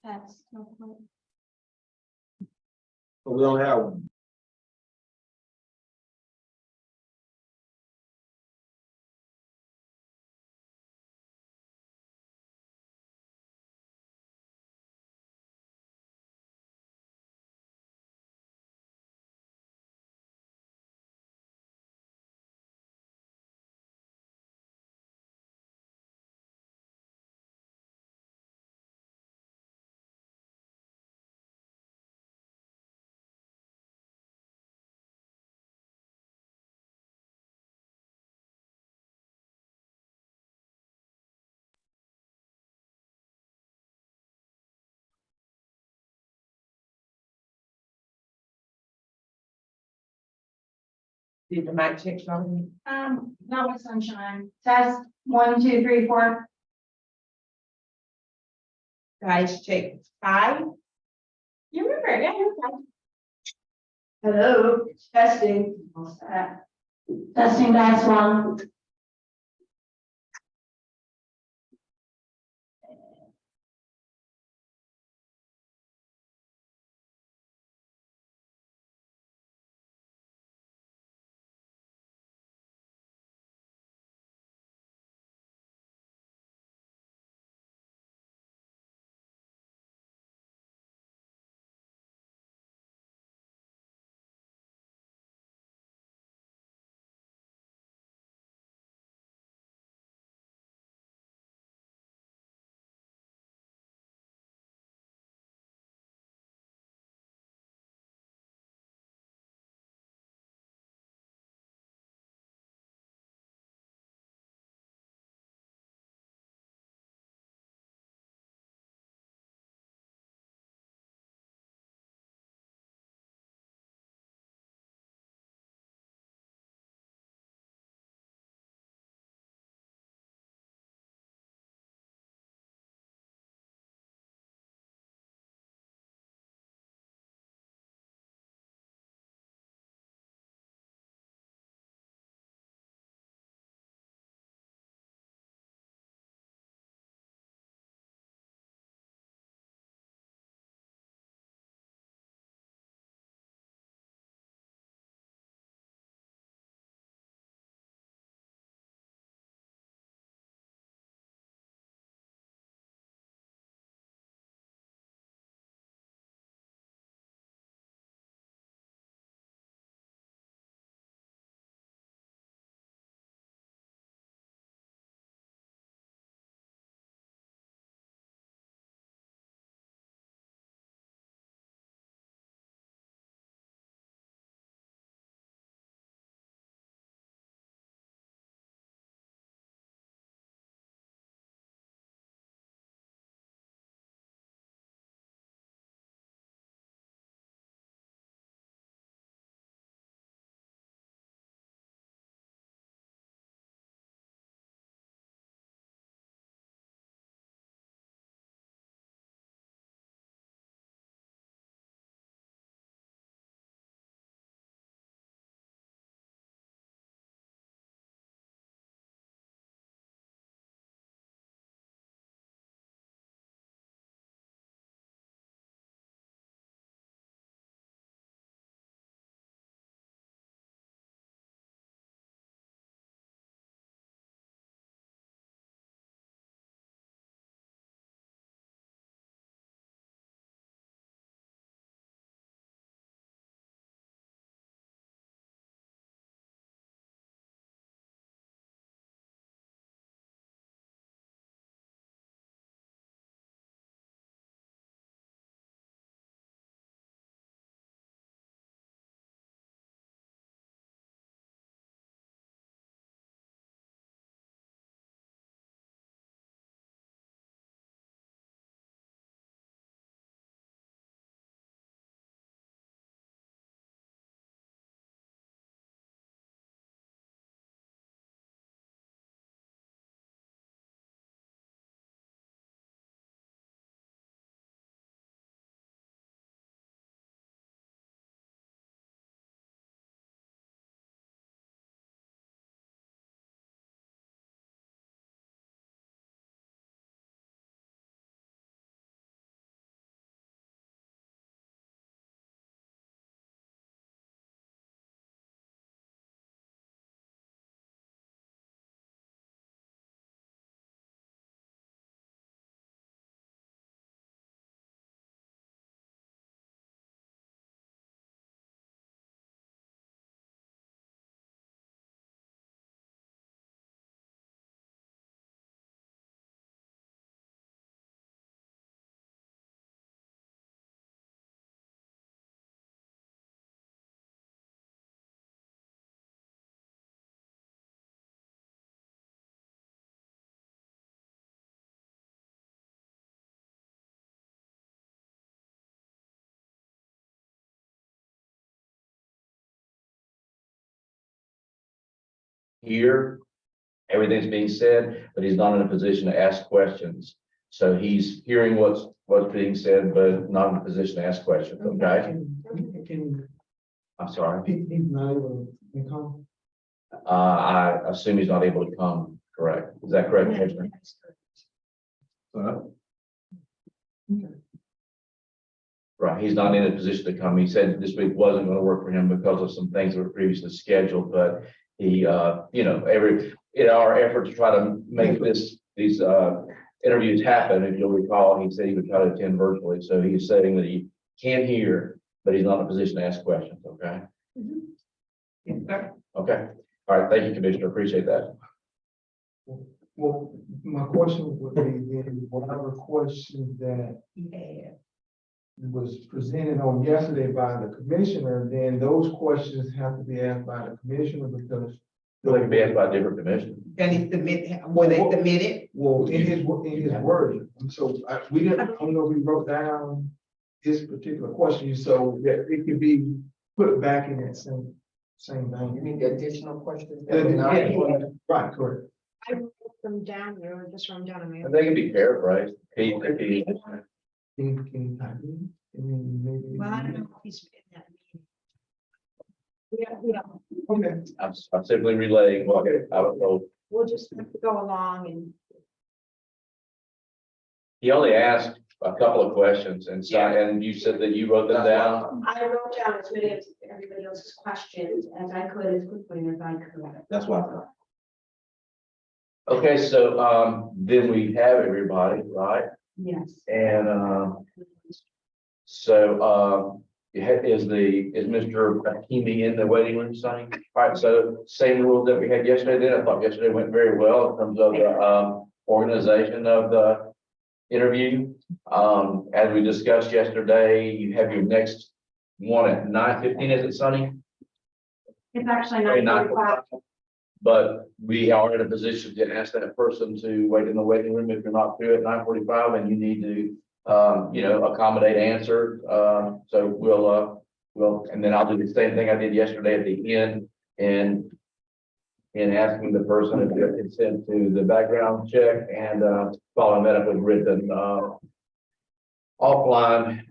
That's no point. But we don't have one. Did the mic check on? Not with sunshine. Test, 1, 2, 3, 4. Guys, check 5. You remember, yeah, you're fine. Hello, testing. Testing, that's 1. hear everything's being said, but he's not in a position to ask questions. So he's hearing what's being said, but not in a position to ask questions, okay? I'm sorry. He's not able to come. I assume he's not able to come, correct? Is that correct, Commissioner? Right, he's not in a position to come. He said this week wasn't going to work for him because of some things that were previously scheduled, but he, in our effort to try to make these interviews happen, if you'll recall, he said he would try to attend virtually. So he's saying that he can hear, but he's not in a position to ask questions, okay? Yes, sir. Okay, all right, thank you, Commissioner, appreciate that. Well, my question would be then, whatever question that Yeah. was presented on yesterday by the commissioner, then those questions have to be asked by the commissioner because. Well, they can be asked by a different commissioner. Can he submit, were they submitted? Well, in his wording, so we didn't, I don't know if we wrote down this particular question, so that it could be put back in that same You vein. mean the additional questions? Yeah, that were not yeah, right, correct. I wrote them down here, just wrote them down a minute. And they can be paraphrased. Can you type in? I mean, maybe. Well, I don't know if he's in that meeting. Okay. I'm simply relaying what I was told. We'll just have to go along and He only asked a couple of questions and so, and you said that you wrote them down. I wrote down as many of everybody else's questions as I could, as quickly as I could. That's what I thought. Okay, so, then we have everybody, right? Yes. And, so, is Mr. Hakimi in the waiting room saying? All right, so same rules that we had yesterday then. I thought yesterday went very well in terms of the, organization of the interview. As we discussed yesterday, you have your next one at 9:15, is it, Sonny? It's actually Okay, 9:45. But we are in a position to ask that person to wait in the waiting room if you're not through at 9:45 and you need to, accommodate answer. So we'll, and then I'll do the same thing I did yesterday at the end and in asking the person if they consent to the background check and, following that up with written, offline,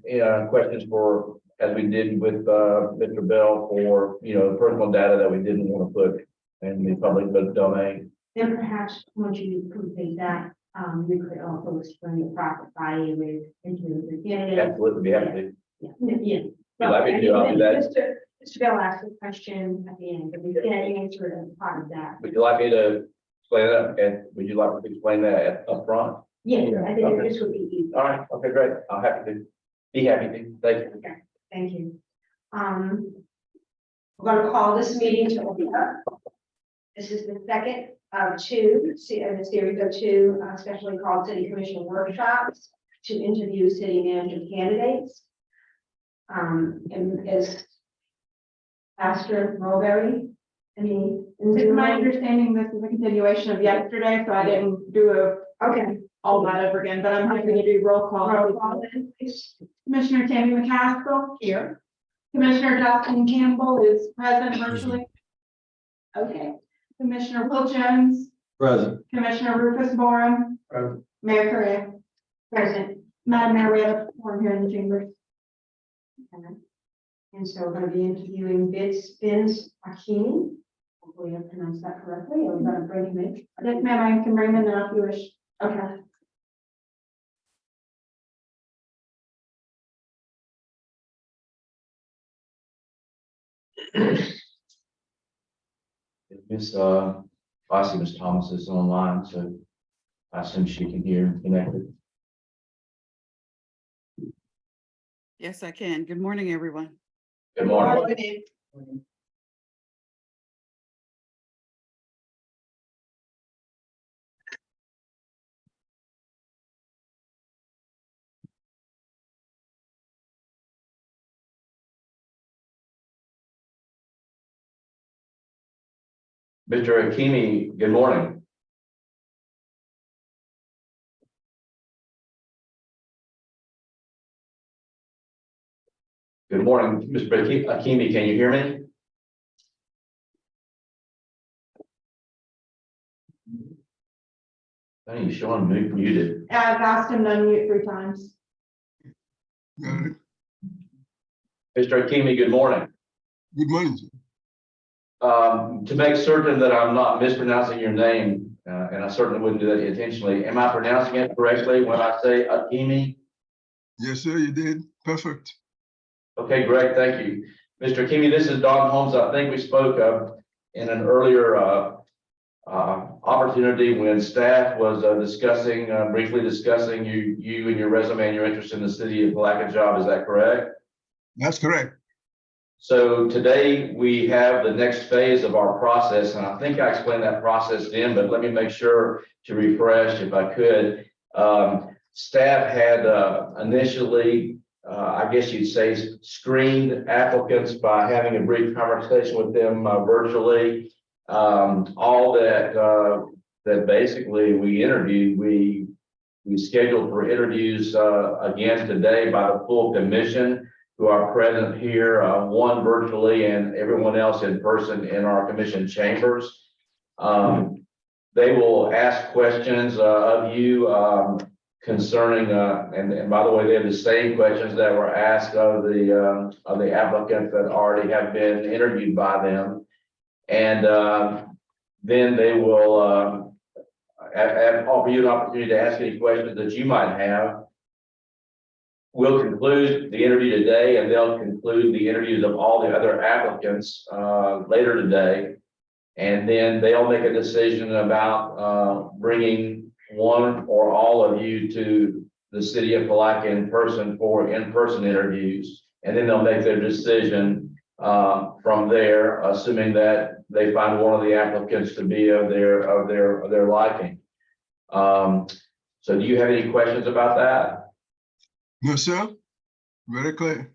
questions for, as we did with, Mr. Bell for, personal data that we didn't want to put in the public domain. Then perhaps once you complete that, we could also explain the process by with into the beginning. Absolutely, be happy to. Yeah. You'd like me to do, I'll do that. Mr. Bell asked a question at the end, but we can answer it as part of that. Would you like me to explain that? And would you like me to explain that up front? Yeah, I think Okay. this would be easy. All right, okay, great. I'm happy to. Be happy to. Thank you. Okay, thank you. We're gonna call this meeting to order. This is the second of two, in the series of two, specially called city commission workshops to interview city manager candidates. And is Pastor Mulberry, It's my understanding this is a continuation of yesterday, so I didn't do okay. all that over again, but I'm happy to do roll call. Roll call then, please. Commissioner Tammy McCaskill. Here. Commissioner Justin Campbell is present virtually. Okay. Commissioner Will Jones, Present. Commissioner Rufus Borum, Present. Mayor Correa. Present. Madam Mayor, we have a forum here in the chambers. Okay. And so we're going to be interviewing Vince Akini. Hopefully I pronounced that correctly. Or we're going to bring him in. Yes, ma'am, I can bring them in if you wish. Okay. Miss, I see Miss Thomas is online, so I assume she can hear and connected. Yes, I can. Good morning, everyone. Good morning. Mr. Hakimi, good morning. Good morning, Mr. Hakimi, can you hear me? I think Sean muted. I've asked him to unmute 3 times. Got it. Mr. Akimi, good morning. Good morning, sir. To make certain that I'm not mispronouncing your name, and I certainly wouldn't do that intentionally, am I pronouncing it correctly when I say Akimi? Yes, sir, you did. Perfect. Okay, great, thank you. Mr. Akimi, this is Don Holmes. I think we spoke of in an earlier opportunity when staff was briefly discussing you and your resume and your interest in the city of Palaca job. Is that correct? That's correct. So today we have the next phase of our process, and I think I explained that process then, but let me make sure to refresh if I could. Staff had initially, I guess you'd say, screened applicants by having a brief conversation with them virtually. All that basically we interviewed, we scheduled for interviews again today by the full commission who are present here, one virtually and everyone else in person in our commission chambers. They will ask questions of you concerning, and by the way, they have the same questions that were asked of the applicants that already have been interviewed by them. And then they will offer you an opportunity to ask any questions that you might have. We'll conclude the interview today, and they'll conclude the interviews of all the other applicants later today. And then they'll make a decision about bringing one or all of you to the city of Palaca in person for in-person interviews. And then they'll make their decision from there, assuming that they find one of the applicants to be of their liking. So do you have any questions about that? No, sir. Very clear.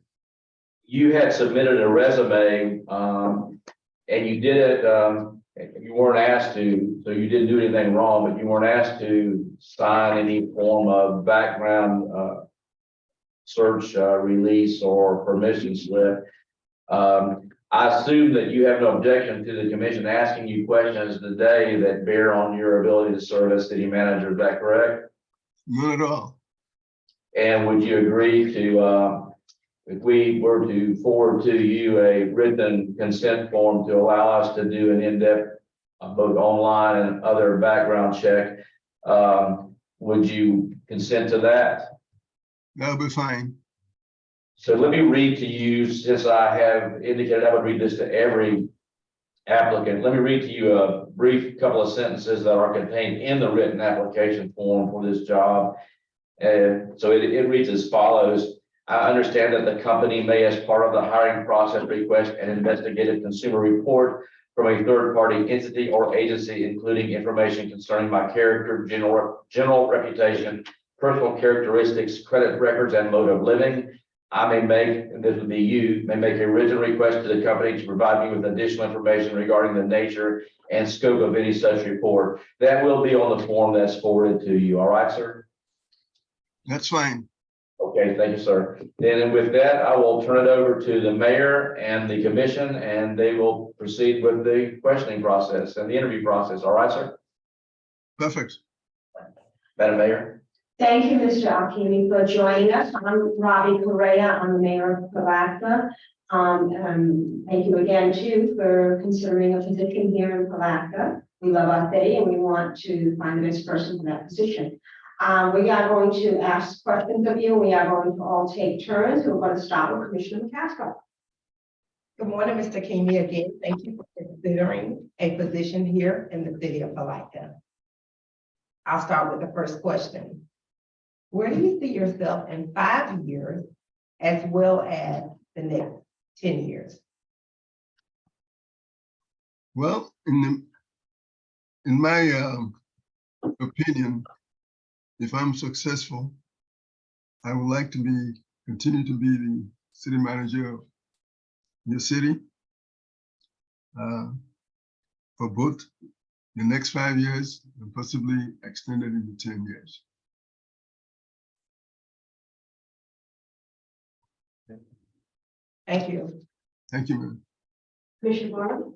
You had submitted a resume, and you did it, you weren't asked to, so you didn't do anything wrong, but you weren't asked to sign any form of background search release or permission slip. I assume that you have no objection to the commission asking you questions today that bear on your ability to serve as city manager. Is that correct? Not at all. And would you agree to, if we were to forward to you a written consent form to allow us to do an in-depth, both online and other background check, would you consent to that? That'll be fine. So let me read to you, since I have indicated I would read this to every applicant. Let me read to you a brief couple of sentences that are contained in the written application form for this job. And so it reads as follows. I understand that the company may, as part of the hiring process, request an investigative consumer report from a third-party entity or agency, including information concerning my character, general reputation, personal characteristics, credit records, and mode of living. I may make, and this would be you, may make a written request to the company to provide me with additional information regarding the nature and scope of any such report. That will be on the form that's forwarded to you. All right, sir? That's fine. Okay, thank you, sir. Then with that, I will turn it over to the mayor and the commission, and they will proceed with the questioning process and the interview process. All right, sir? Perfect. Madam Mayor? Thank you, Mr. Alkimi, for joining us. I'm Robbie Correa. I'm the mayor of Palaca. Thank you again, too, for considering a position here in Palaca. We love our city and we want to find the best person for that position. We are going to ask questions of you. We are going to all take turns. We're going to start with Commissioner McCaskill. Good morning, Mr. Kimi. Again, thank you for considering a position here in the city of Palaca. I'll start with the first question. Where do you see yourself in 5 years as well as the next 10 years? Well, in my opinion, if I'm successful, I would like to continue to be the city manager of your city for both the next 5 years and possibly extended into 10 years. Thank you. Thank you, ma'am. Commissioner Barlow?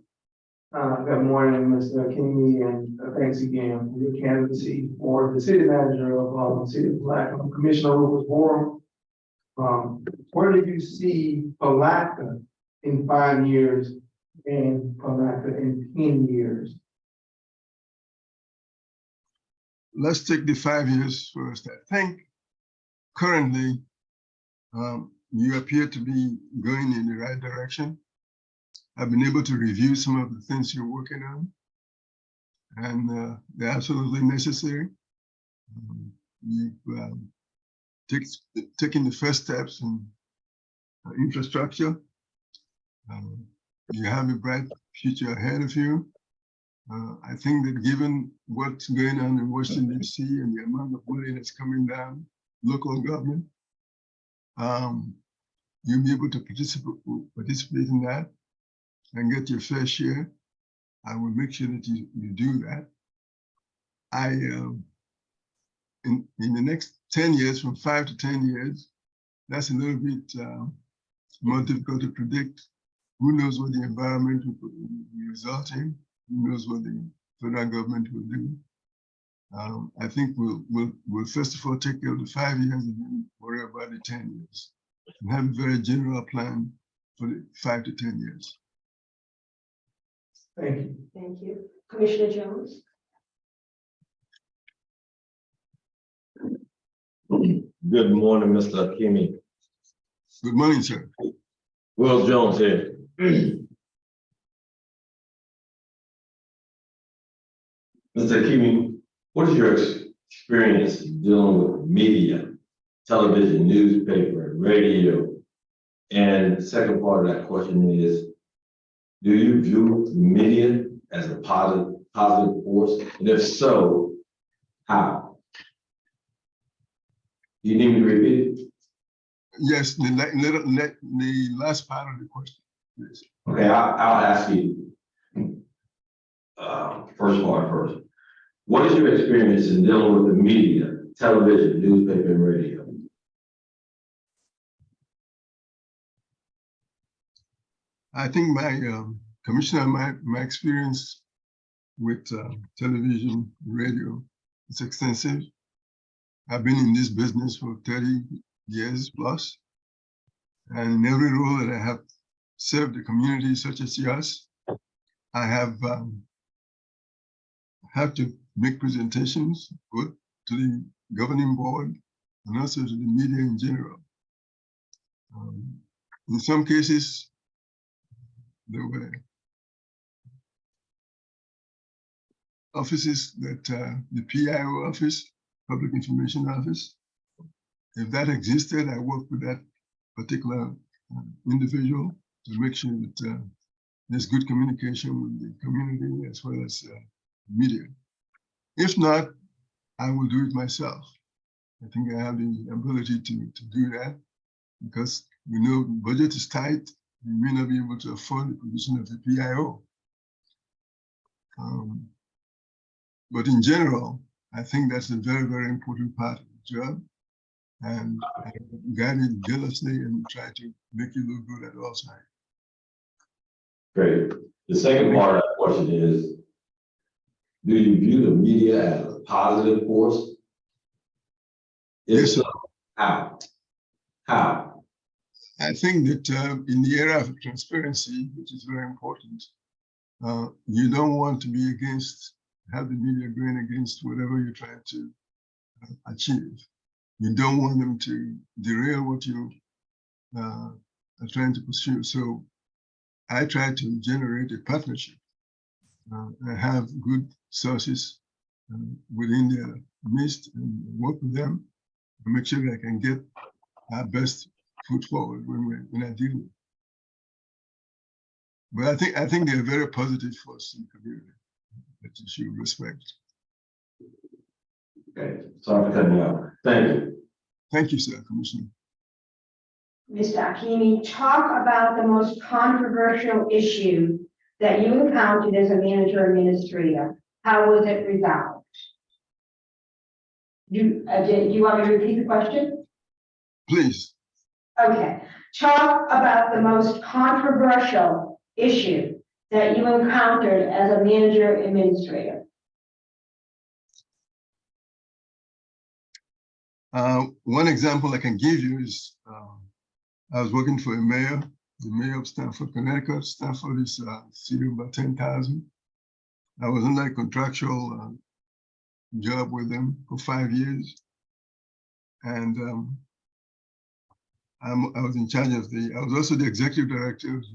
Good morning, Mr. King, and thanks again for your candidacy for the city manager of, City of Palaca. Commissioner Rufus Warren. Where do you see Palaca in 5 years and Palaca in 10 years? Let's take the 5 years first. I think currently you appear to be going in the right direction. I've been able to review some of the things you're working on, and they're absolutely necessary. You've taken the first steps in infrastructure. You have a bright future ahead of you. I think that given what's going on in Washington, D.C. and the amount of money that's coming down, local government, you'll be able to participate in that and get your fair share. I will make sure that you do that. In the next 10 years, from 5 to 10 years, that's a little bit more difficult to predict. Who knows what the environment will result in? Who knows what the federal government will do? I think we'll first of all take care of the 5 years and then worry about the 10 years and have a very general plan for the 5 to 10 years. Thank you. Thank you. Commissioner Jones? Good morning, Mr. Hakimi. Good morning, sir. Will Jones here. Mr. Hakimi, what is your experience dealing with media, television, newspaper, radio? And the second part of that question is, do you view the media as a positive force? And if so, how? Do you need me to repeat it? Yes, the last part of the question, please. Okay, I'll ask you. First part first. What is your experience in dealing with the media, television, newspaper, and radio? I think my experience with television, radio is extensive. I've been in this business for 30 years plus, and in every role that I have served the community such as yours, I have to make presentations both to the governing board and also to the media in general. In some cases, there were offices that the PIO office, Public Information Office, if that existed, I worked with that particular individual to make sure that there's good communication with the community as well as media. If not, I will do it myself. I think I have the ability to do that because we know the budget is tight. We may not be able to afford the position of the PIO. But in general, I think that's a very, very important part of the job. And I guide it jealously and try to make it look good at all times. Great. The second part of that question is, do you view the media as a positive force? If Yes, so, how? How? I think that in the era of transparency, which is very important, you don't want to be have the media going against whatever you're trying to achieve. You don't want them to derail what you are trying to pursue. So I try to generate a partnership. I have good sources within their midst and work with them to make sure that I can get our best foot forward when I deal with it. But I think they're very positive for us in the community that you should respect. Okay, sorry for cutting you off. Thank you. Thank you, sir, Commissioner. Mr. Hakimi, talk about the most controversial issue that you encountered as a manager administrator. How was it resolved? Do you want me to repeat the question? Please. Okay. Talk about the most controversial issue that you encountered as a manager administrator? One example I can give you is I was working for a mayor, the mayor of Stamford, Connecticut. Stamford is a city of about 10,000. I was on a contractual job with them for 5 years. And I was in charge of I was also the executive director of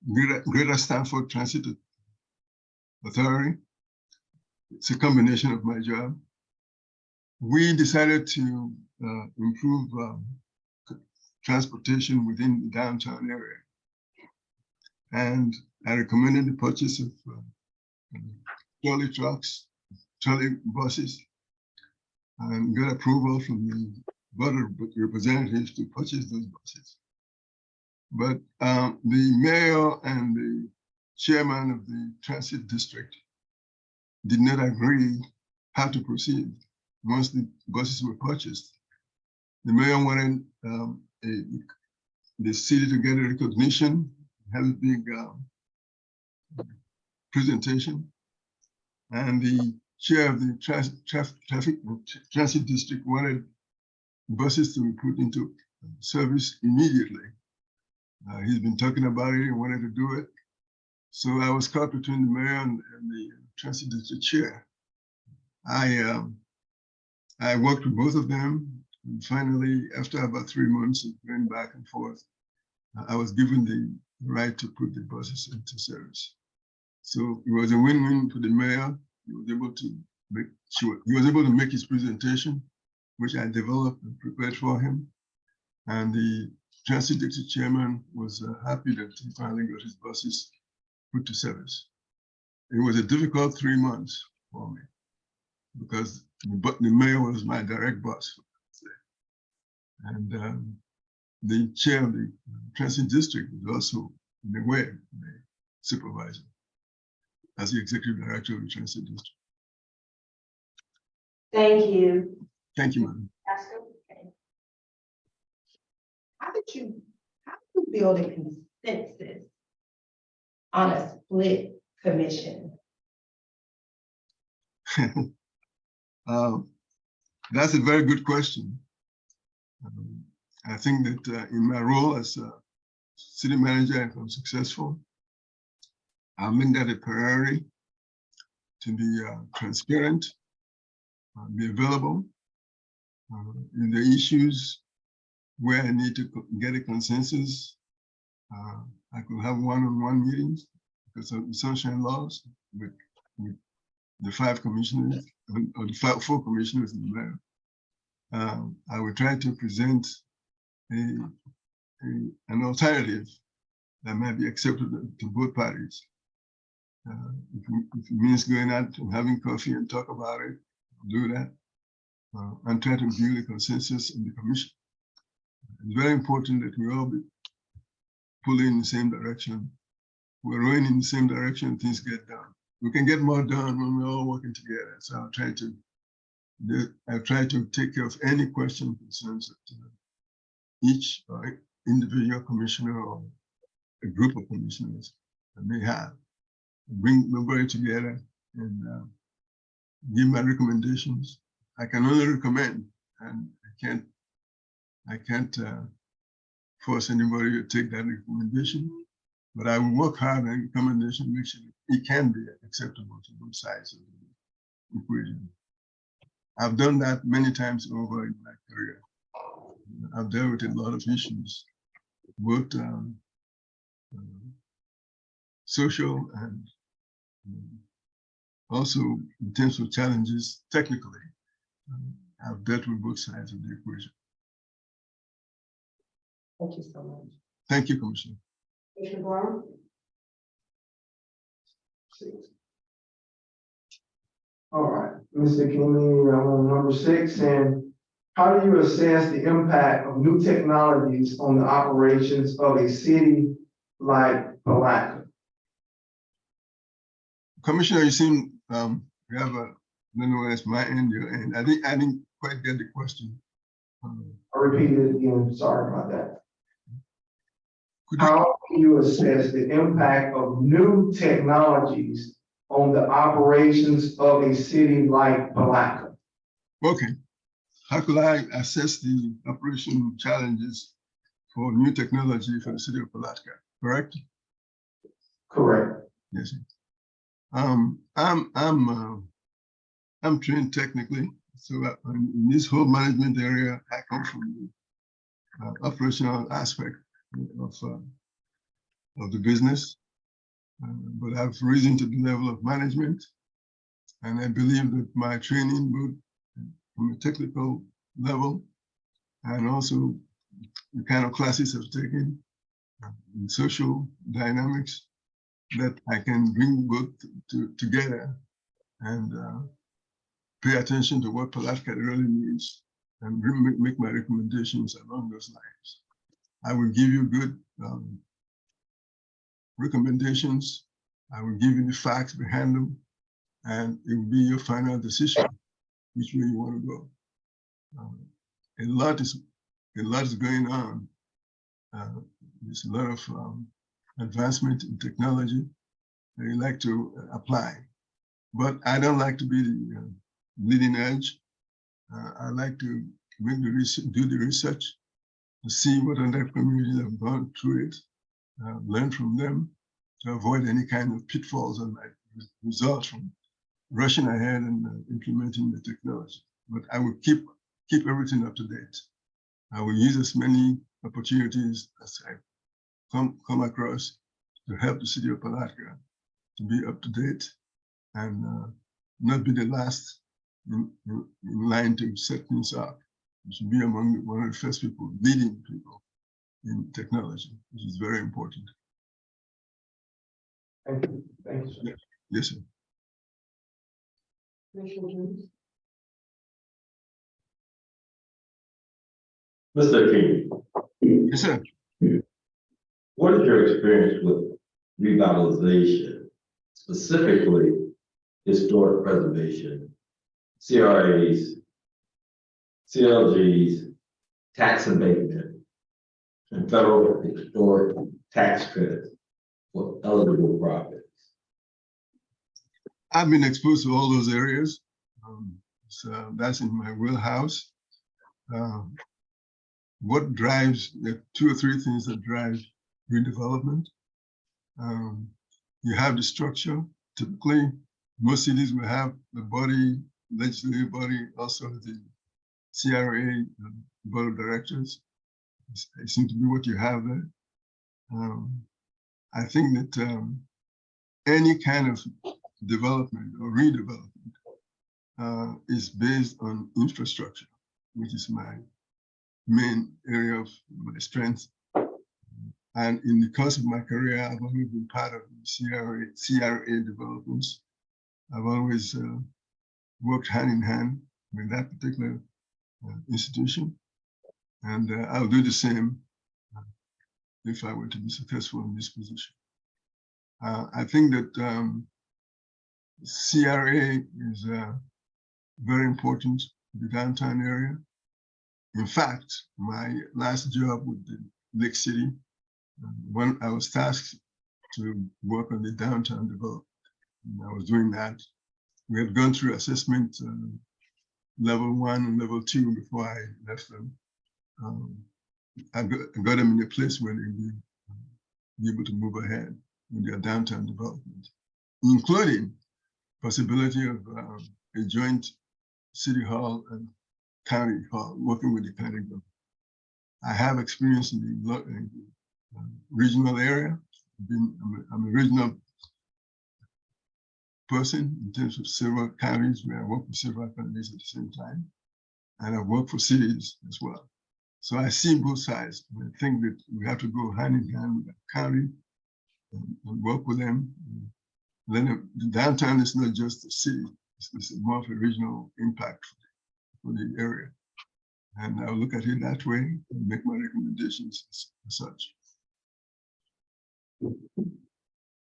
the Greater Stamford Transit Authority. It's a combination of my job. We decided to improve transportation within the downtown area. And I recommended the purchase of trolley trucks, trolley buses, and got approval from the board of representatives to purchase those buses. But the mayor and the chairman of the transit district did not agree how to proceed once the buses were purchased. The mayor wanted the city to get a recognition, have a big presentation, and the chair of the transit district wanted buses to be put into service immediately. He's been talking about it and wanted to do it. So I was caught between the mayor and the transit district chair. I worked with both of them. And finally, after about 3 months of going back and forth, I was given the right to put the buses into service. So it was a win-win for the mayor. He was able to make his presentation, which I developed and prepared for him. And the transit district chairman was happy that he finally got his buses put to service. It was a difficult 3 months for me because the mayor was my direct boss. And the chair of the transit district was also, in a way, the supervisor as the executive director of the transit district. Thank you. Thank you, madam. How did you build a consensus on a split commission? That's a very good question. I think that in my role as a city manager, if I'm successful, I'll make that a priority to be transparent, be available in the issues where I need to get a consensus. I could have one-on-one meetings because of the sunshine laws with the 5 commissioners or the 4 commissioners in the mayor. I will try to present an alternative that might be acceptable to both parties. If it means going out and having coffee and talk about it, I'll do that. And try to build a consensus in the commission. It's very important that we all be pulling in the same direction. We're rowing in the same direction, things get done. We can get more done when we're all working together. So I'll try to take care of any question concerns that each individual commissioner or a group of commissioners may have. Bring everybody together and give my recommendations. I can only recommend, and I can't force anybody to take that recommendation, but I will work hard on the recommendation, make sure it can be acceptable to both sides of the equation. I've done that many times over in my career. I've dealt with a lot of issues, both social and also in terms of challenges technically. I've dealt with both sides of the equation. Thank you so much. Thank you, Commissioner. Commissioner Brown? All right, Mr. King, on number 6, and how do you assess the impact of new technologies on the operations of a city like Palatka? Commissioner, you seem you have a, I don't know, that's my end, your end. I didn't quite get the question. I repeat it again, sorry about that. Could you, how do you assess the impact of new technologies on the operations of a city like Palaca? okay, how could I assess the operational challenges for new technology for the city of Palatka, correct? Correct. Yes. Sir. I'm trained technically, so in this whole management area, I come from the operational aspect of the business, but I've risen to the level of management, and I believe that my training, both from a technical level and also the kind of classes I've taken in social dynamics, that I can bring both together and pay attention to what Palatka really needs and make my recommendations along those lines. I will give you good recommendations. I will give you the facts behind them, and it will be your final decision which way you want to go. A lot is going on. There's a lot of advancement in technology that you like to apply, but I don't like to be the leading edge. I like to do the research to see what other communities have gone through it, learn from them to avoid any kind of pitfalls that might result from rushing ahead and implementing the technology. But I will keep everything up to date. I will use as many opportunities as I come across to help the city of Palatka to be up to date and not be the last in line to set things up. We should be among one of the first people, leading people in technology, which is very important. Thank you. Thank you, sir. Yes, sir. Commissioner Jones? Mr. King, Yes, sir. what is your experience with revitalization, specifically historic preservation, CRAs, CLGs, tax abatement, and federal historic tax credits for eligible properties? I've been exposed to all those areas. So that's in my wheelhouse. What drives, there are 2 or 3 things that drive redevelopment. You have the structure. Typically, most cities will have the body, legislative body, also the CRA board of directors. It seems to be what you have there. I think that any kind of development or redevelopment is based on infrastructure, which is my main area of my strength. And in the course of my career, I've always been part of the CRA developments. I've always worked hand in hand with that particular institution. And I'll do the same if I were to be successful in this position. I think that CRA is very important to the downtown area. In fact, my last job with the Lake City, when I was tasked to work on the downtown development, and I was doing that. We had gone through assessment level 1 and level 2 before I left them. I got them in a place where they'd be able to move ahead with their downtown development, including possibility of a joint city hall and county hall, working with the county government. I have experience in the regional area. I'm a regional person in terms of several counties where I work with several counties at the same time. And I work for cities as well. So I see both sides. I think that we have to go hand in hand with the county and work with them. Then the downtown is not just a city, it's more of a regional impact for the area. And I'll look at it that way and make my recommendations as such.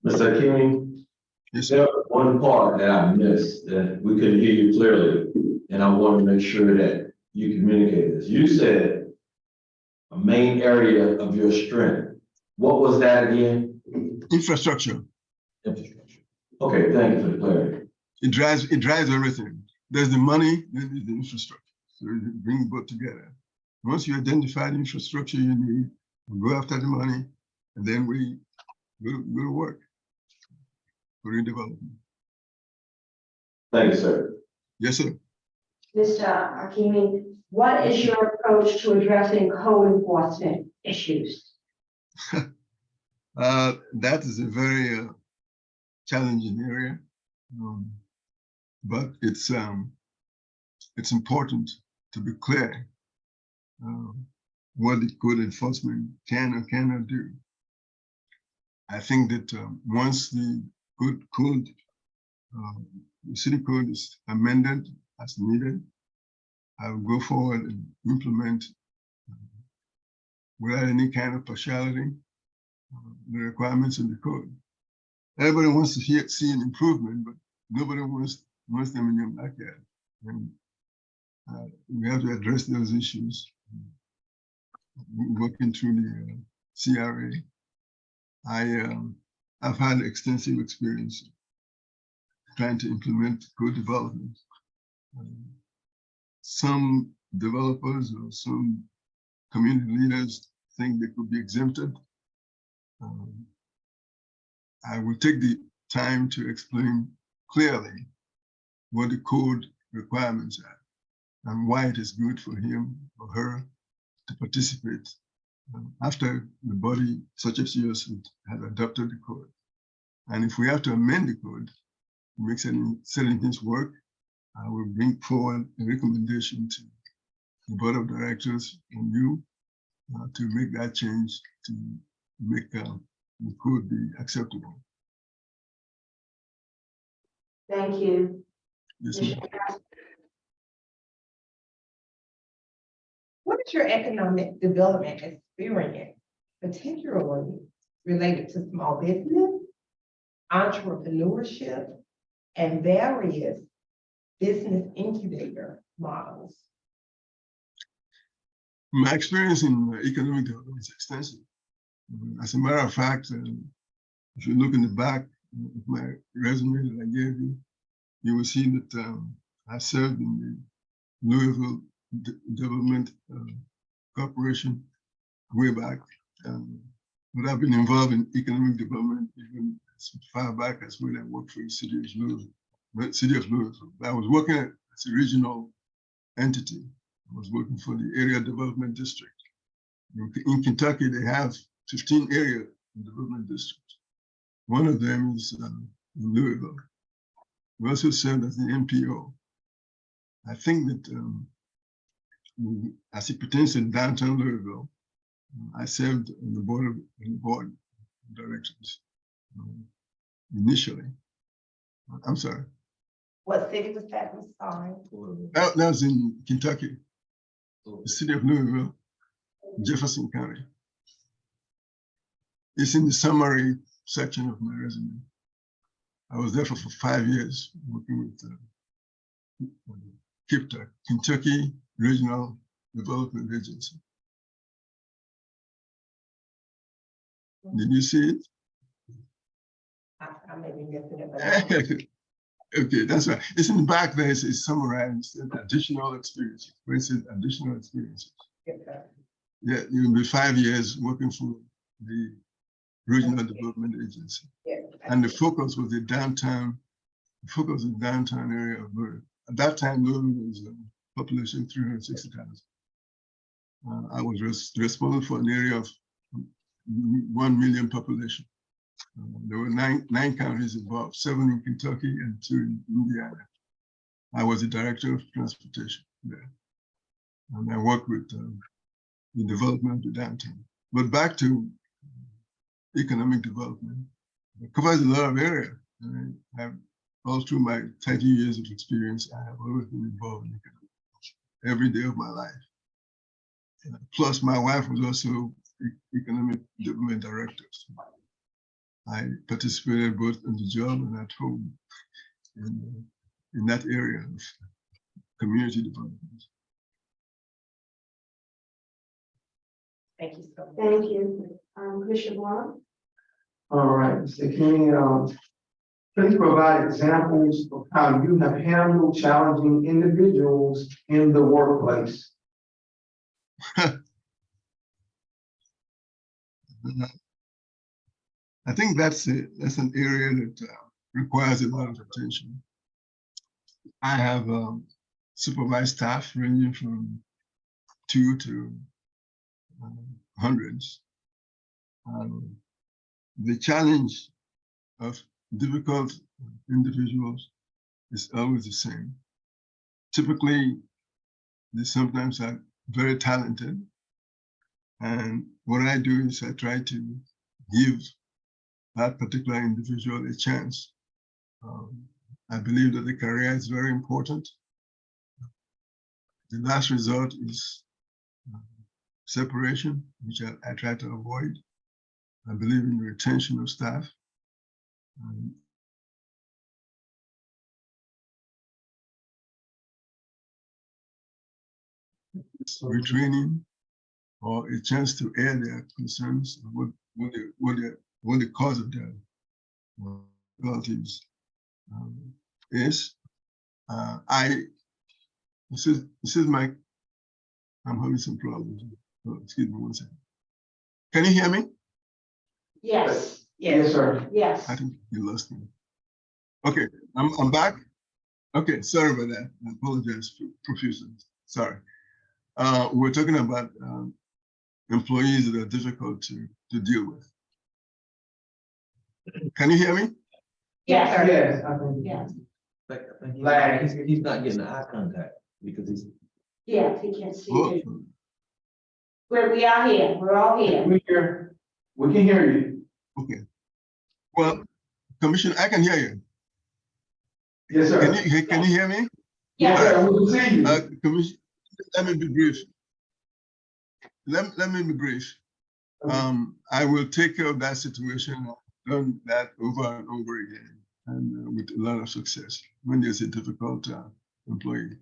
Mr. King, Yes, there sir. was one part that I missed that we couldn't hear you clearly, and I want to make sure that you communicate this. You said a main area of your strength What was that again? Infrastructure, Infrastructure. Okay, thank you for the clarity. it drives everything. There's the money, then there's the infrastructure. So you bring both together. Once you identify the infrastructure you need, we go after the money, and then we go to work for redevelopment. Thank you, sir. Yes, sir. Mr. Hakimi, what is your approach to addressing code enforcement issues? That is a very challenging area, but it's important to be clear what the code enforcement can or cannot do. I think that once the city code is amended as needed, I will go forward and implement without any kind of partiality the requirements of the code. Everybody wants to see an improvement, but nobody wants them in your backyard. And we have to address those issues. Working through the CRA, I've had extensive experience trying to implement code development. Some developers or some community leaders think they could be exempted. I will take the time to explain clearly what the code requirements are and why it is good for him or her to participate after the body such as yours has adopted the code. And if we have to amend the code to make certain things work, I will bring forward a recommendation to the board of directors and you to make that change to make the code be acceptable. Thank you. Yes, ma'am. What is your economic development experience, particularly related to small business, entrepreneurship, and various business incubator models? My experience in economic development is extensive. As a matter of fact, if you look in the back of my resume that I gave you, you will see that I served in the Louisville Development Corporation way back. But I've been involved in economic development even as far back as when I worked for the city of Louisville. I was working as a regional entity. I was working for the area development district. In Kentucky, they have 15 area development districts. One of them is in Louisville. We also served as the MPO. I think that as it pertains to downtown Louisville, I served on the board of directors initially. I'm sorry. What city was that? I'm sorry. That was in Kentucky, the city of Louisville, Jefferson County. It's in the summary section of my resume. I was there for 5 years working with KIPTA, Kentucky Regional Development Agency. Did you see it? I may be missing it, but I don't. Okay, that's right. It's in the back there. It's summarized additional experiences. For instance, additional experiences. Yes, sir. Yeah, you'll be 5 years working for the Regional Development Agency. Yes, And the focus was the downtown area of Louisville. At that time, Louisville was a population of 360,000. I was responsible for an area of 1 million population. There were nine counties involved, 7 in Kentucky and 2 in Indiana. I was the director of transportation there. And I worked with the development of the downtown. But back to economic development, it covers a lot of area. All through my 30 years of experience, I have always been involved in economic every day of my life. Plus, my wife was also economic development director. I participated both on the job and at home in that area of community development. Thank you so much. Thank you. Commissioner Blunt. All right, Mr. King, please provide examples of how you have handled challenging individuals in the workplace. I think that's an area that requires a lot of attention. I have supervised staff ranging from 2 to hundreds. The challenge of difficult individuals is always the same. Typically, they sometimes are very talented. And what I do is I try to give that particular individual a chance. I believe that the career is very important. The last result is separation, which I try to avoid. I believe in retention of staff. Retraining or a chance to air their concerns, what the cause of their difficulties is. This is my, I'm having some problems. Oh, excuse me 1 second. Can you hear me? Yes, Yes, sir. yes. I think you lost me. Okay, I'm back. Okay, sorry about that. I apologize profusely. Sorry. We're talking about employees that are difficult to deal with. Can you hear me? Yes, sir. Yes, I think. Yes. He's not getting eye contact because he's. Yes, he can see Oh, you. We are here. We're all here. We can hear you. okay. Well, Commissioner, I can hear you. Yes, sir. Can you hear me? Yes. Sir, we can see you. Commissioner, let me be brief. Let me be brief. I will take care of that situation. I've done that over and over again, and with a lot of success when there's a difficult employee.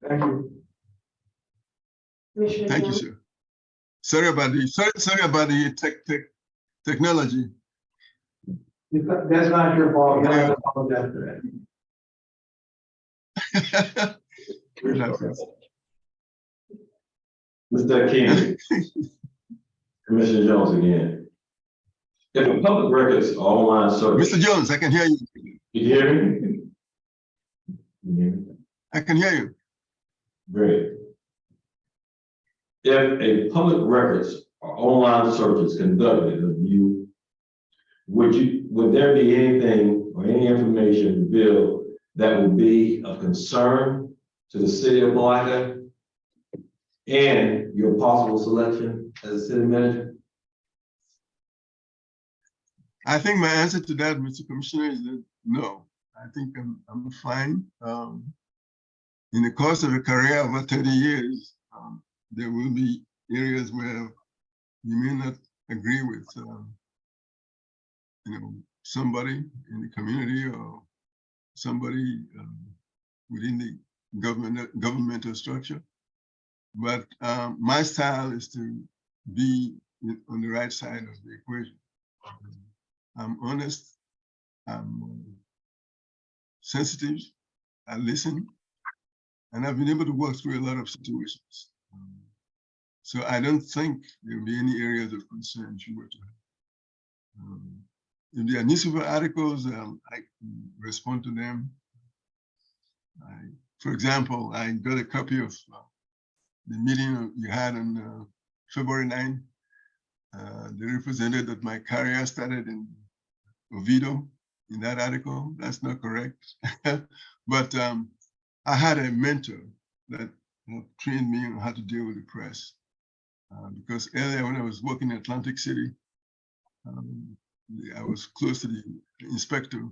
Thank you. Commissioner Thank you, Jones? sir. Sorry about the technology. That's not your fault. You don't have to apologize for that. Relax. Mr. King, Commissioner Jones again. If a public records are online search. Mr. Jones, I can hear you. You hear me? You hear me? I can hear you. Great. If a public records or online search is conducted of you, would there be anything or any information revealed that would be of concern to the city of Malacca and your possible selection as a city manager? I think my answer to that, Mr. Commissioner, is that no. I think I'm fine. In the course of a career over 30 years, there will be areas where you may not agree with, somebody in the community or somebody within the governmental structure. But my style is to be on the right side of the equation. I'm honest, I'm sensitive, I listen, and I've been able to work through a lot of situations. So I don't think there'll be any areas of concern if you were to have. If there are newspaper articles, I can respond to them. For example, I got a copy of the meeting you had on February 9. They represented that my career started in Oviedo in that article. That's not correct. But I had a mentor that trained me on how to deal with the press. Because earlier when I was working in Atlantic City, I was close to the inspector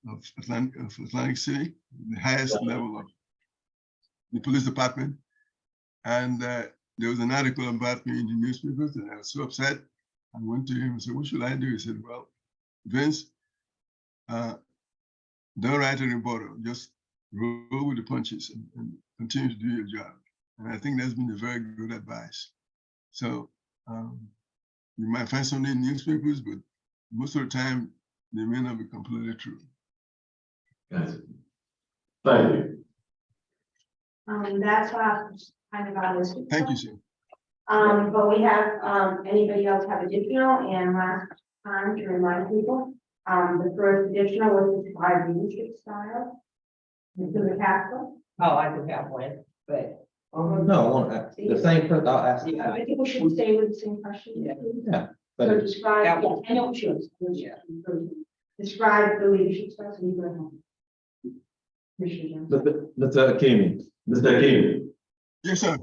of Atlantic City, the highest level of the police department. And there was an article about me in the newspapers, and I was so upset. I went to him and said, what should I do? He said, well, Vince, don't write a rebuttal, just roll with the punches and continue to do your job. And I think that's been a very good advice. So You might find something in newspapers, but most of the time, they may not be completely true. Gotcha. Thank you. That's why I kind of got this. Thank you, sir. But we have, anybody else have additional, and last time to remind people, the first additional was describe leadership style. Mr. McCaskill. Oh, I do have one, but. No, I want the same person, I'll ask. Yeah, I think we should stay with the same question. Yeah. Yeah, So but describe, That yeah, I know what you Yeah. describe the leadership style, so you go ahead. Commissioner Johnson. Mr. Akimi, Mr. Akimi. Yes, sir.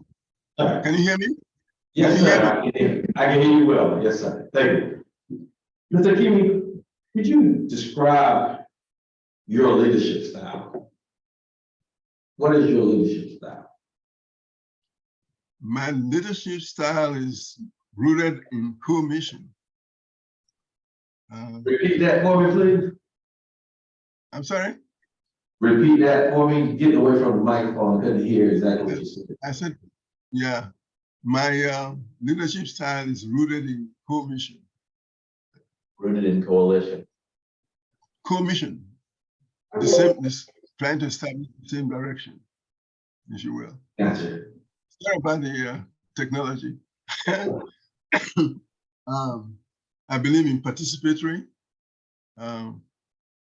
All right. Can you hear me? Yes, Can you sir, hear I can hear you well. Yes, sir. Thank you. Mr. Akimi, could you describe your leadership style? What is your leadership style? My leadership style is rooted in co-mission. Repeat that for me, please. I'm sorry, Repeat that for me. Get away from the microphone. I couldn't hear exactly what you said. I said, yeah, my leadership style is rooted in co-mission. Rooted in coalition. Co-mission, the same, trying to establish the same direction, if you will. Gotcha. Sorry about the technology. I believe in participatory.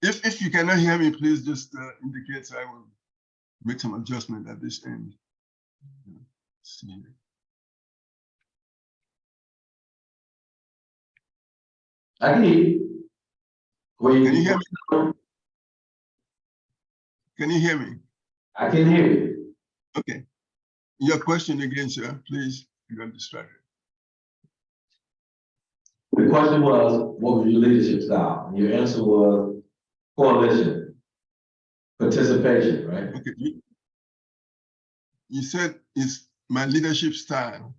If you cannot hear me, please just indicate so I will make some adjustment at this end. See. I can hear you. Can you hear me? Can you hear me? I can hear you. Okay. Your question again, sir, please. You got distracted. The question was, what was your leadership style? Your answer was coalition, participation, right? Okay. You said it's my leadership style.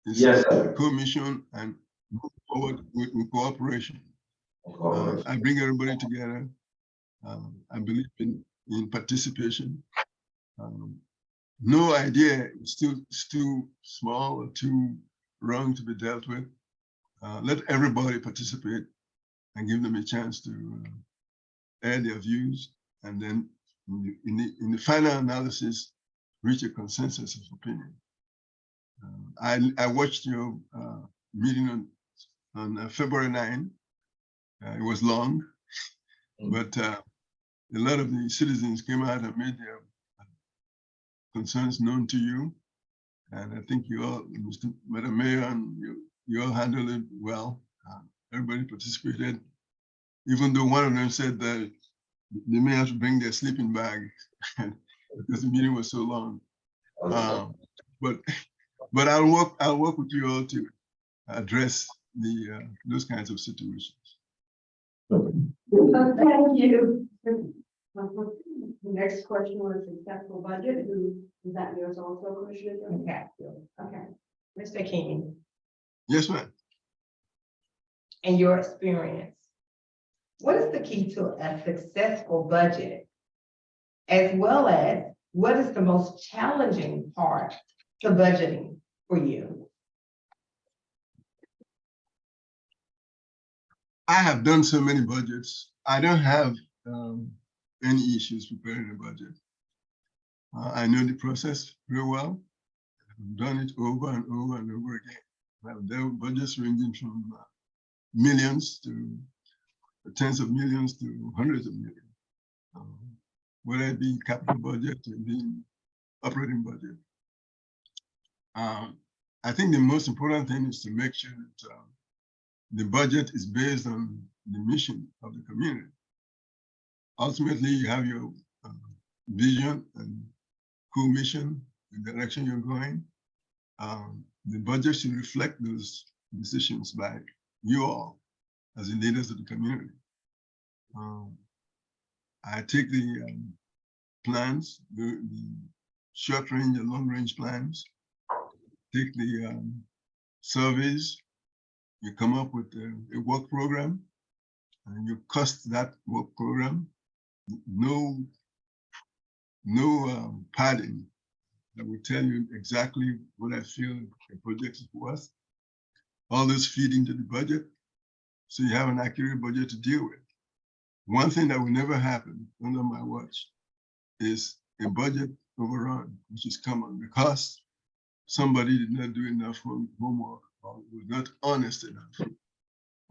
It's Yes, sir. co-mission and move forward with cooperation. I bring everybody together. I believe in participation. No idea is too small or too wrong to be dealt with. Let everybody participate and give them a chance to air their views, and then in the final analysis, reach a consensus of opinion. I watched your meeting on February 9. It was long, but a lot of the citizens came out and made their concerns known to you. And I think you all, Madam Mayor, and you all handled it well. Everybody participated, even though one of them said that they may have to bring their sleeping bag because the meeting was so long. But I'll work with you all to address those kinds of situations. Thank you. The next question was successful budget. Is that yours also, Commissioner Johnson? Okay. Okay. Mr. King, Yes, ma'am. in your experience, what is the key to a successful budget? As well as, what is the most challenging part to budgeting for you? I have done so many budgets. I don't have any issues preparing a budget. I know the process very well. I've done it over and over and over again. I've done budgets ranging from millions to tens of millions to hundreds of millions. Whether it be capital budget or the operating budget. I think the most important thing is to make sure that the budget is based on the mission of the community. Ultimately, you have your vision and co-mission, the direction you're going. The budget should reflect those decisions by you all as the leaders of the community. I take the plans, the short range and long range plans, take the surveys, you come up with a work program, and you cost that work program. No padding that will tell you exactly what I feel the project is worth. all those feed into the budget. So you have an accurate budget to deal with. One thing that will never happen under my watch is a budget overrun, which is common because somebody did not do enough homework or was not honest enough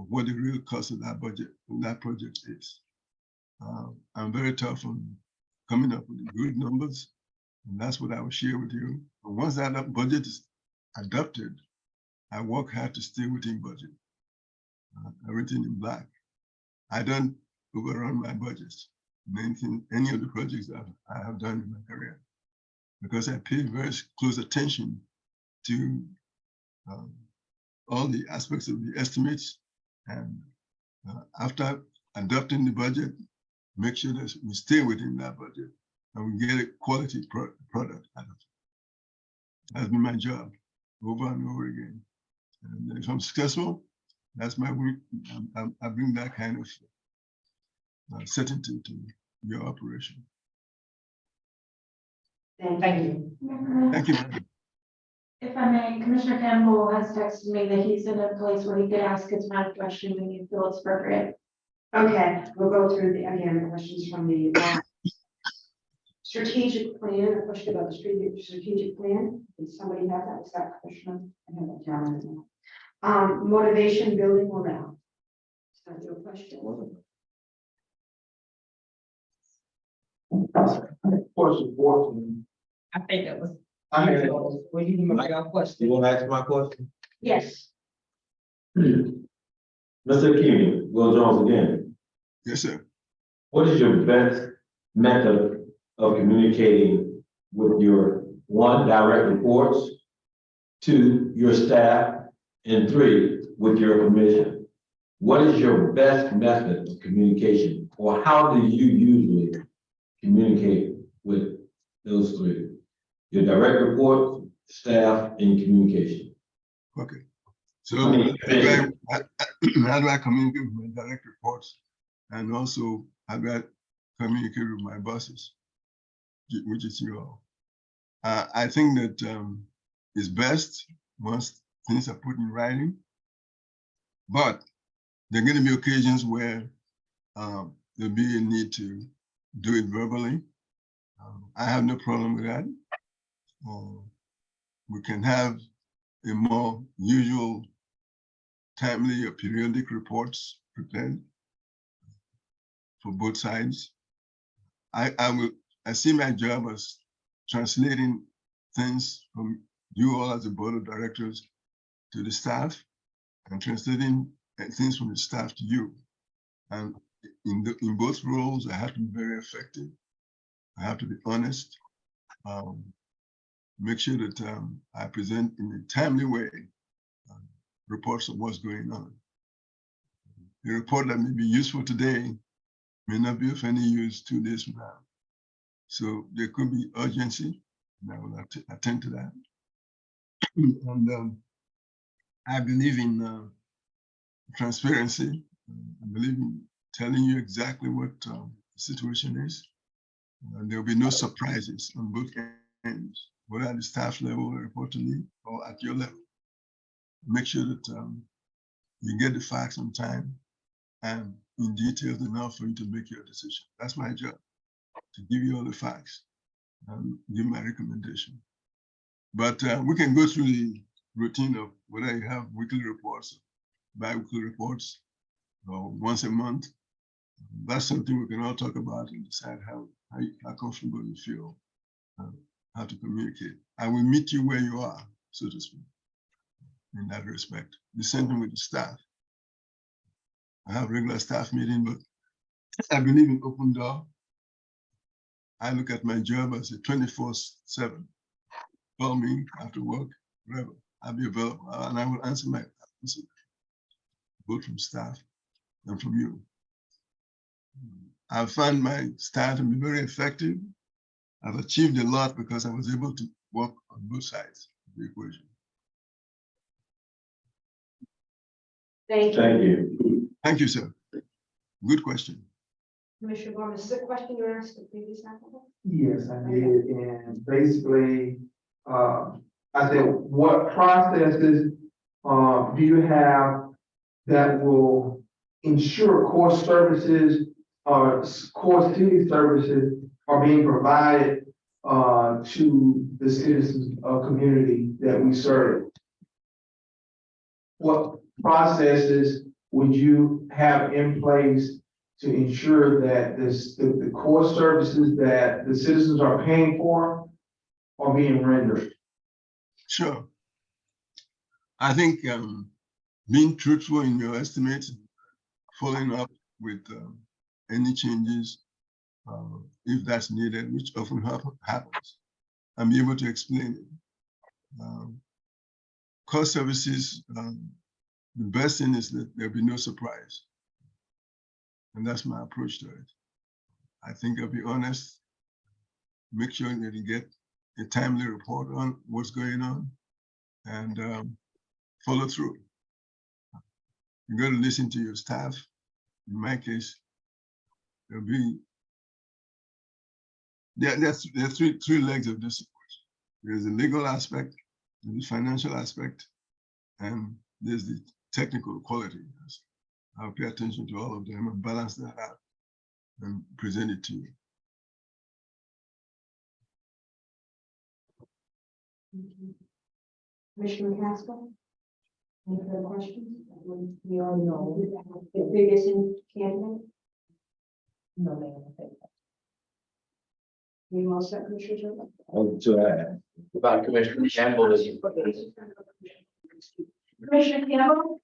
of what the real cost of that budget, of that project is. I'm very tough on coming up with good numbers, and that's what I will share with you. And once that budget is adopted, I work hard to stay within budget. Everything in black. I don't overrun my budgets in any of the projects that I have done in my career, because I pay very close attention to all the aspects of the estimates, and after adopting the budget, make sure that we stay within that budget and we get a quality product out of it. That's been my job over and over again. And if I'm successful, that's my week. I bring that kind of certainty to your operation. Thank you. Thank you. Madam. If I may, Commissioner Campbell has texted me that he's in a place where he could ask his final question when you feel it's appropriate. Okay, we'll go through the questions from the strategic plan, a question about the strategic plan. Did somebody have that? Is that question? I have that down. Motivation building morale. Is that your question? Question 14. I think that was. I mean, Well, you can make your question. You wanna ask my question? Yes. Mr. Kimmy, Will Jones again. Yes, sir. What is your best method of communicating with your, one, direct reports, two, your staff, and three, with your commission? What is your best method of communication, or how do you usually communicate with those three? Your direct report, staff, and communication. Okay. So I mean, how do I communicate with my direct reports? And also, how do I communicate with my bosses, which is you all? I think that it's best once things are put in writing, but there are going to be occasions where there'll be a need to do it verbally. I have no problem with that. We can have a more usual, timely or periodic reports prepared for both sides. I see my job as translating things from you all as a board of directors to the staff, and translating things from the staff to you. And in both roles, I have to be very effective. I have to be honest. Make sure that I present in a timely way reports of what's going on. The report that may be useful today may not be of any use 2 days from now. So there could be urgency, and I will attend to that. And I believe in transparency. I believe in telling you exactly what the situation is. There will be no surprises on both ends, whether at the staff level report to me or at your level. Make sure that you get the facts on time and in details enough for you to make your decision. That's my job, to give you all the facts and give my recommendation. But we can go through the routine of whether you have weekly reports, bi-weekly reports, or once a month. That's something we can all talk about and decide how comfortable you feel, how to communicate. I will meet you where you are, so to speak, in that respect. The same thing with the staff. I have regular staff meeting, but I believe in open door. I look at my job as a 24/7. Call me after work, whatever. I'll be available, and I will answer my questions, both from staff and from you. I found my staff to be very effective. I've achieved a lot because I was able to work on both sides of the equation. Thank you. Thank you. Thank you, sir. Good question. Commissioner Gorman, is this a question you asked the previous applicant? Yes, I did, and basically, I said, what processes do you have that will ensure core services, core city services are being provided, to the citizens, community that we serve? What processes would you have in place to ensure that the core services that the citizens are paying for are being rendered? Sure. I think being truthful in your estimates, following up with any changes, if that's needed, which often happens, and be able to explain it. Core services, the best thing is that there'll be no surprise. And that's my approach to it. I think I'll be honest, make sure that you get a timely report on what's going on, and follow through. You got to listen to your staff. In my case, there'll be there are three legs of this approach. There's the legal aspect, there's the financial aspect, and there's the technical quality. I'll pay attention to all of them and balance that out and present it to you. Commissioner McCaskill? Any further questions? We all know the previous candidate. No, ma'am. We all set, Commissioner Jones? To add. About Commissioner Campbell, is Commissioner Campbell?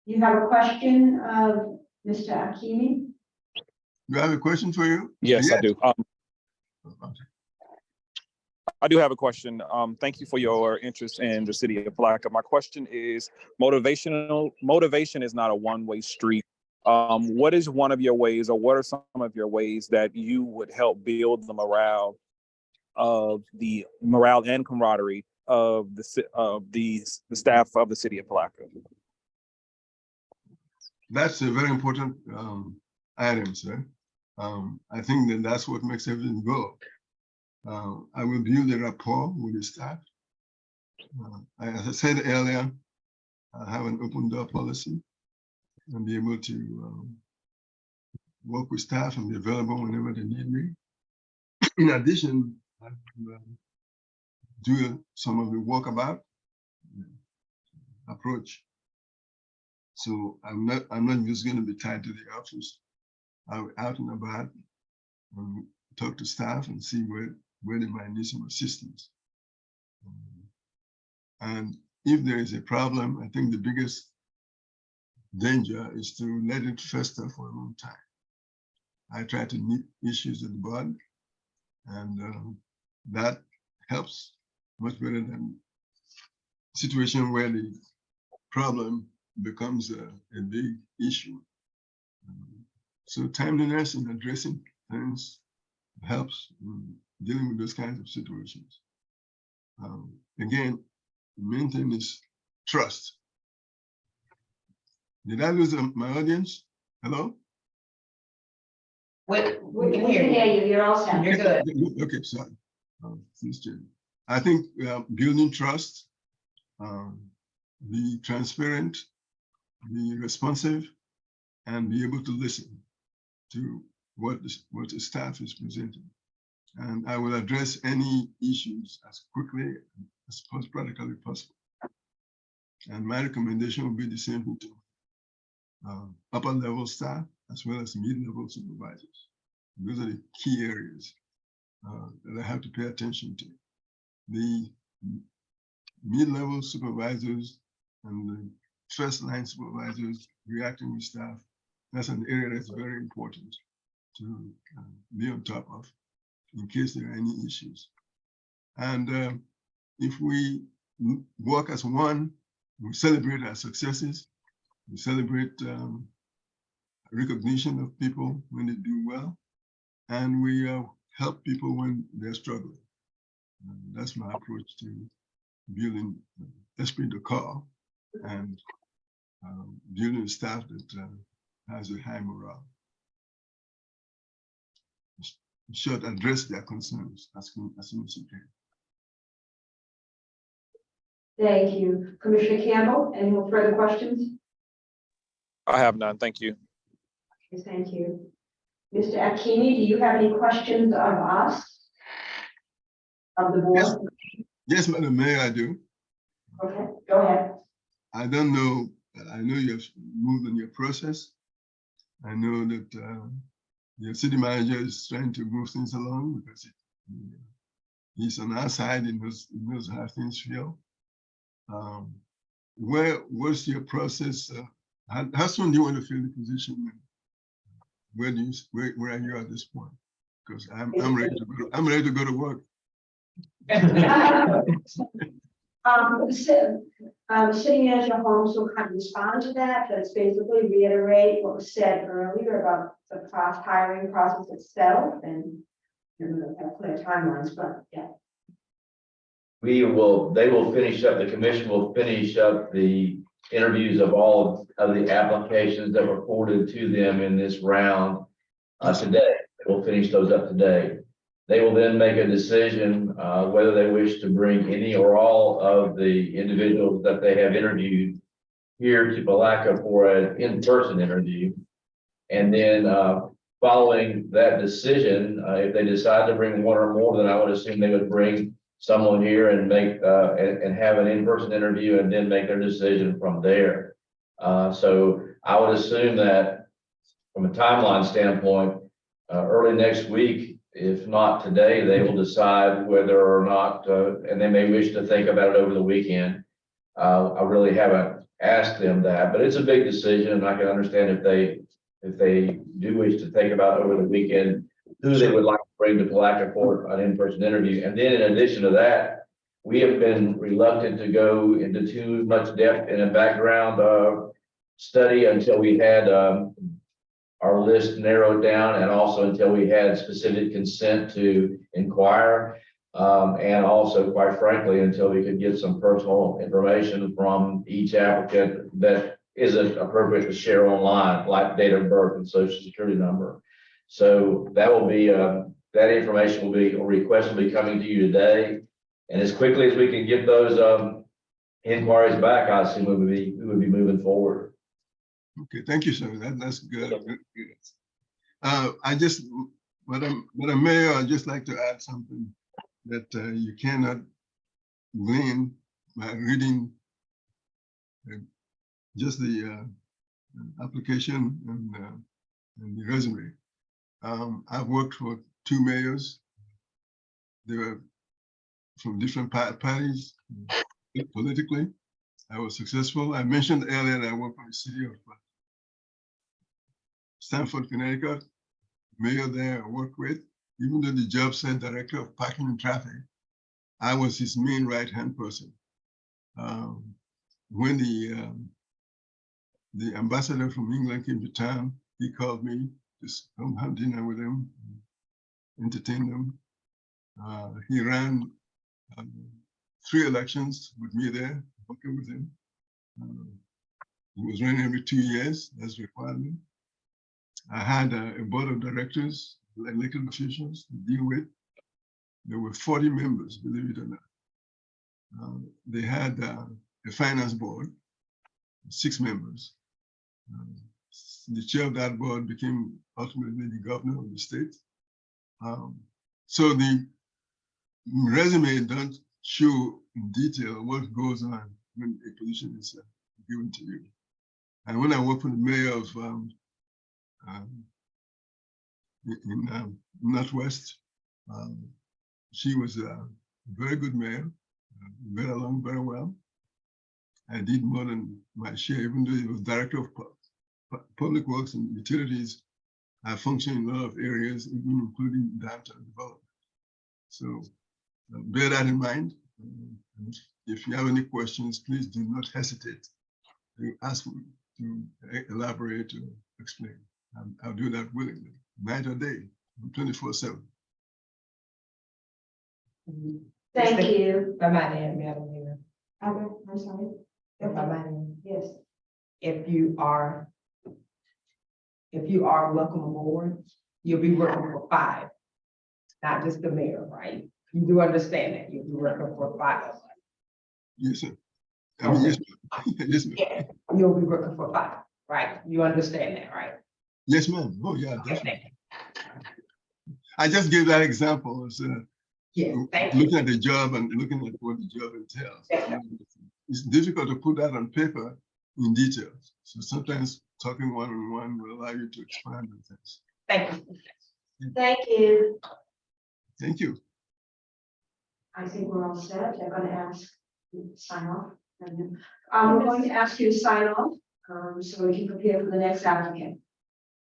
You have a question of Mr. Akimi? Do I have a question for you? Yes, I do. Okay. I do have a question. Thank you for your interest in the city of Palatka. My question is motivation is not a one-way street. What is one of your ways, or what are some of your ways that you would help build the morale and camaraderie of the staff of the city of Palatka? That's a very important item, sir. I think that's what makes everything go. I will build a rapport with the staff. As I said earlier, I have an open door policy and be able to work with staff and be available whenever they need me. In addition, I do some of the walkabout approach. So I'm not just going to be tied to the office. I'll be out and about and talk to staff and see where they might need some assistance. And if there is a problem, I think the biggest danger is to let it fester for a long time. I try to nip issues at the bud, and that helps much better than a situation where the problem becomes a big issue. So timeliness in addressing things helps in dealing with those kinds of situations. Again, the main thing is trust. Did I lose my audience? Hello? We We can can hear hear you. you, you're all set. You're good. Okay, sorry. I think building trust, be transparent, be responsive, and be able to listen to what the staff is presenting. And I will address any issues as quickly as practically possible. And my recommendation will be the same to upper level staff as well as mid-level supervisors. Those are the key areas that I have to pay attention to. The mid-level supervisors and the first line supervisors reacting with staff, that's an area that's very important to be on top of in case there are any issues. And if we work as one, we celebrate our successes, we celebrate recognition of people when they do well, and we help people when they're struggling. That's my approach to building esprit de corps and building a staff that has a high morale. In short, address their concerns as soon as you can. Thank you. Commissioner Campbell, any more further questions? I have none. Thank you. Yes, thank you. Mr. Akini, do you have any questions of us? Of the board? Yes, Madam Mayor, I do. Okay, go ahead. I don't know, I know you have moved on your process. I know that your city manager is trying to move things along because he's on our side, he knows how things feel. What's your process? How soon do you want to fill the position? Where are you at this point? Because I'm ready to go. I'm ready to go to work. City Manager Holmes will kind of respond to that, but it's basically reiterate what was said earlier about the hiring process itself and have clear timelines, but yeah. They will finish up, the commission will finish up the interviews of all of the applications that were forwarded to them in this round today. We'll finish those up today. They will then make a decision whether they wish to bring any or all of the individuals that they have interviewed here to Palaca for an in-person interview. And then following that decision, if they decide to bring one or more, then I would assume they would bring someone here and make and have an in-person interview and then make their decision from there. So I would assume that from a timeline standpoint, early next week, if not today, they will decide whether or not, and they may wish to think about it over the weekend. I really haven't asked them that, but it's a big decision, and I can understand if they do wish to think about over the weekend who they would like to bring to Palaca for an in-person interview. And then in addition to that, we have been reluctant to go into too much depth in a background study until we had our list narrowed down, and also until we had specific consent to inquire. And also, quite frankly, until we could get some personal information from each applicant that isn't appropriate to share online, like date of birth and social security number. So that will be, that information will be, or request will be coming to you today. And as quickly as we can get those inquiries back, I assume we would be moving forward. Okay, thank you, sir. That's good. I just, Madam Mayor, I'd just like to add something that you cannot glean by reading just the application and the resume. I've worked for 2 mayors. They were from different parties politically. I was successful. I mentioned earlier that I worked for the city of Stamford, Connecticut. Mayor there I worked with, even though the job said director of parking and traffic, I was his main right-hand person. When the ambassador from England came to town, he called me to come have dinner with him, entertain them. He ran 3 elections with me there, working with him. He was running every 2 years, as requirement. I had a board of directors, elected officials to deal with. There were 40 members, believe it or not. They had a finance board, 6 members. The chair of that board became ultimately the governor of the state. So the resume doesn't show in detail what goes on when a position is given to you. And when I worked for the mayor of in Northwest, she was a very good mayor, got along very well. I did more than my share, even though it was director of public works and utilities. I functioned in a lot of areas, even including downtown development. So bear that in mind. If you have any questions, please do not hesitate to ask me to elaborate or explain. I'll do that willingly, night or day, 24/7. Thank you. By my name, Madam Mayor. I'm sorry. By my name. Yes. If you are welcome aboard, you'll be working for 5, not just the mayor, right? You do understand that you'll be working for 5 of us. Yes, sir. I mean, yes, ma'am. Yes, ma'am. Yeah, you'll be working for 5, right? You understand that, right? Yes, ma'am. Oh, yeah, Okay, definitely. I just gave that example as Yeah, thank you. looking at the job and looking at what the job entails. It's difficult to put that on paper in detail. So sometimes talking one-on-one will allow you to expand on things. Thank you. Thank you. Thank you. I think we're all set. I'm gonna ask you to sign off. We're going to ask you to sign off, so we can prepare for the next applicant.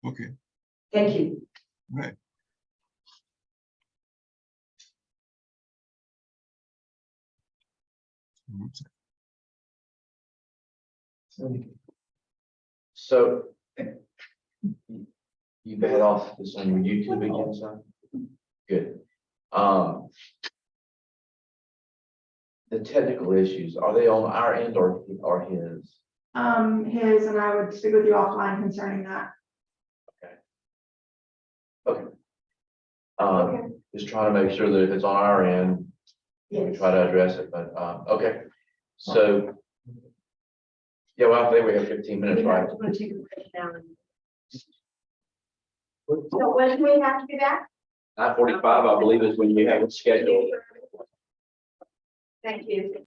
Okay, Thank you. right. So you head off this on your YouTube again, son? Good. The technical issues, are they on our end or his? His, and I would speak with you offline concerning that. Just trying to make sure that if it's on our end, we Yes. try to address it, but, okay. So, yeah, well, I think we have 15 minutes, right? We're gonna take a break now. So when do we have to be back? 9:45, I believe, is when you have it scheduled. Thank you.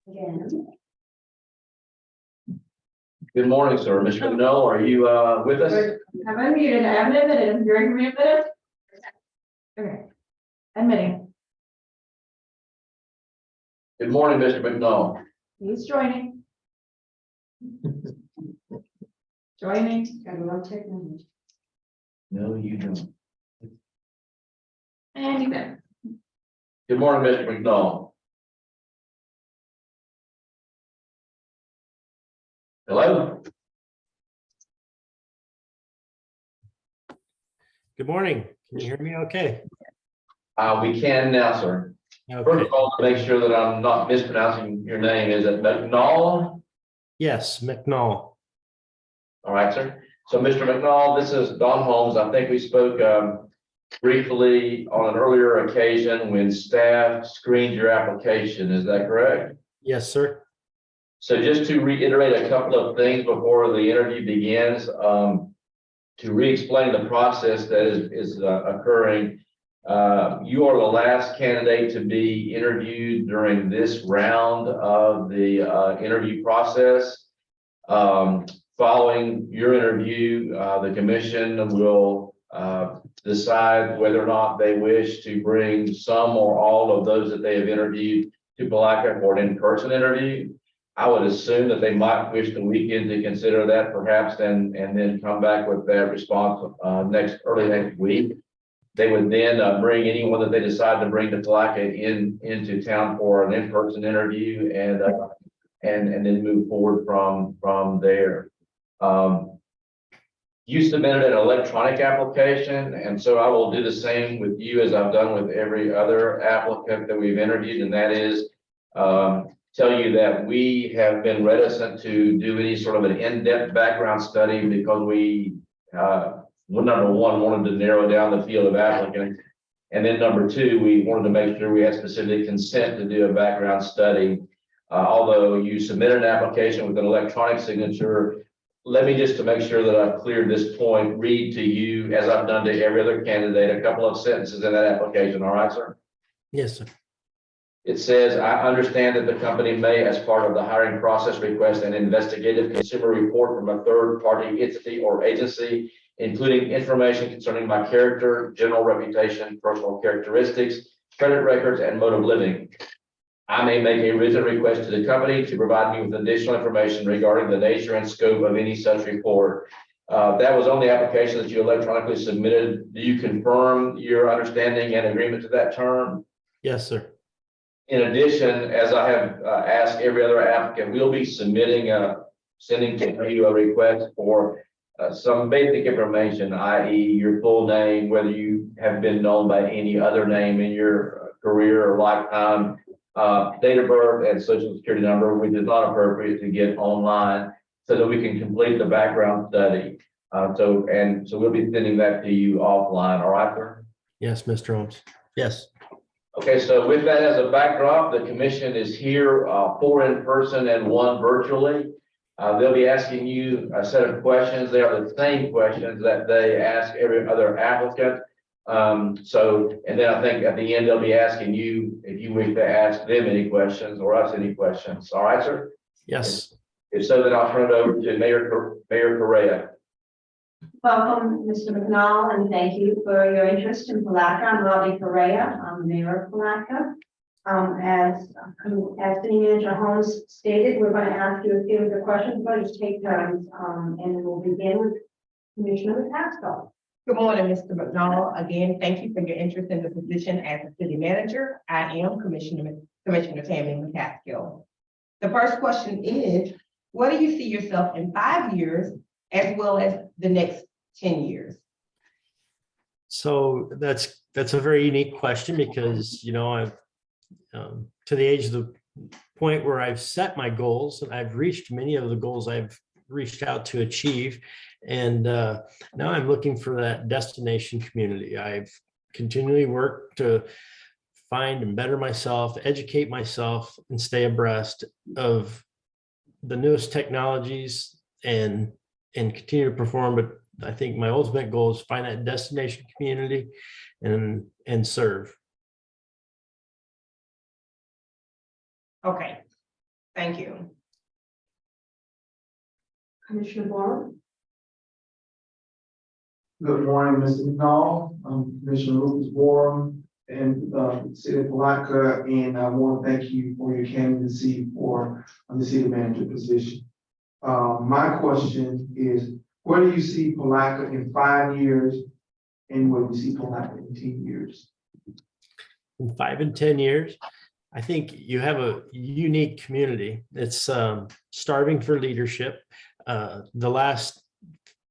again. Good morning, sir. Mr. McNoll, are you, with us? I'm unmuted. I haven't admitted him. You're admitted? Okay. Admitting. Good morning, Mr. McNoll. He's joining. Joining. Gotta love technology. No, you don't. And he's in. Good morning, Mr. McNoll. Hello? Good morning. Can you hear me okay? We can now, sir. First Okay. of all, to make sure that I'm not mispronouncing your name, is it McNoll? Yes, McNall. All right, sir. So, Mr. McNoll, this is Don Holmes. I think we spoke briefly on an earlier occasion when staff screened your application. Is that correct? Yes, sir. So just to reiterate a couple of things before the interview begins, to re-explain the process that is occurring, you are the last candidate to be interviewed during this round of the interview process. Following your interview, the commission will decide whether or not they wish to bring some or all of those that they have interviewed to Palatka for an in-person interview. I would assume that they might wish the weekend to consider that perhaps and then come back with that response early next week. They would then bring anyone that they decide to bring to Palatka into town for an in-person interview and then move forward from there. You submitted an electronic application, and so I will do the same with you as I've done with every other applicant that we've interviewed, and that is tell you that we have been reticent to do any sort of an in-depth background study because we, number one, wanted to narrow down the field of applicants. And then number two, we wanted to make sure we had specific consent to do a background study. Although you submitted an application with an electronic signature, let me just to make sure that I've cleared this point, read to you, as I've done to every other candidate, a couple of sentences in that application. All right, sir? Yes, sir. It says, I understand that the company may, as part of the hiring process, request an investigative consumer report from a third-party entity or agency, including information concerning my character, general reputation, personal characteristics, credit records, and mode of living. I may make a written request to the company to provide me with additional information regarding the nature and scope of any such report. That was on the application that you electronically submitted. Do you confirm your understanding and agreement to that term? Yes, sir. In addition, as I have asked every other applicant, we'll be sending to you a request for some basic information, i.e. your full name, whether you have been known by any other name in your career or lifetime, date of birth and social security number, which is not appropriate to get online, so that we can complete the background study. So we'll be sending that to you offline. All right, sir? Yes, Mr. Holmes. Yes. Okay, so with that as a backdrop, the commission is here, 4 in person and 1 virtually. They'll be asking you a set of questions. They are the same questions that they ask every other applicant. And then I think at the end, they'll be asking you if you wish to ask them any questions or us any questions. All right, sir? Yes. If so, then I'll turn it over to Mayor Correa. Welcome, Mr. McNall, and thank you for your interest in Palatka. I'm Robbie Correa. I'm the mayor of Palatka. As City Manager Holmes stated, we're going to ask you a few of the questions, but just take turns, and we'll begin with Commissioner McCaskill. Good morning, Mr. McDonald. Again, thank you for your interest in the position as a city manager. I am Commissioner Tammy McCaskill. The first question is, where do you see yourself in 5 years as well as the next 10 years? So that's a very unique question because, I've to the age of the point where I've set my goals and I've reached many of the goals I've reached out to achieve. And now I'm looking for that destination community. I've continually worked to find and better myself, educate myself, and stay abreast of the newest technologies and continue to perform. But I think my ultimate goal is find that destination community and serve. Okay. Thank you. Commissioner Warren? Good morning, Mr. McCall. I'm Commissioner Lucas Warren and City of Palaca, and I want to thank you for your candidacy for the city manager position. My question is, where do you see Palaca in 5 years, and where do you see Palaca in 10 years? In 5 and 10 years, I think you have a unique community. It's starving for leadership. The last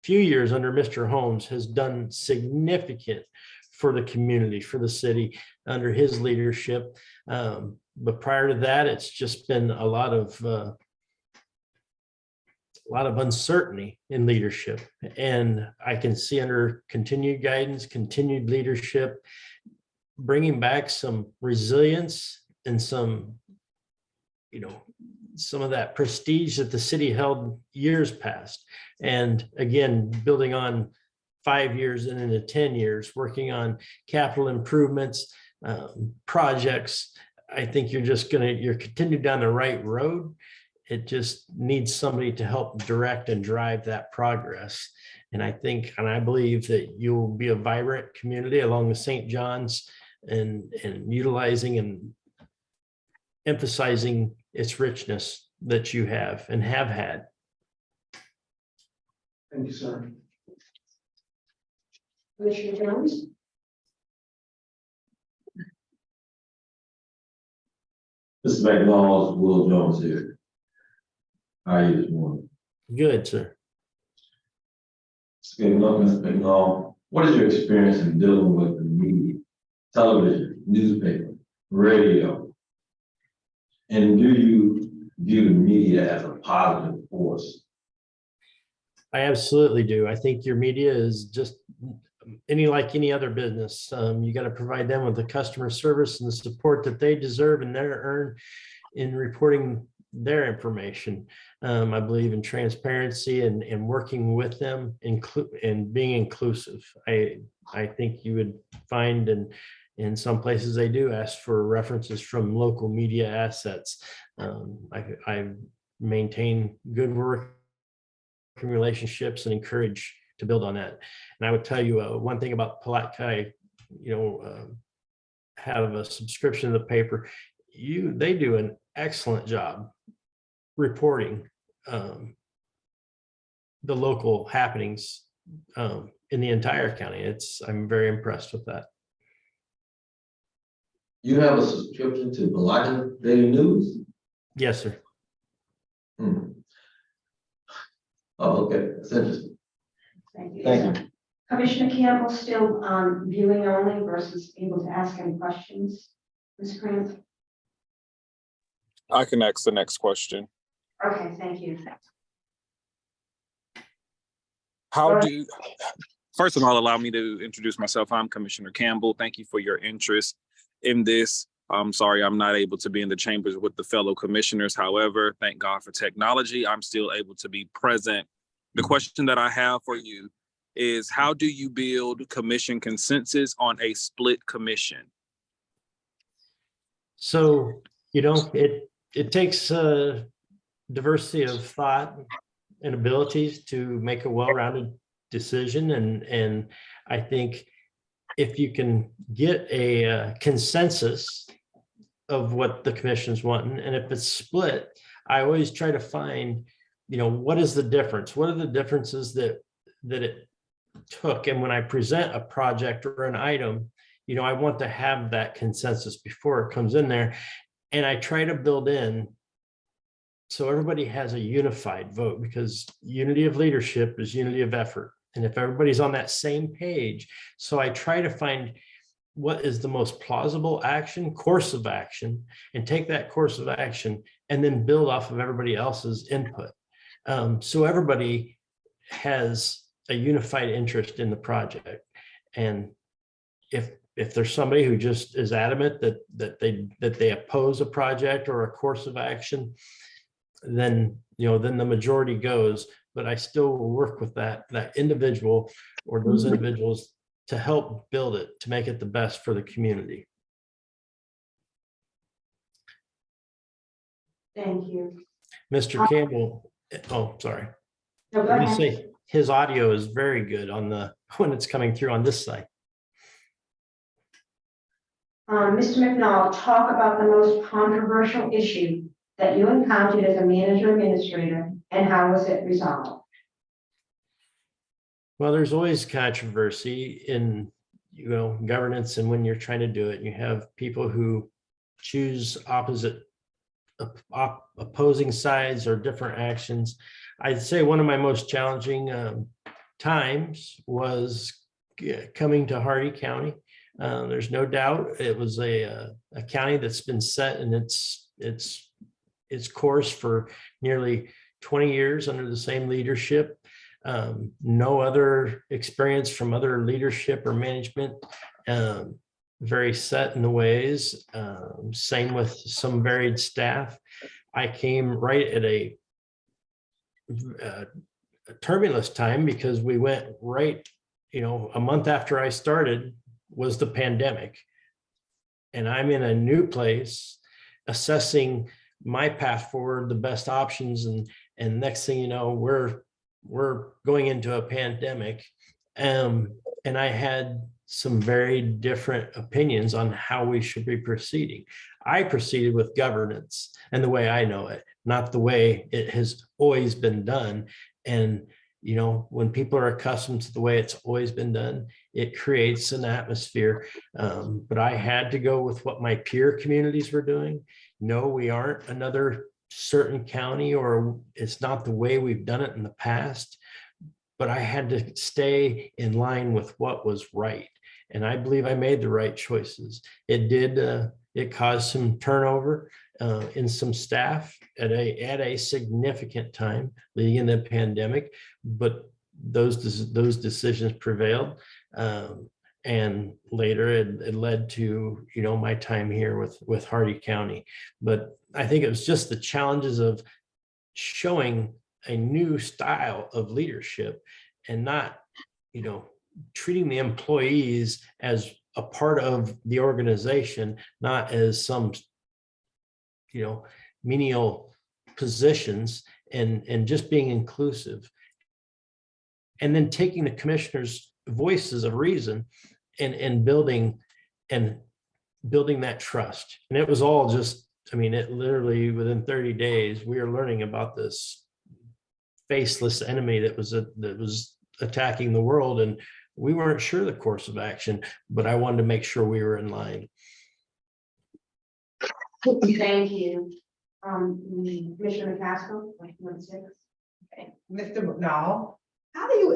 few years under Mr. Holmes has done significant for the community, for the city under his leadership. But prior to that, it's just been a lot of uncertainty in leadership. And I can see under continued guidance, continued leadership, bringing back some resilience and some of that prestige that the city held years past. And again, building on 5 years and into 10 years, working on capital improvements, projects. I think you're continuing down the right road. It just needs somebody to help direct and drive that progress. And I believe that you'll be a vibrant community along the St. John's and utilizing and emphasizing its richness that you have and have had. Thank you, sir. Commissioner Jones? Mr. McDonald, Will Jones here. How are you this morning? Good, sir. Mr. McDonald, what is your experience in dealing with the media, television, newspaper, radio? And do you view the media as a positive force? I absolutely do. I think your media is just like any other business. You got to provide them with the customer service and the support that they deserve and they're earned in reporting their information. I believe in transparency and working with them and being inclusive. I think you would find in some places they do ask for references from local media assets. I maintain good working relationships and encourage to build on that. And I would tell you one thing about Palatka, I have a subscription to the paper. They do an excellent job reporting the local happenings in the entire county. I'm very impressed with that. You have a subscription to Palatka Daily News? Yes, sir. Oh, okay, that's interesting. Thank you. Thank you. Commissioner Campbell still on viewing only versus able to ask any questions. Ms. Grant? I can ask the next question. Okay, thank you. First of all, allow me to introduce myself. I'm Commissioner Campbell. Thank you for your interest in this. I'm sorry I'm not able to be in the chambers with the fellow commissioners. However, thank God for technology, I'm still able to be present. The question that I have for you is, how do you build commission consensus on a split commission? So, it takes diversity of thought and abilities to make a well-rounded decision. And I think if you can get a consensus of what the commission's wanting, and if it's split, I always try to find, what is the difference? What are the differences that it took? And when I present a project or an item, I want to have that consensus before it comes in there. And I try to build in so everybody has a unified vote, because unity of leadership is unity of effort. And if everybody's on that same page, so I try to find what is the most plausible course of action, and take that course of action and then build off of everybody else's input. So everybody has a unified interest in the project. And if there's somebody who just is adamant that they oppose a project or a course of action, then the majority goes. But I still will work with that individual or those individuals to help build it, to make it the best for the community. Thank you. Mr. Campbell, oh, sorry. No, go Let me ahead. say, his audio is very good on when it's coming through on this side. Mr. McNall, talk about the most controversial issue that you encountered as a manager administrator and how was it resolved? Well, there's always controversy in, governance, and when you're trying to do it, you have people who choose opposing sides or different actions. I'd say one of my most challenging times was coming to Hardy County. There's no doubt it was a county that's been set in its course for nearly 20 years under the same leadership. No other experience from other leadership or management. Very set in the ways. Same with some varied staff. I came right at a turbulent time because we went right, a month after I started was the pandemic. And I'm in a new place assessing my path forward, the best options. And next thing you know, we're going into a pandemic. And I had some very different opinions on how we should be proceeding. I proceeded with governance and the way I know it, not the way it has always been done. And, when people are accustomed to the way it's always been done, it creates an atmosphere. But I had to go with what my peer communities were doing. No, we aren't another certain county, or it's not the way we've done it in the past. But I had to stay in line with what was right. And I believe I made the right choices. It caused some turnover in some staff at a significant time leading in the pandemic, but those decisions prevailed. And later it led to, my time here with Hardy County. But I think it was just the challenges of showing a new style of leadership and not, treating the employees as a part of the organization, not as some, menial positions, and just being inclusive. And then taking the commissioners' voices of reason and building that trust. And it was all just, it literally within 30 days, we were learning about this faceless enemy that was attacking the world. And we weren't sure the course of action, but I wanted to make sure we were in line. Thank you. Commissioner McCaskill, 116. Okay. Mr. McNall, how do you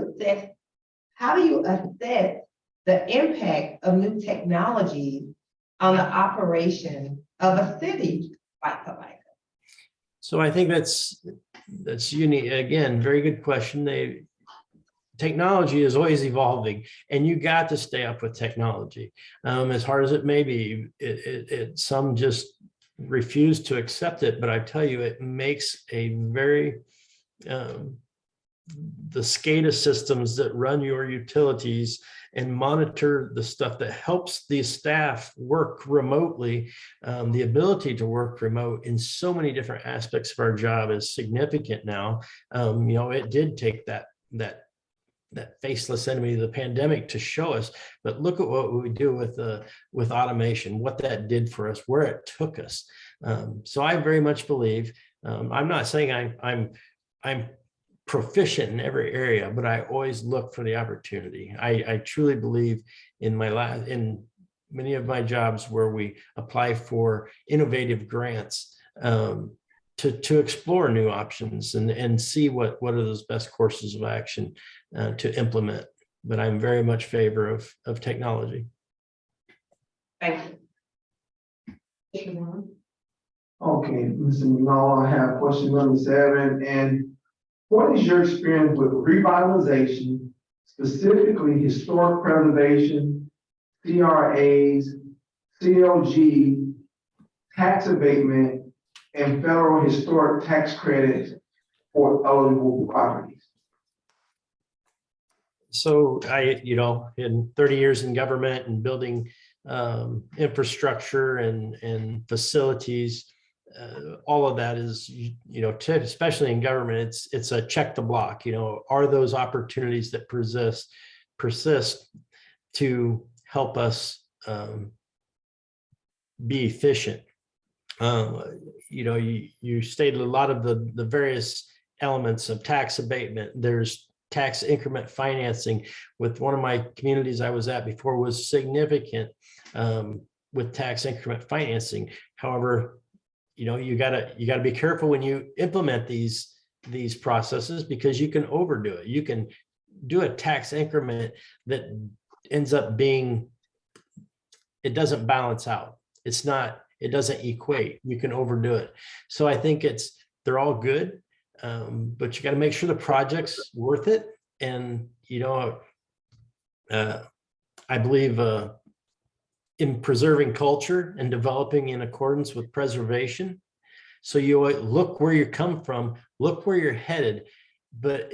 assess the impact of new technology on the operation of a city like Palatka? So I think that's unique. Again, very good question. Technology is always evolving, and you got to stay up with technology. As hard as it may be, some just refuse to accept it, but I tell you, it makes a very the SCADA systems that run your utilities and monitor the stuff that helps the staff work remotely. The ability to work remote in so many different aspects of our job is significant now. It did take that faceless enemy of the pandemic to show us, but look at what we do with automation, what that did for us, where it took us. So I very much believe, I'm not saying I'm proficient in every area, but I always look for the opportunity. I truly believe in many of my jobs where we apply for innovative grants to explore new options and see what are those best courses of action to implement. But I'm very much favor of technology. Thank you. Okay, Mr. McNall, I have question number 7. And what is your experience with revitalization, specifically historic preservation, CRAs, CLG, tax abatement, and federal historic tax credits for eligible properties? So in 30 years in government and building infrastructure and facilities, all of that is, especially in government, it's a check the block, are those opportunities that persist to help us be efficient. You stated a lot of the various elements of tax abatement. There's tax increment financing. With one of my communities I was at before was significant with tax increment financing. However, you gotta be careful when you implement these processes, because you can overdo it. You can do a tax increment that ends up being, it doesn't balance out. It doesn't equate. You can overdo it. So I think they're all good, but you got to make sure the project's worth it. And, I believe in preserving culture and developing in accordance with preservation. So you look where you come from, look where you're headed, but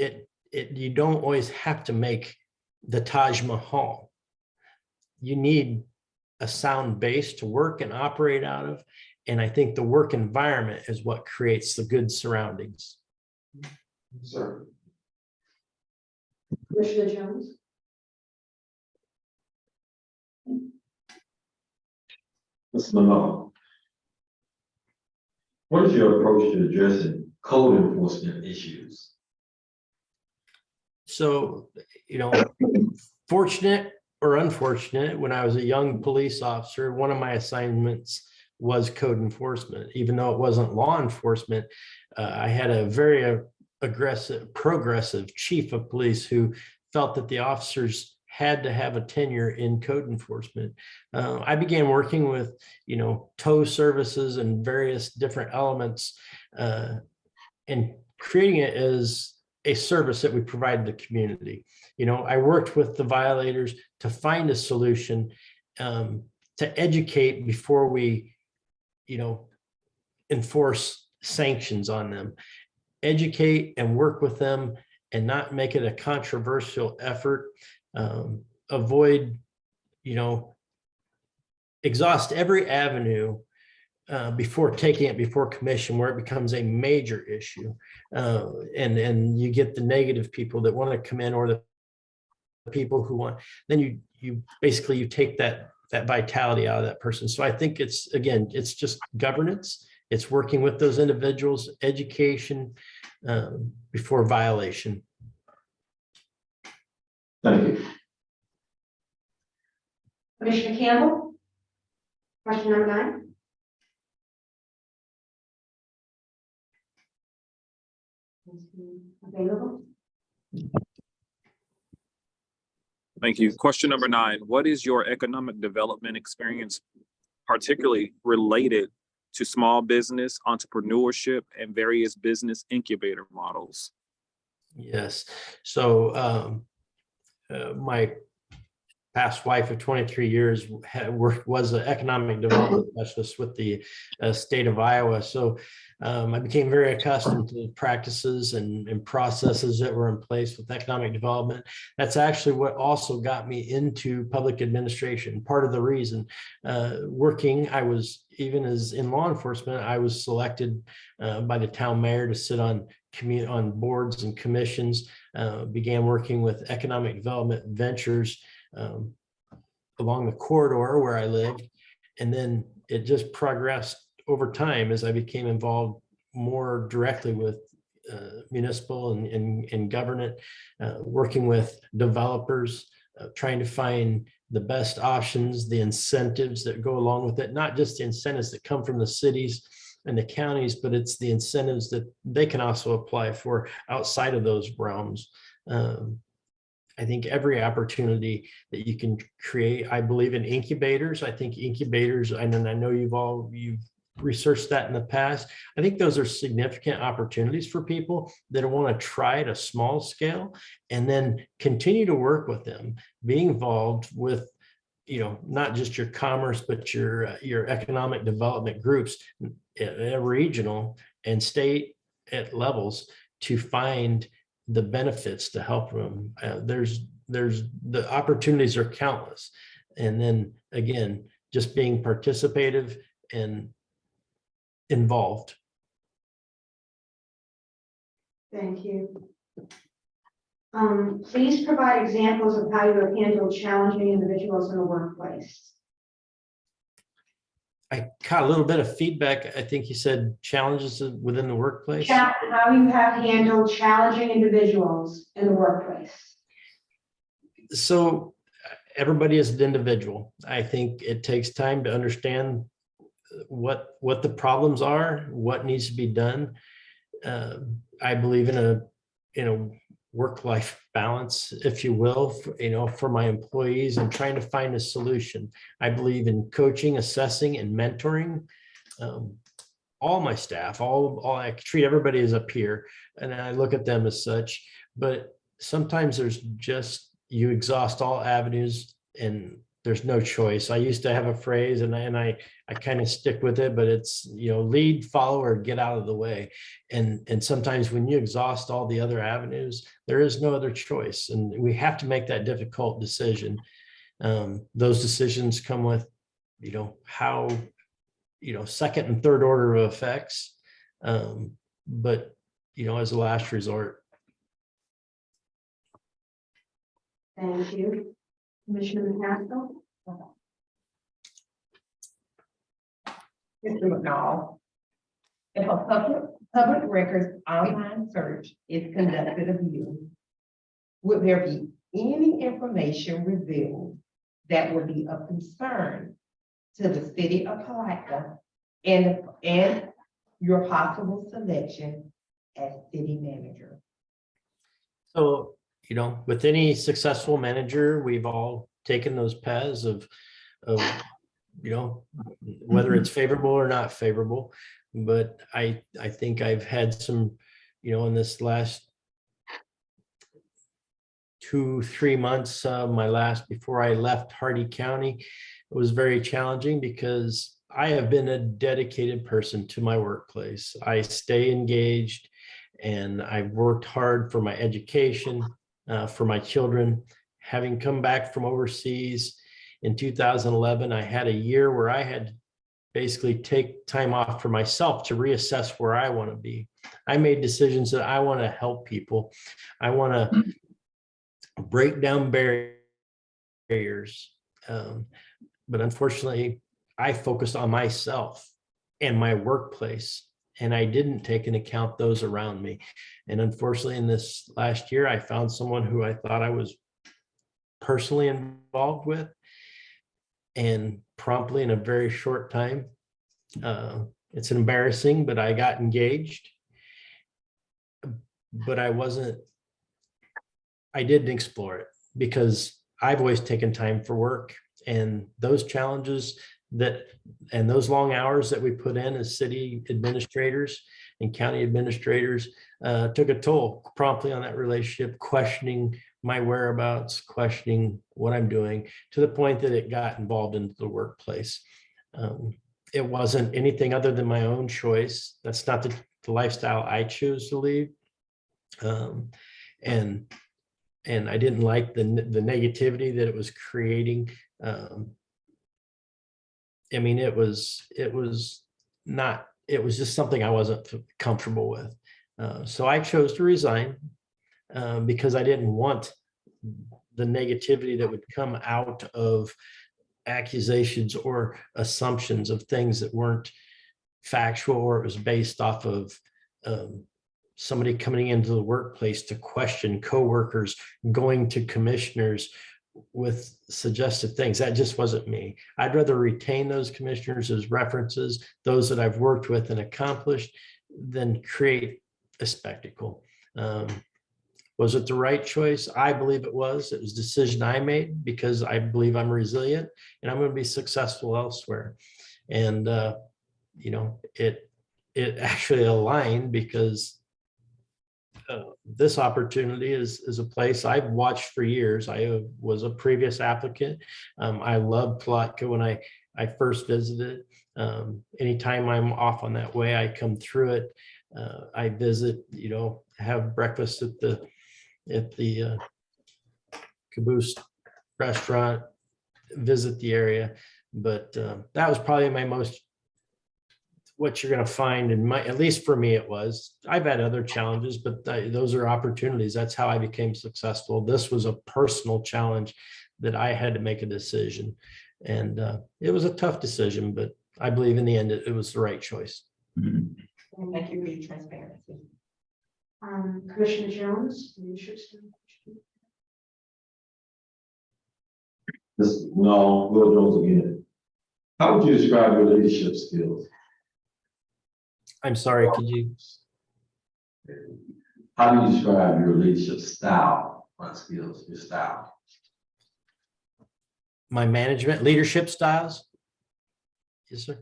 you don't always have to make the Taj Mahal. You need a sound base to work and operate out of. And I think the work environment is what creates the good surroundings. Sir. Commissioner Jones? Mr. Malone, what is your approach to addressing code enforcement issues? So, fortunate or unfortunate, when I was a young police officer, one of my assignments was code enforcement. Even though it wasn't law enforcement, I had a very progressive chief of police who felt that the officers had to have a tenure in code enforcement. I began working with, tow services and various different elements, and creating it as a service that we provide the community. I worked with the violators to find a solution, to educate before we, enforce sanctions on them. Educate and work with them and not make it a controversial effort. Avoid, exhaust every avenue before taking it before commission where it becomes a major issue. And you get the negative people that want to come in, or the people who want, then you basically take that vitality out of that person. So I think it's just governance. It's working with those individuals, education before violation. Thank you. Commissioner Campbell? Question number 9. Available? Thank you. Question number 9. What is your economic development experience, particularly related to small business, entrepreneurship, and various business incubator models? Yes. So my past wife of 23 years was an economic development specialist with the state of Iowa. So I became very accustomed to the practices and processes that were in place with economic development. That's actually what also got me into public administration. Part of the reason even as in law enforcement, I was selected by the town mayor to sit on boards and commissions, began working with economic development ventures along the corridor where I lived. And then it just progressed over time as I became involved more directly with municipal and government, working with developers, trying to find the best options, the incentives that go along with it, not just the incentives that come from the cities and the counties, but it's the incentives that they can also apply for outside of those realms. I think every opportunity that you can create, I believe in incubators. I think incubators, and I know you've researched that in the past. I think those are significant opportunities for people that want to try at a small scale and then continue to work with them, be involved with, not just your commerce, but your economic development groups at regional and state at levels to find the benefits to help them. There's the opportunities are countless. And then again, just being participative and involved. Thank you. Please provide examples of how you have handled challenging individuals in the workplace. I got a little bit of feedback. I think you said challenges within the workplace. How you have handled challenging individuals in the workplace. So everybody is an individual. I think it takes time to understand what the problems are, what needs to be done. I believe in a work-life balance, if you will, for my employees and trying to find a solution. I believe in coaching, assessing, and mentoring. All my staff, I treat everybody as a peer, and I look at them as such. But sometimes you exhaust all avenues and there's no choice. I used to have a phrase, and I kind of stick with it, but it's, lead, follow, or get out of the way. And sometimes when you exhaust all the other avenues, there is no other choice. And we have to make that difficult decision. Those decisions come with, how, second and third order of effects. But, as a last resort. Thank you. Commissioner McCaskill? Mr. McDowell, if a public records online search is conducted of you, would there be any information revealed that would be of concern to the city of Palatka and your possible selection as city manager? So, with any successful manager, we've all taken those paths of whether it's favorable or not favorable. But I think I've had some, in this last 2-3 months, before I left Hardy County, it was very challenging because I have been a dedicated person to my workplace. I stay engaged and I've worked hard for my education, for my children. Having come back from overseas in 2011, I had a year where I had to basically take time off for myself to reassess where I want to be. I made decisions that I want to help people. I want to break down barriers. But unfortunately, I focused on myself and my workplace, and I didn't take into account those around me. And unfortunately, in this last year, I found someone who I thought I was personally involved with, and promptly in a very short time, it's embarrassing, but I got engaged. But I didn't explore it because I've always taken time for work, and those challenges and those long hours that we put in as city administrators and county administrators took a toll promptly on that relationship, questioning my whereabouts, questioning what I'm doing, to the point that it got involved into the workplace. It wasn't anything other than my own choice. That's not the lifestyle I choose to lead. And I didn't like the negativity that it was creating. It was just something I wasn't comfortable with. So I chose to resign because I didn't want the negativity that would come out of accusations or assumptions of things that weren't factual, or it was based off of somebody coming into the workplace to question coworkers, going to commissioners with suggestive things. That just wasn't me. I'd rather retain those commissioners as references, those that I've worked with and accomplished, than create a spectacle. Was it the right choice? I believe it was. It was a decision I made because I believe I'm resilient and I'm going to be successful elsewhere. And it actually aligned because this opportunity is a place I've watched for years. I was a previous applicant. I loved Palatka when I first visited. Anytime I'm off on that way, I come through it. I visit, have breakfast at the Caboose restaurant, visit the area. But that was probably what you're going to find in my, at least for me, it was. I've had other challenges, but those are opportunities. That's how I became successful. This was a personal challenge that I had to make a decision. And it was a tough decision, but I believe in the end, it was the right choice. Thank you for your transparency. Commissioner Jones, leadership style. No, Will Jones again. How would you describe your leadership skills? I'm sorry, could you? How do you describe your leadership style, not skills, your style? My management leadership styles? Yes, sir.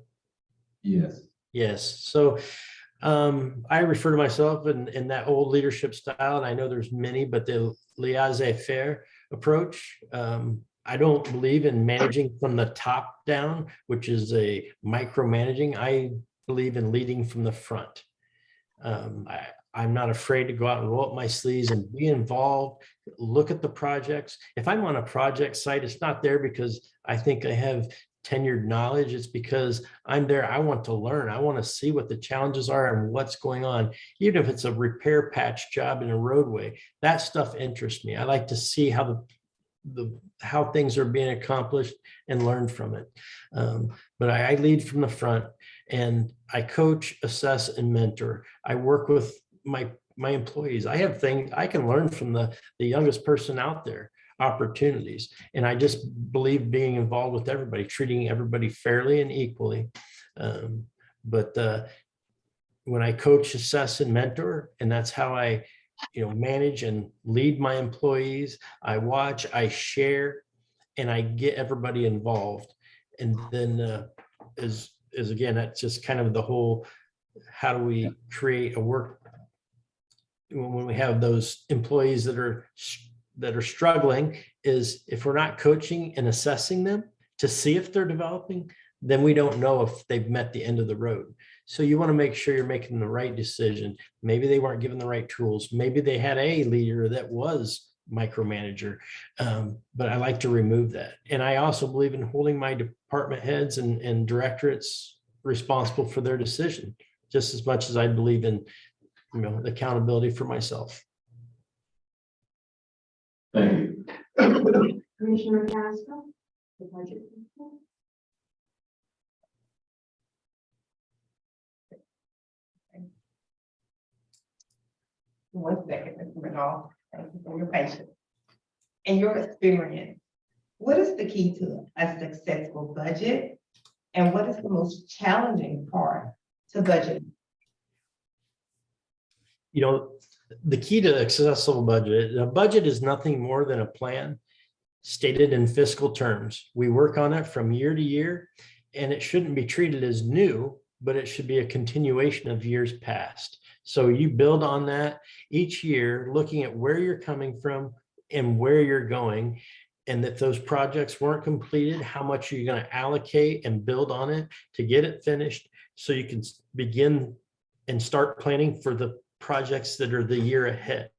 Yes. Yes. So I refer to myself in that old leadership style, and I know there's many, but the laissez-faire approach. I don't believe in managing from the top down, which is a micromanaging. I believe in leading from the front. I'm not afraid to go out and roll up my sleeves and be involved, look at the projects. If I'm on a project site, it's not there because I think I have tenured knowledge. It's because I'm there. I want to learn. I want to see what the challenges are and what's going on. Even if it's a repair patch job in a roadway, that stuff interests me. I like to see how how things are being accomplished and learn from it. But I lead from the front, and I coach, assess, and mentor. I work with my employees. I have things I can learn from the youngest person out there, opportunities. And I just believe being involved with everybody, treating everybody fairly and equally. But when I coach, assess, and mentor, and that's how I manage and lead my employees. I watch, I share, and I get everybody involved. And then is again, that's just kind of the whole, how do we create a work when we have those employees that are struggling, is if we're not coaching and assessing them to see if they're developing, then we don't know if they've met the end of the road. So you want to make sure you're making the right decision. Maybe they weren't given the right tools. Maybe they had a leader that was micromanager, but I like to remove that. And I also believe in holding my department heads and directorates responsible for their decision, just as much as I believe in accountability for myself. Thank you. Commissioner Castro. The budget. One second, Mr. Renaud. Thank you for your patience. In your experience, what is the key to a successful budget? And what is the most challenging part to budget? The key to a successful budget, a budget is nothing more than a plan stated in fiscal terms. We work on it from year to year, and it shouldn't be treated as new, but it should be a continuation of years past. So you build on that each year, looking at where you're coming from and where you're going, and that those projects weren't completed, how much are you going to allocate and build on it to get it finished, so you can begin and start planning for the projects that are the year ahead.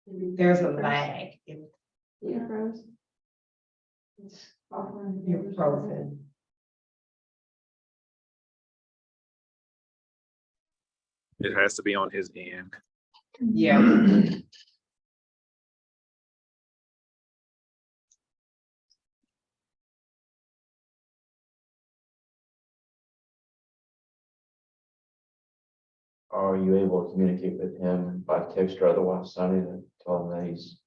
There's a lag. Yeah, Rose. It's offline. You're frozen. It has to be on his end. Yeah. Are you able to communicate with him by text or otherwise, Sonny, to tell him that he's?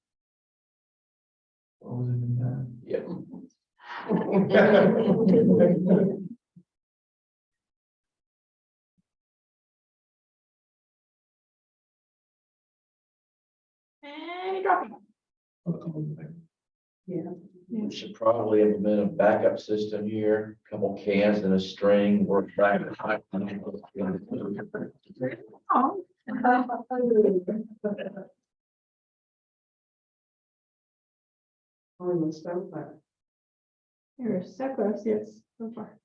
What was it in that? Yeah. And drop it. We should probably implement a backup system here, a couple cans and a string, work back. Oh. Almost so far. You're so close, yes, so far.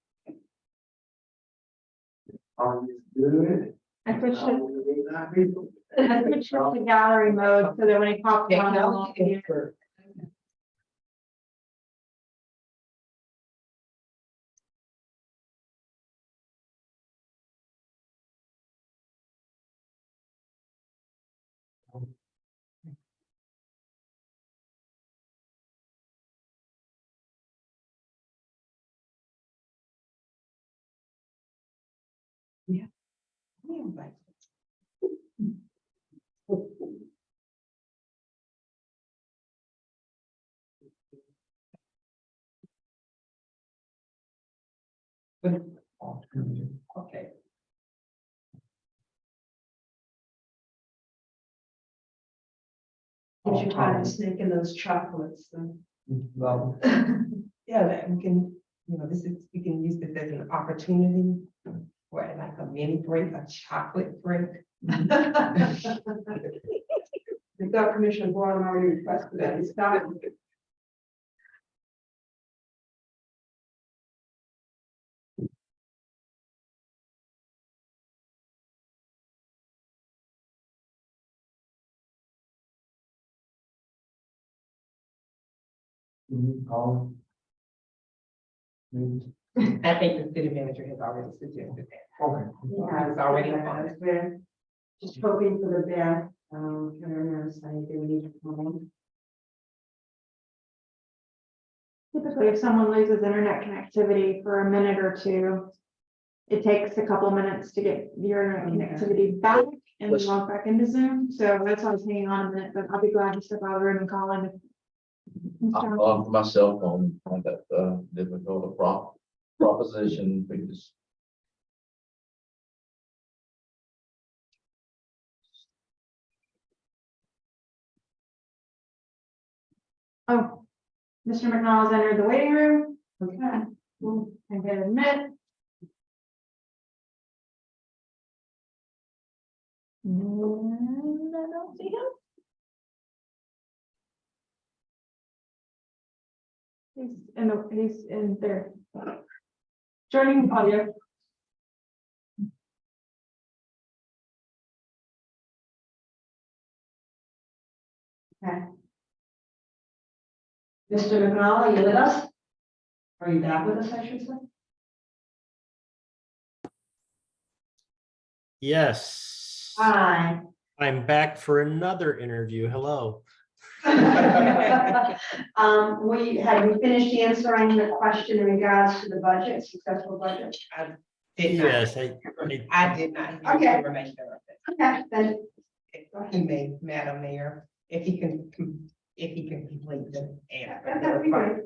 Are you good? I pushed Are it, you not people? I switched it to gallery mode so that when it pops on, it'll Technology be. expert. Yeah. Okay. Did you try to sneak in those chocolates? Well, Yeah, that we can, we can use this as an opportunity for like a mini break, a chocolate break. I thought Commissioner Boyle already requested that. It's not. I think the city manager has already suggested that. Okay. Yeah, It's already yeah, on. it's been just hoping for the best. I don't know, so I think we need to come on. Typically, if someone loses internet connectivity for a minute or two, it takes a couple minutes to get your internet connectivity back and Let's- log back into Zoom. So that's why I was hanging on a minute, but I'll be glad to step out of the room and call in. On my cell phone, find that, difficult proposition, because Oh, Mr. McDonald's entered the waiting room. Okay. I'm gonna admit. I don't see him. He's in there. Joining the audio. Okay. Mr. McNall, are you with us? Are you back with us, I should say? Yes, Hi. I'm back for another interview. Hello. We finished answering the question in regards to the budget, successful budget. Did not. Yes, I did not. hear the Okay. information of it. Okay, then, He may, Madam Mayor, if he can complete the that'd be great.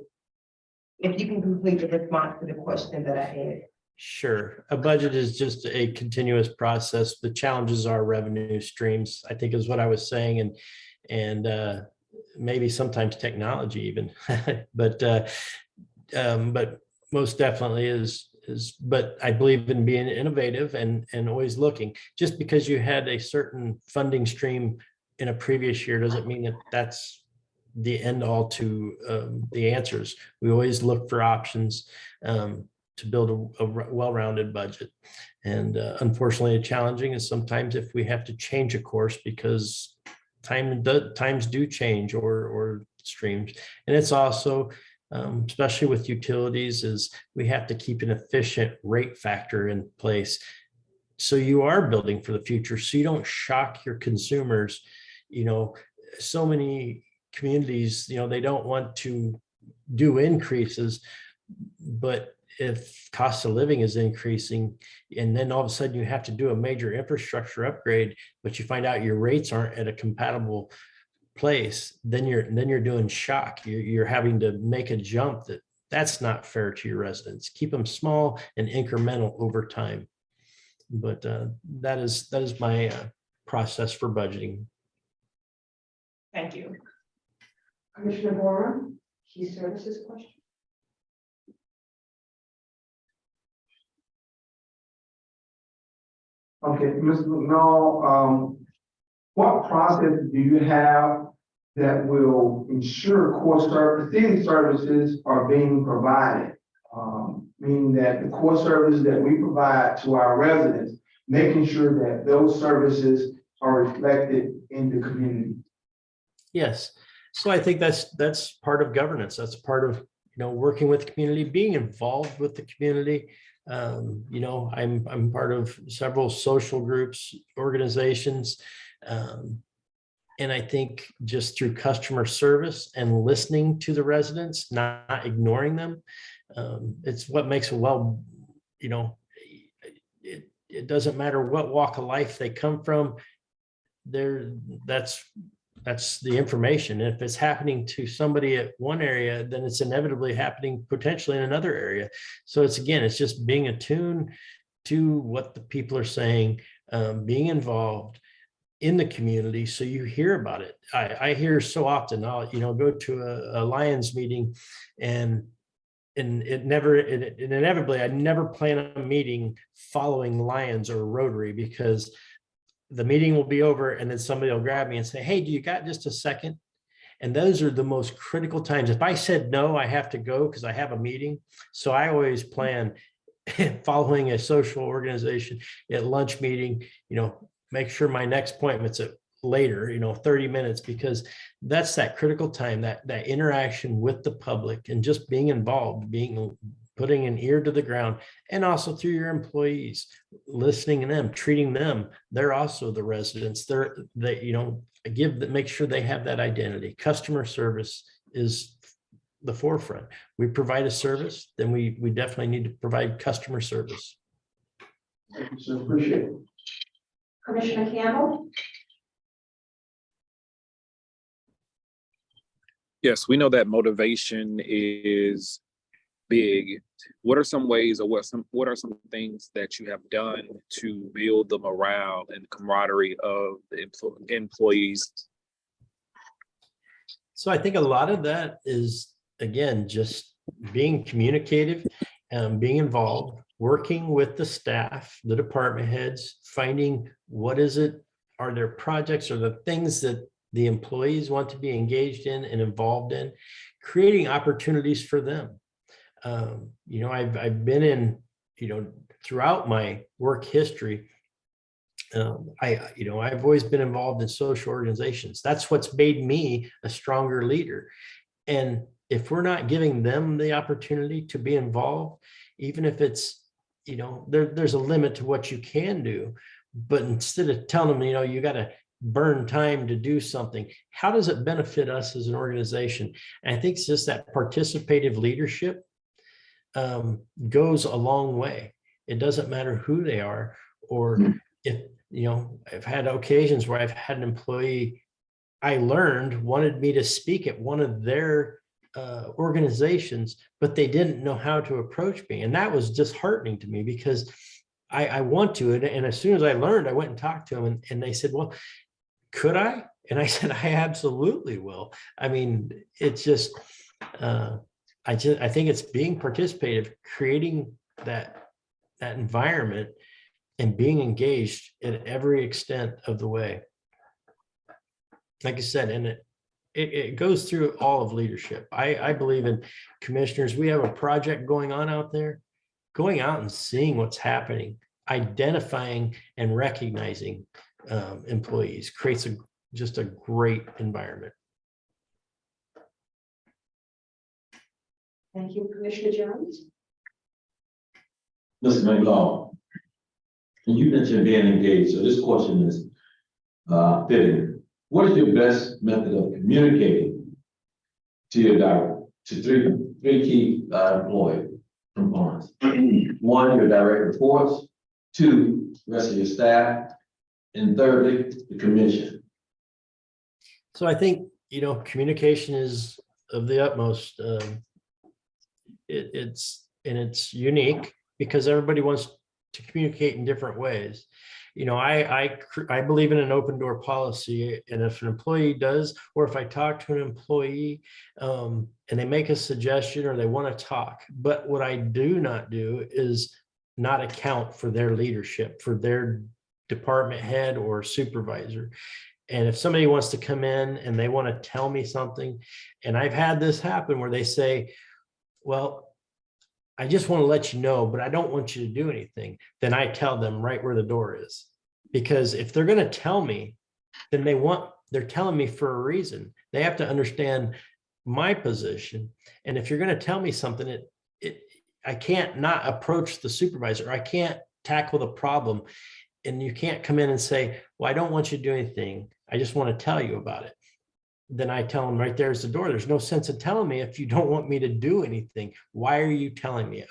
If you can complete the response to the question that I had. sure. A budget is just a continuous process. The challenges are revenue streams, I think is what I was saying, and maybe sometimes technology even. But most definitely but I believe in being innovative and always looking. Just because you had a certain funding stream in a previous year doesn't mean that that's the end all to the answers. We always look for options to build a well-rounded budget. And unfortunately, challenging is sometimes if we have to change a course because times do change or streams. And it's also, especially with utilities, is we have to keep an efficient rate factor in place. So you are building for the future, so you don't shock your consumers. So many communities, they don't want to do increases, but if cost of living is increasing and then all of a sudden you have to do a major infrastructure upgrade, but you find out your rates aren't at a compatible place, then you're doing shock. You're having to make a jump that's not fair to your residents. Keep them small and incremental over time. But that is my process for budgeting. Thank you. Commissioner Bora, key services question. Okay, Mr. McNall, what process do you have that will ensure city services are being provided? Meaning that the core services that we provide to our residents, making sure that those services are reflected in the community. Yes. So I think that's part of governance. That's part of, working with the community, being involved with the community. I'm part of several social groups, organizations. And I think just through customer service and listening to the residents, not ignoring them, it's what makes a well, you know, it doesn't matter what walk of life they come from. That's the information. If it's happening to somebody at one area, then it's inevitably happening potentially in another area. So it's just being attuned to what the people are saying, being involved in the community, so you hear about it. I hear so often, I'll go to a Lions meeting, and inevitably I never plan a meeting following Lions or Rotary, because the meeting will be over and then somebody will grab me and say, hey, do you got just a second? And those are the most critical times. If I said no, I have to go because I have a meeting. So I always plan following a social organization at lunch meeting, make sure my next appointment's at later, 30 minutes, because that's that critical time, that interaction with the public and just being involved, putting an ear to the ground, and also through your employees, listening to them, treating them. They're also the residents. Make sure they have that identity. Customer service is the forefront. We provide a service, then we definitely need to provide customer service. Thank you, sir. Appreciate it. Commissioner Campbell? Yes, we know that motivation is big. What are some ways, or what are some things that you have done to build the morale and camaraderie of the employees? So I think a lot of that is, again, just being communicative and being involved, working with the staff, the department heads, finding are there projects or the things that the employees want to be engaged in and involved in, creating opportunities for them. I've been in, throughout my work history, I've always been involved in social organizations. That's what's made me a stronger leader. And if we're not giving them the opportunity to be involved, even if it's, there's a limit to what you can do, but instead of telling them, you got to burn time to do something, how does it benefit us as an organization? And I think it's just that participative leadership goes a long way. It doesn't matter who they are, or if, I've had occasions where I've had an employee I learned wanted me to speak at one of their organizations, but they didn't know how to approach me. And that was disheartening to me, because I want to. And as soon as I learned, I went and talked to them, and they said, well, could I? And I said, I absolutely will. I mean, it's just, I think it's being participative, creating that environment and being engaged at every extent of the way. Like I said, and it goes through all of leadership. I believe in commissioners. We have a project going on out there, going out and seeing what's happening, identifying and recognizing employees creates just a great environment. Thank you, Commissioner Jones. Mr. McLaughlin, you mentioned being engaged, so this question is fitting. What is your best method of communicating to your three key employee components? One, your direct reports. Two, the rest of your staff. And thirdly, the commission. So I think, communication is of the utmost. It's unique because everybody wants to communicate in different ways. I believe in an open door policy, and if an employee does, or if I talk to an employee and they make a suggestion or they want to talk, but what I do not do is not account for their leadership, for their department head or supervisor. And if somebody wants to come in and they want to tell me something, and I've had this happen where they say, well, I just want to let you know, but I don't want you to do anything. Then I tell them right where the door is, because if they're going to tell me, then they're telling me for a reason. They have to understand my position. And if you're going to tell me something, I can't not approach the supervisor. I can't tackle the problem and you can't come in and say, well, I don't want you to do anything. I just want to tell you about it. Then I tell them right there's the door. There's no sense in telling me if you don't want me to do anything. Why are you telling me?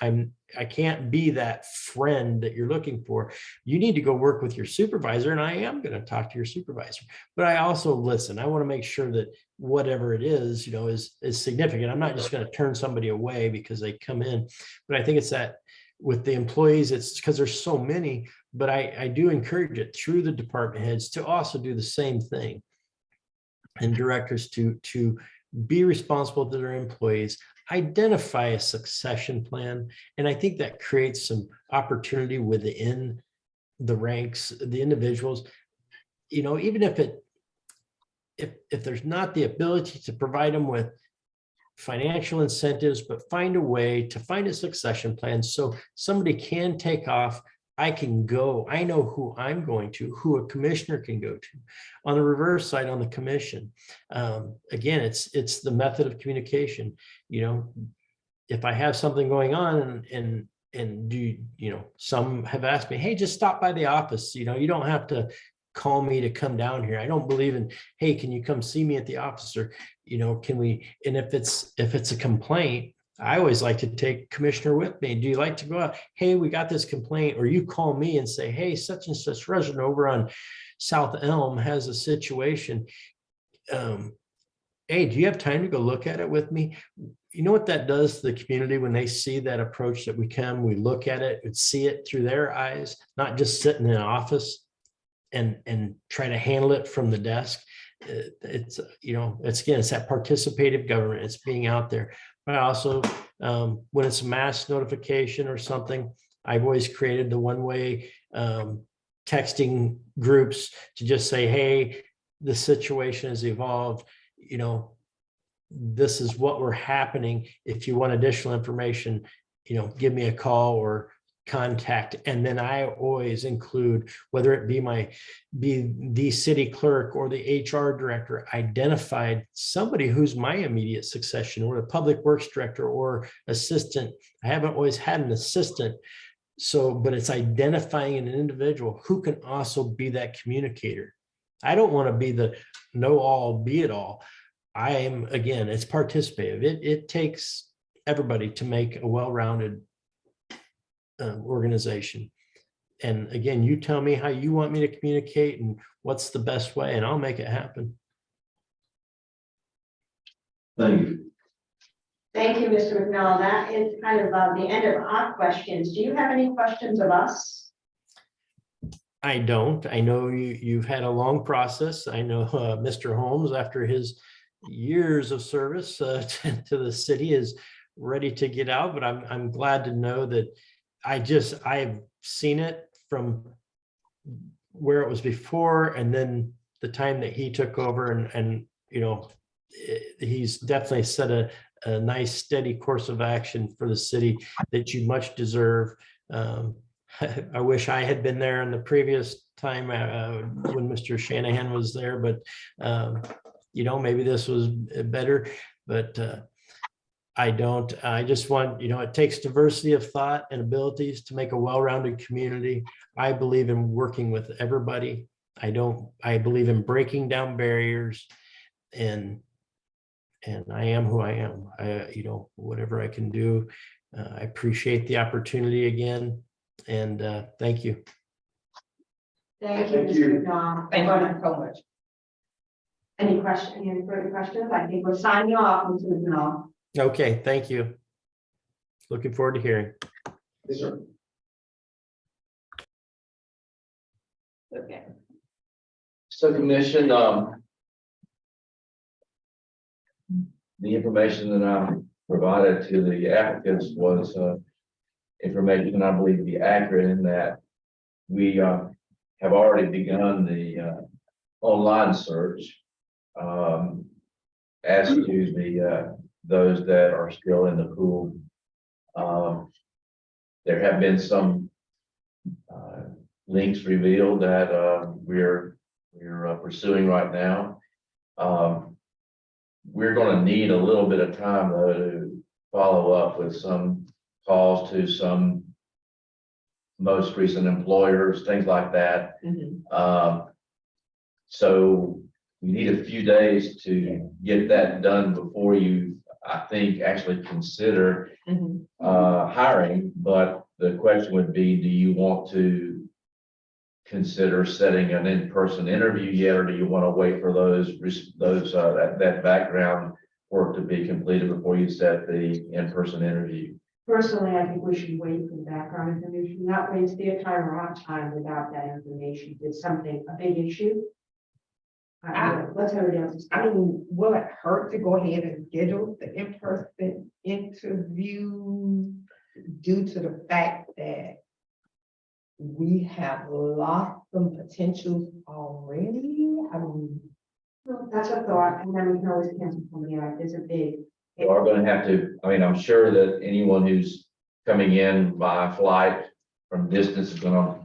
I can't be that friend that you're looking for. You need to go work with your supervisor, and I am going to talk to your supervisor. But I also listen. I want to make sure that whatever it is, is significant. I'm not just going to turn somebody away because they come in. But I think it's that with the employees, it's because there's so many. But I do encourage it through the department heads to also do the same thing, and directors to be responsible to their employees, identify a succession plan. And I think that creates some opportunity within the ranks, the individuals, even if there's not the ability to provide them with financial incentives, but find a way to find a succession plan so somebody can take off. I can go, I know who I'm going to, who a commissioner can go to. On the reverse side, on the commission, again, it's the method of communication. If I have something going on and some have asked me, hey, just stop by the office. You don't have to call me to come down here. I don't believe in, hey, can you come see me at the office, or, can we, and if it's a complaint, I always like to take commissioner with me. Do you like to go out? Hey, we got this complaint, or you call me and say, hey, such and such resident over on South Elm has a situation. Hey, do you have time to go look at it with me? You know what that does to the community when they see that approach that we look at it and see it through their eyes, not just sitting in an office and try to handle it from the desk. It's that participative government. It's being out there. But also, when it's a mass notification or something, I've always created the one-way texting groups to just say, hey, the situation has evolved. This is what we're happening. If you want additional information, give me a call or contact. And then I always include, whether it be the city clerk or the HR director, identified somebody who's my immediate succession, or the public works director or assistant. I haven't always had an assistant. But it's identifying an individual who can also be that communicator. I don't want to be the know all, be it all. I am, again, it's participative. It takes everybody to make a well-rounded organization. And again, you tell me how you want me to communicate and what's the best way, and I'll make it happen. Thank you. Thank you, Mr. McMillan. That is kind of the end of our questions. Do you have any questions of us? I don't. I know you've had a long process. I know Mr. Holmes, after his years of service to the city, is ready to get out, but I'm glad to know that I've seen it from where it was before, and then the time that he took over, and he's definitely set a nice steady course of action for the city that you much deserve. I wish I had been there in the previous time when Mr. Shanahan was there, but maybe this was better, but I don't. I just want, it takes diversity of thought and abilities to make a well-rounded community. I believe in working with everybody. I believe in breaking down barriers, and I am who I am. Whatever I can do. I appreciate the opportunity again, and thank you. Thank you, Thank Mr. you. McMillan. Thank you so much. Any further questions? I think we're signing off, Mr. McMillan. Okay, thank you. Looking forward to hearing. Yes, sir. Okay. So commission, the information that I provided to the applicants was information that I believe to be accurate, in that we have already begun the online search as to those that are still in the pool. There have been some links revealed that we're pursuing right now. We're going to need a little bit of time, though, to follow up with some calls to some most recent employers, things like that. Mhm. So you need a few days to get that done before you, I think, actually consider Mhm. hiring. But the question would be, do you want to consider setting an in-person interview yet, or do you want to wait for that background work to be completed before you set the in-person interview? Personally, I think we should wait for the background information, not waste their time or our time without that information. It's something, a big issue. What's everybody else's? I mean, will it hurt to go ahead and schedule the in-person interview due to the fact that we have lost some potentials already? I mean, Well, that's a thought, and then we can always cancel something out. There's a big. You are going to have to, I mean, I'm sure that anyone who's coming in by flight from distance is going to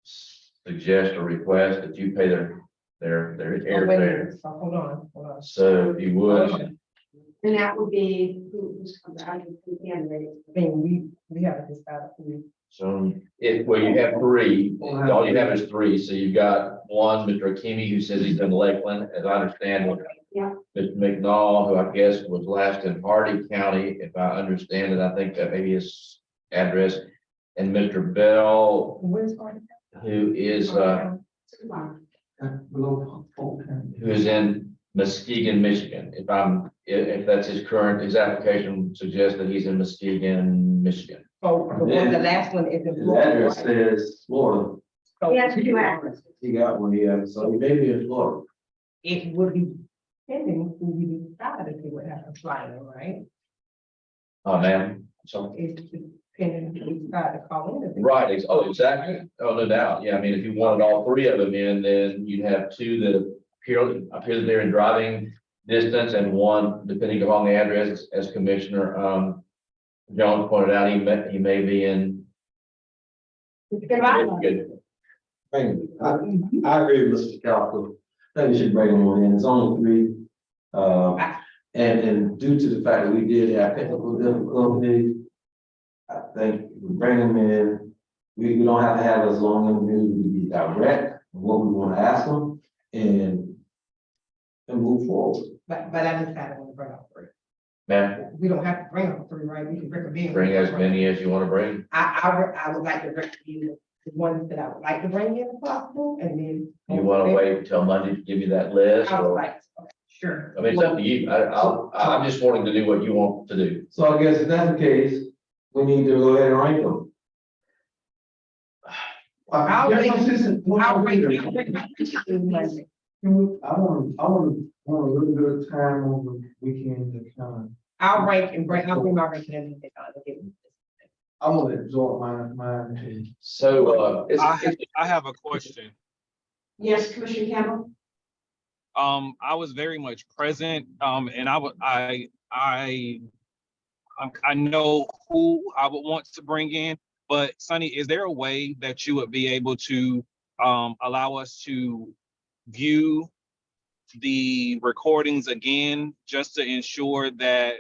suggest or request that you pay their oh, wait a airfare. minute, so hold on. So if you would, And that would be who's out of the candidate. I mean, we haven't decided who. so well, you have three, all you have is three. So you've got one, Mr. Akimi, who says he's in Lakeland, as I understand it. Yeah. Mr. McNall, who I guess was last in Hardy County, if I understand it, I think that maybe his address. And Mr. Bell, Where's Hardy? who is, who is in Muskegon, Michigan. If that's his application suggests that he's in Muskegon, Michigan. So the last one is in His Florida, address right? says Florida. So He has two addresses. He got one, yeah, so he may be in Florida. it would be pending who we decide if we would have to fly them, right? Oh, ma'am, so. It's depending who we decide to call in. Right, exactly. Oh, no doubt. Yeah, I mean, if you wanted all three of them in, then you'd have two that appear that they're in driving distance, and one, depending upon the address, as Commissioner Jones pointed out, he may be in. Good. Thank you. I agree with Mr. Calco. I think we should bring him on in. It's only three. And due to the fact that we did have technical difficulties, I think we bring them in. We don't have to have as long interviews. We can be direct in what we want to ask them and move forward. But I decided to bring up three. Ma'am, We don't have to bring up three, right? We can recommend. bring as many as you want to bring. I would like to recommend the ones that I would like to bring in if possible, and then. You want to wait until Monday to give you that list? I would Or, like, sure. I mean, it's up to you. I'm just wanting to do what you want to do. So I guess if that's the case, we need to go ahead and rank them. I'll Yes, wait. assistant, one I'll more wait. thing. I want a little bit of time over the weekend to kind of, I'll bring my recommendation. I want to absorb my. So, I have a question. Yes, Commissioner Campbell? I was very much present, and I know who I would want to bring in, but Sonny, is there a way that you would be able to allow us to view the recordings again, just to ensure that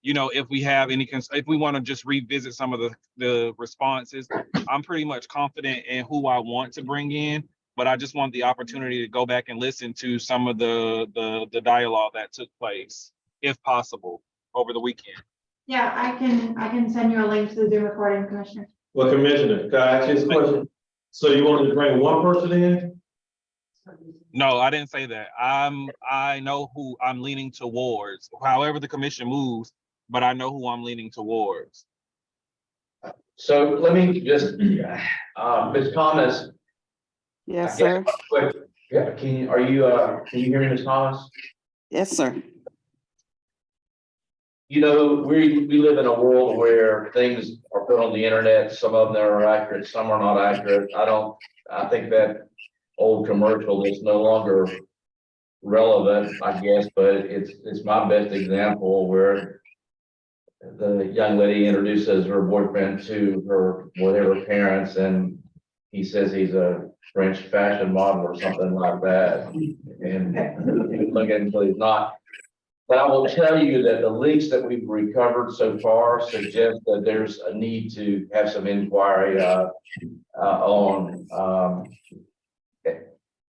if we have any, if we want to just revisit some of the responses, I'm pretty much confident in who I want to bring in, but I just want the opportunity to go back and listen to some of the dialogue that took place, if possible, over the weekend. Yeah, I can send you a link to the Zoom recording, Commissioner. Well, Commissioner, can I ask you this question? So you wanted to bring one person in? No, I didn't say that. I know who I'm leaning towards, however the commission moves, but I know who I'm leaning towards. so let me just, Ms. Thomas. Yes, I sir. guess, quick, yeah, can you hear me, Ms. Thomas? Yes, sir. We live in a world where things are put on the internet. Some of them are accurate, some are not accurate. I think that old commercial is no longer relevant, I guess, but it's my best example where the young lady introduces her boyfriend to her parents, and he says he's a French fashion model or something like that. And you look until he's not. But I will tell you that the links that we've recovered so far suggest that there's a need to have some inquiry, on,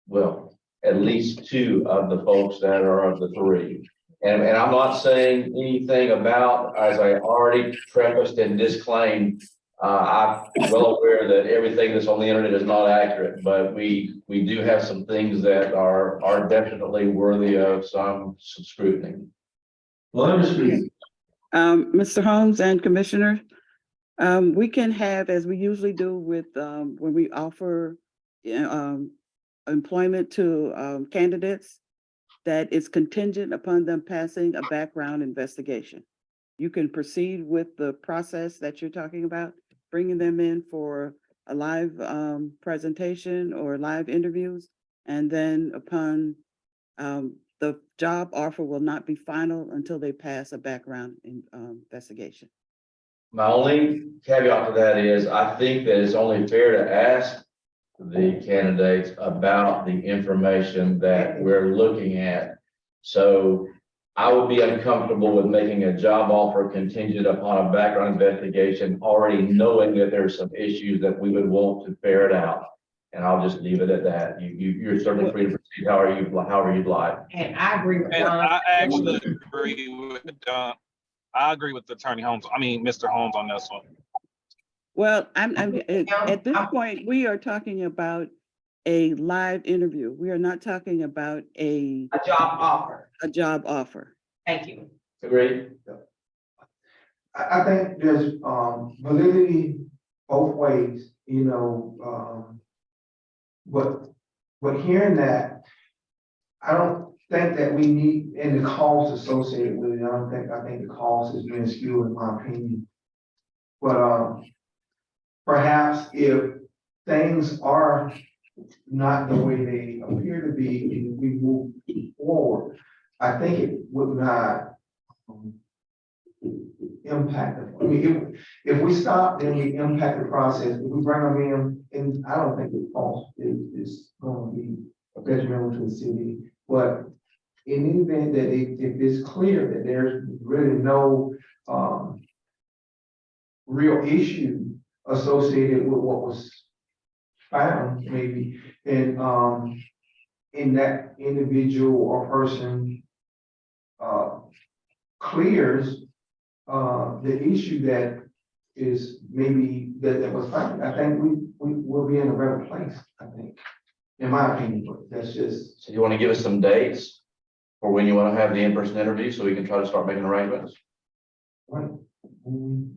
well, at least two of the folks that are of the three. And I'm not saying anything about, as I already prefaced and disclaimed, I'm well aware that everything that's on the internet is not accurate, but we do have some things that are definitely worthy of some scrutiny. Well, let me speak. Mr. Holmes and Commissioner, we can have, as we usually do with, when we offer employment to candidates, that is contingent upon them passing a background investigation. You can proceed with the process that you're talking about, bringing them in for a live presentation or live interviews. And then upon the job offer will not be final until they pass a background investigation. My only caveat to that is, I think that it's only fair to ask the candidates about the information that we're looking at. So I would be uncomfortable with making a job offer contingent upon a background investigation, already knowing that there's some issues that we would want to ferret out. And I'll just leave it at that. You're certainly free to proceed however you'd like. And I agree with And Don. I actually agree with I agree with Attorney Holmes. I mean, Mr. Holmes on this one. Well, at this point, we are talking about a live interview. We are not talking about a Job offer. job offer. Thank you. Agreed? I think there's, validity both ways, you know, but hearing that, I don't think that we need, and the cost associated with it, I think the cost is being skewed in my opinion. But, perhaps if things are not the way they appear to be, and we move forward, I think it would not impact it. I mean, if we stop, then we impact the process. If we bring them in, and I don't think the cost is going to be detrimental to the city. But in the event that if it's clear that there's really no real issue associated with what was found, maybe, and in that individual or person clears the issue that is maybe that was found, I think we will be in a better place, I think, in my opinion, but that's just. So you want to give us some dates for when you want to have the in-person interview so we can try to start making arrangements? Right.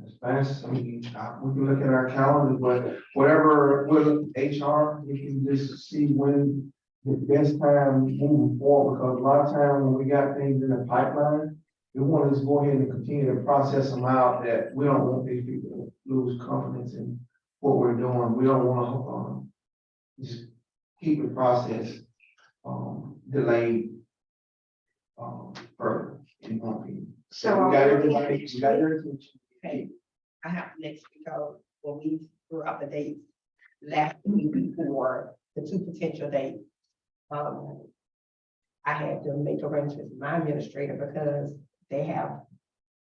As fast, I mean, we can look at our calendar, but whatever with HR, we can just see when the best time moving forward, because a lot of times when we got things in the pipeline, we want to just go ahead and continue to process them out, that we don't want these people to lose confidence in what we're doing. We don't want to just keep the process delayed further, in my opinion. So We got everybody, we got everything. Okay, I have next week, when we threw out the dates last week for the two potential dates. I had to make arrangements with my administrator because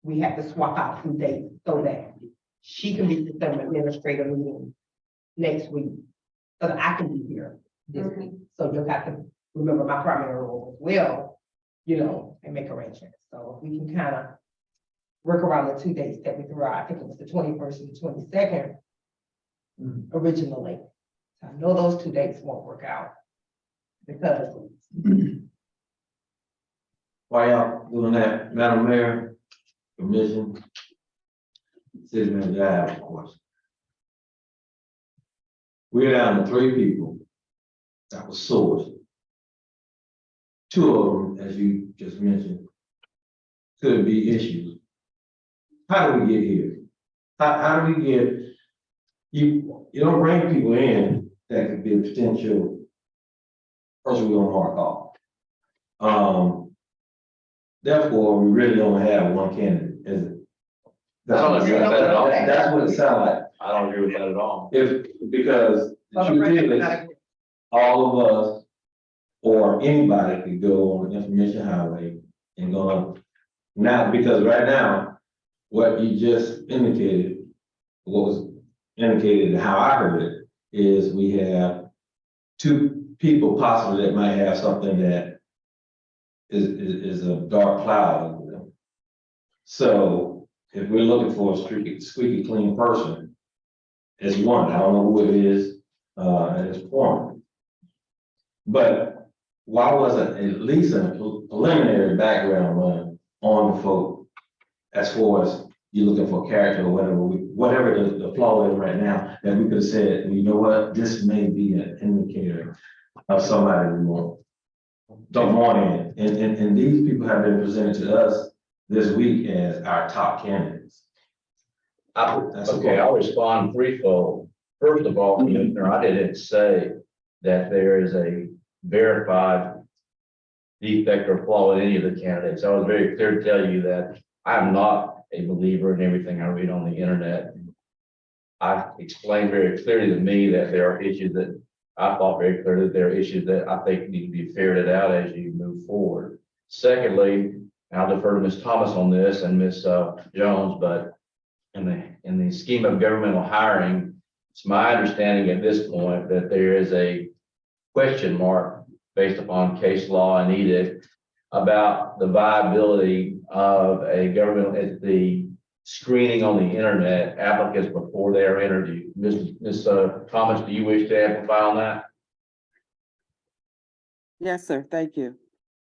we have to swap out some dates so that she can be the summer administrator meeting next week, so that I can be here this week. So you'll have to remember my primary role as well, you know, and make arrangements. So we can kind of work around the 2 dates that we threw out. I think it was the 21st and the 22nd originally. I know those 2 dates won't work out because Why y'all doing that, Madam Mayor, Commission, City Manager, I have a question. We're down to 3 people that was sourced. 2 of them, as you just mentioned, could be issues. How do we get here? How do we get, you don't bring people in that could be a potential person we're gonna mark off. Therefore, we really don't have one candidate, is it? I don't agree with that at all. That's what it sounds like. I don't agree with that at all. Because the truth is, all of us or anybody could go on the information highway and go Now, because right now, what you just indicated, what was indicated and how I heard it, is we have two people possibly that might have something that is a dark cloud over them. So if we're looking for a squeaky clean person, it's one, I don't know who it is, at this point. But why wasn't at least a preliminary background run on the folk as far as you're looking for character or whatever the flaw is right now, that we could have said, well, you know what, this may be an indicator of somebody we don't want in. And these people have been presented to us this week as our top candidates. Okay, I'll respond threefold. First of all, Commissioner, I didn't say that there is a verified defect or flaw in any of the candidates. I was very clear to tell you that I'm not a believer in everything I read on the internet. I explained very clearly to me that there are issues that I thought very clearly that there are issues that I think need to be ferreted out as you move forward. Secondly, I'll defer to Ms. Thomas on this and Ms. Jones, but in the scheme of governmental hiring, it's my understanding at this point that there is a question mark based upon case law and edict about the viability of a government, the screening on the internet applicants before they are interviewed. Ms. Thomas, do you wish to amplify on that? Yes, sir. Thank you.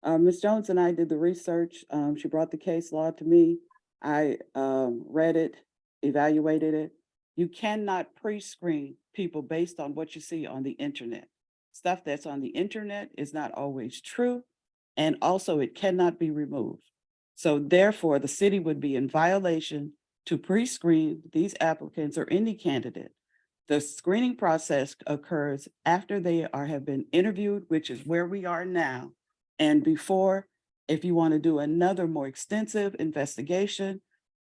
Ms. Jones and I did the research. She brought the case law to me. I read it, evaluated it. You cannot pre-screen people based on what you see on the internet. Stuff that's on the internet is not always true. And also it cannot be removed. So therefore, the city would be in violation to pre-screen these applicants or any candidate. The screening process occurs after they have been interviewed, which is where we are now. And before, if you want to do another more extensive investigation,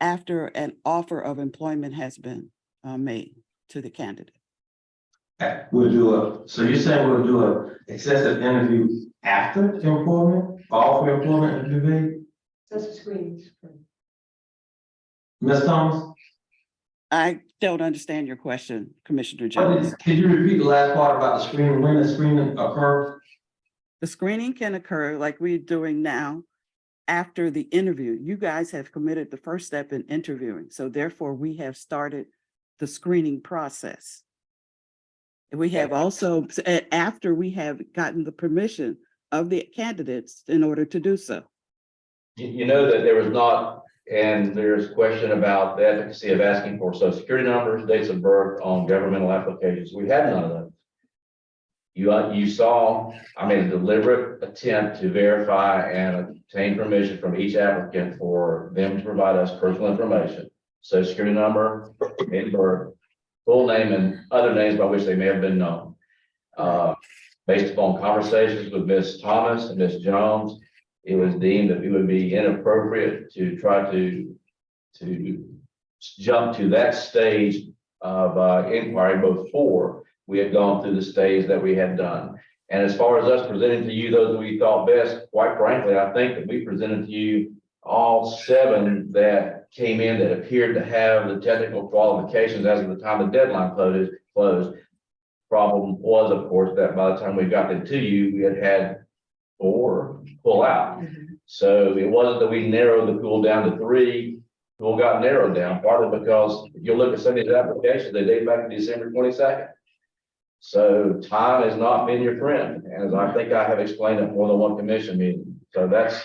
after an offer of employment has been made to the candidate. So you're saying we'll do a excessive interview after employment, offer employment interview? That's a screening. Ms. Thomas? I don't understand your question, Commissioner Jones. Could you repeat the last part about the screening, when the screening occurs? The screening can occur like we're doing now after the interview. You guys have committed the first step in interviewing. So therefore we have started the screening process. We have also, after we have gotten the permission of the candidates in order to do so. You know that there was not, and there's question about the efficacy of asking for social security numbers, dates of birth on governmental applications. We had none of those. You saw, I made a deliberate attempt to verify and obtain permission from each applicant for them to provide us personal information, social security number, date of birth, full name, and other names by which they may have been known. Based upon conversations with Ms. Thomas and Ms. Jones, it was deemed that it would be inappropriate to try to jump to that stage of inquiry before we had gone through the stage that we had done. And as far as us presenting to you those that we thought best, quite frankly, I think that we presented to you all 7 that came in that appeared to have the technical qualifications as of the time the deadline closed. Problem was, of course, that by the time we got them to you, we had 4 pull out. So it wasn't that we narrowed the pool down to 3, pool got narrowed down, partly because if you look at some of these applications, they date back to December 22nd. So time has not been your friend, as I think I have explained at more than one commission meeting. So that's,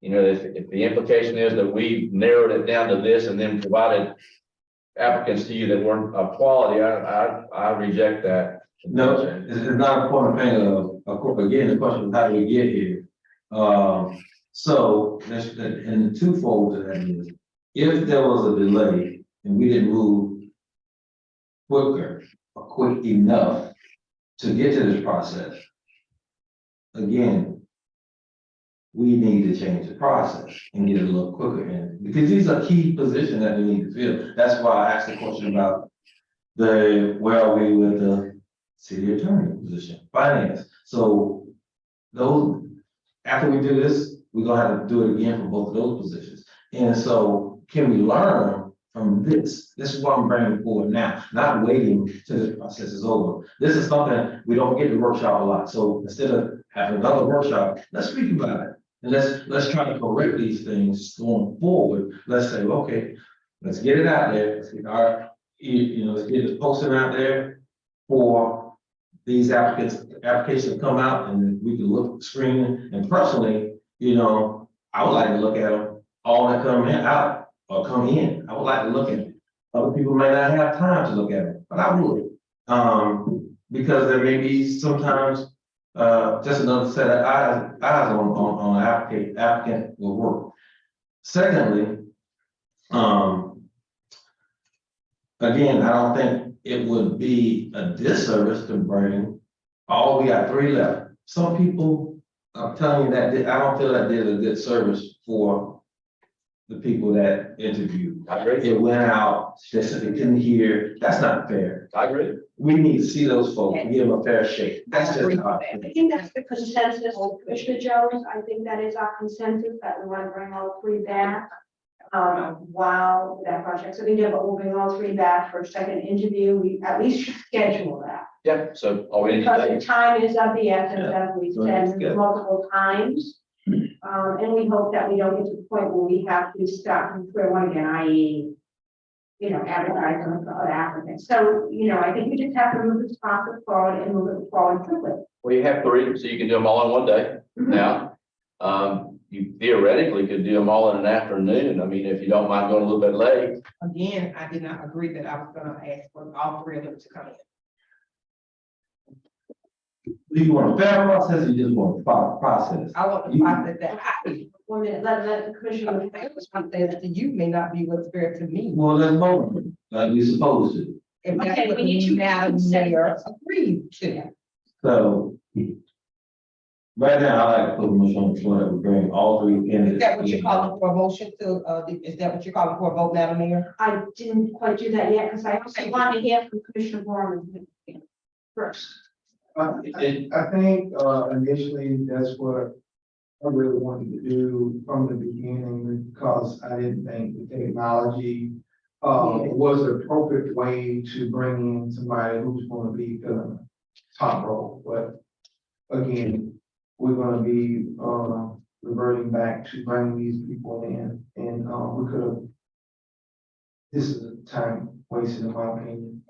you know, if the implication is that we narrowed it down to this and then provided applicants to you that weren't of quality, I reject that. No, it's not a point of pain of course, again, the question is how do we get here? So that's, and the twofold to that is, if there was a delay and we didn't move quicker or quick enough to get to this process, again, we need to change the process and get it a little quicker in, because these are key positions that we need to fill. That's why I asked the question about where are we with the city attorney position, finance. So those, after we do this, we're gonna have to do it again for both of those positions. And so can we learn from this? This is what I'm bringing forward now, not waiting till this process is over. This is something we don't get to workshop a lot. So instead of having another workshop, let's speak about it. And let's try to correct these things going forward. Let's say, okay, let's get it out there. Let's get let's get it posted out there for these applications to come out, and then we can look at the screen. And personally, I would like to look at them all that come out or come in. I would like to look at it. Other people may not have time to look at it, but I would. Because there may be sometimes just another set of eyes on an applicant will work. Secondly, again, I don't think it would be a disservice to bring we got 3 left. Some people, I'm telling you that I don't feel that did a good service for the people that interviewed. I agree. It went out, they said they couldn't hear. That's not fair. I agree. We need to see those folks and give them a fair shake. That's just how I feel. I think that's the consensus, Commissioner Jones. I think that is our consensus, that we want to bring all 3 back. While that project's being done, but we'll bring all 3 back for a second interview. We at least should schedule that. Yeah, so all we need Because to the do. time is of the essence, as we So that's said good. multiple times. And we hope that we don't get to the point where we have to start from square one again, i.e. Advertising for other applicants. So, I think we just have to move this process forward and move it forward quickly. Well, you have 3, so you can do them all in one day now. You theoretically could do them all in an afternoon. I mean, if you don't mind going a little bit late. Again, I did not agree that I was gonna ask for all 3 of them to come in. Do you want a fair process or you just want a process? I want the process that I, 1 minute, let the commissioner. something that to you may not be what's fair to me. Well, let's vote like we supposed to. If that's Okay, what we need the to Madam consider. Mayor agreed to. So right now, I like to put a motion on the floor that we bring all 3 candidates. Is that what you're in. calling for a motion to, is that what you're calling for a vote, Madam Mayor? I didn't quite do that yet, because I also want to hear from Commissioner Gorman first. I think initially that's what I really wanted to do from the beginning, because I didn't think the technology was the appropriate way to bring in somebody who's gonna be the top role. But again, we're gonna be reverting back to bringing these people in, and we could have. This is a time wasted in my opinion,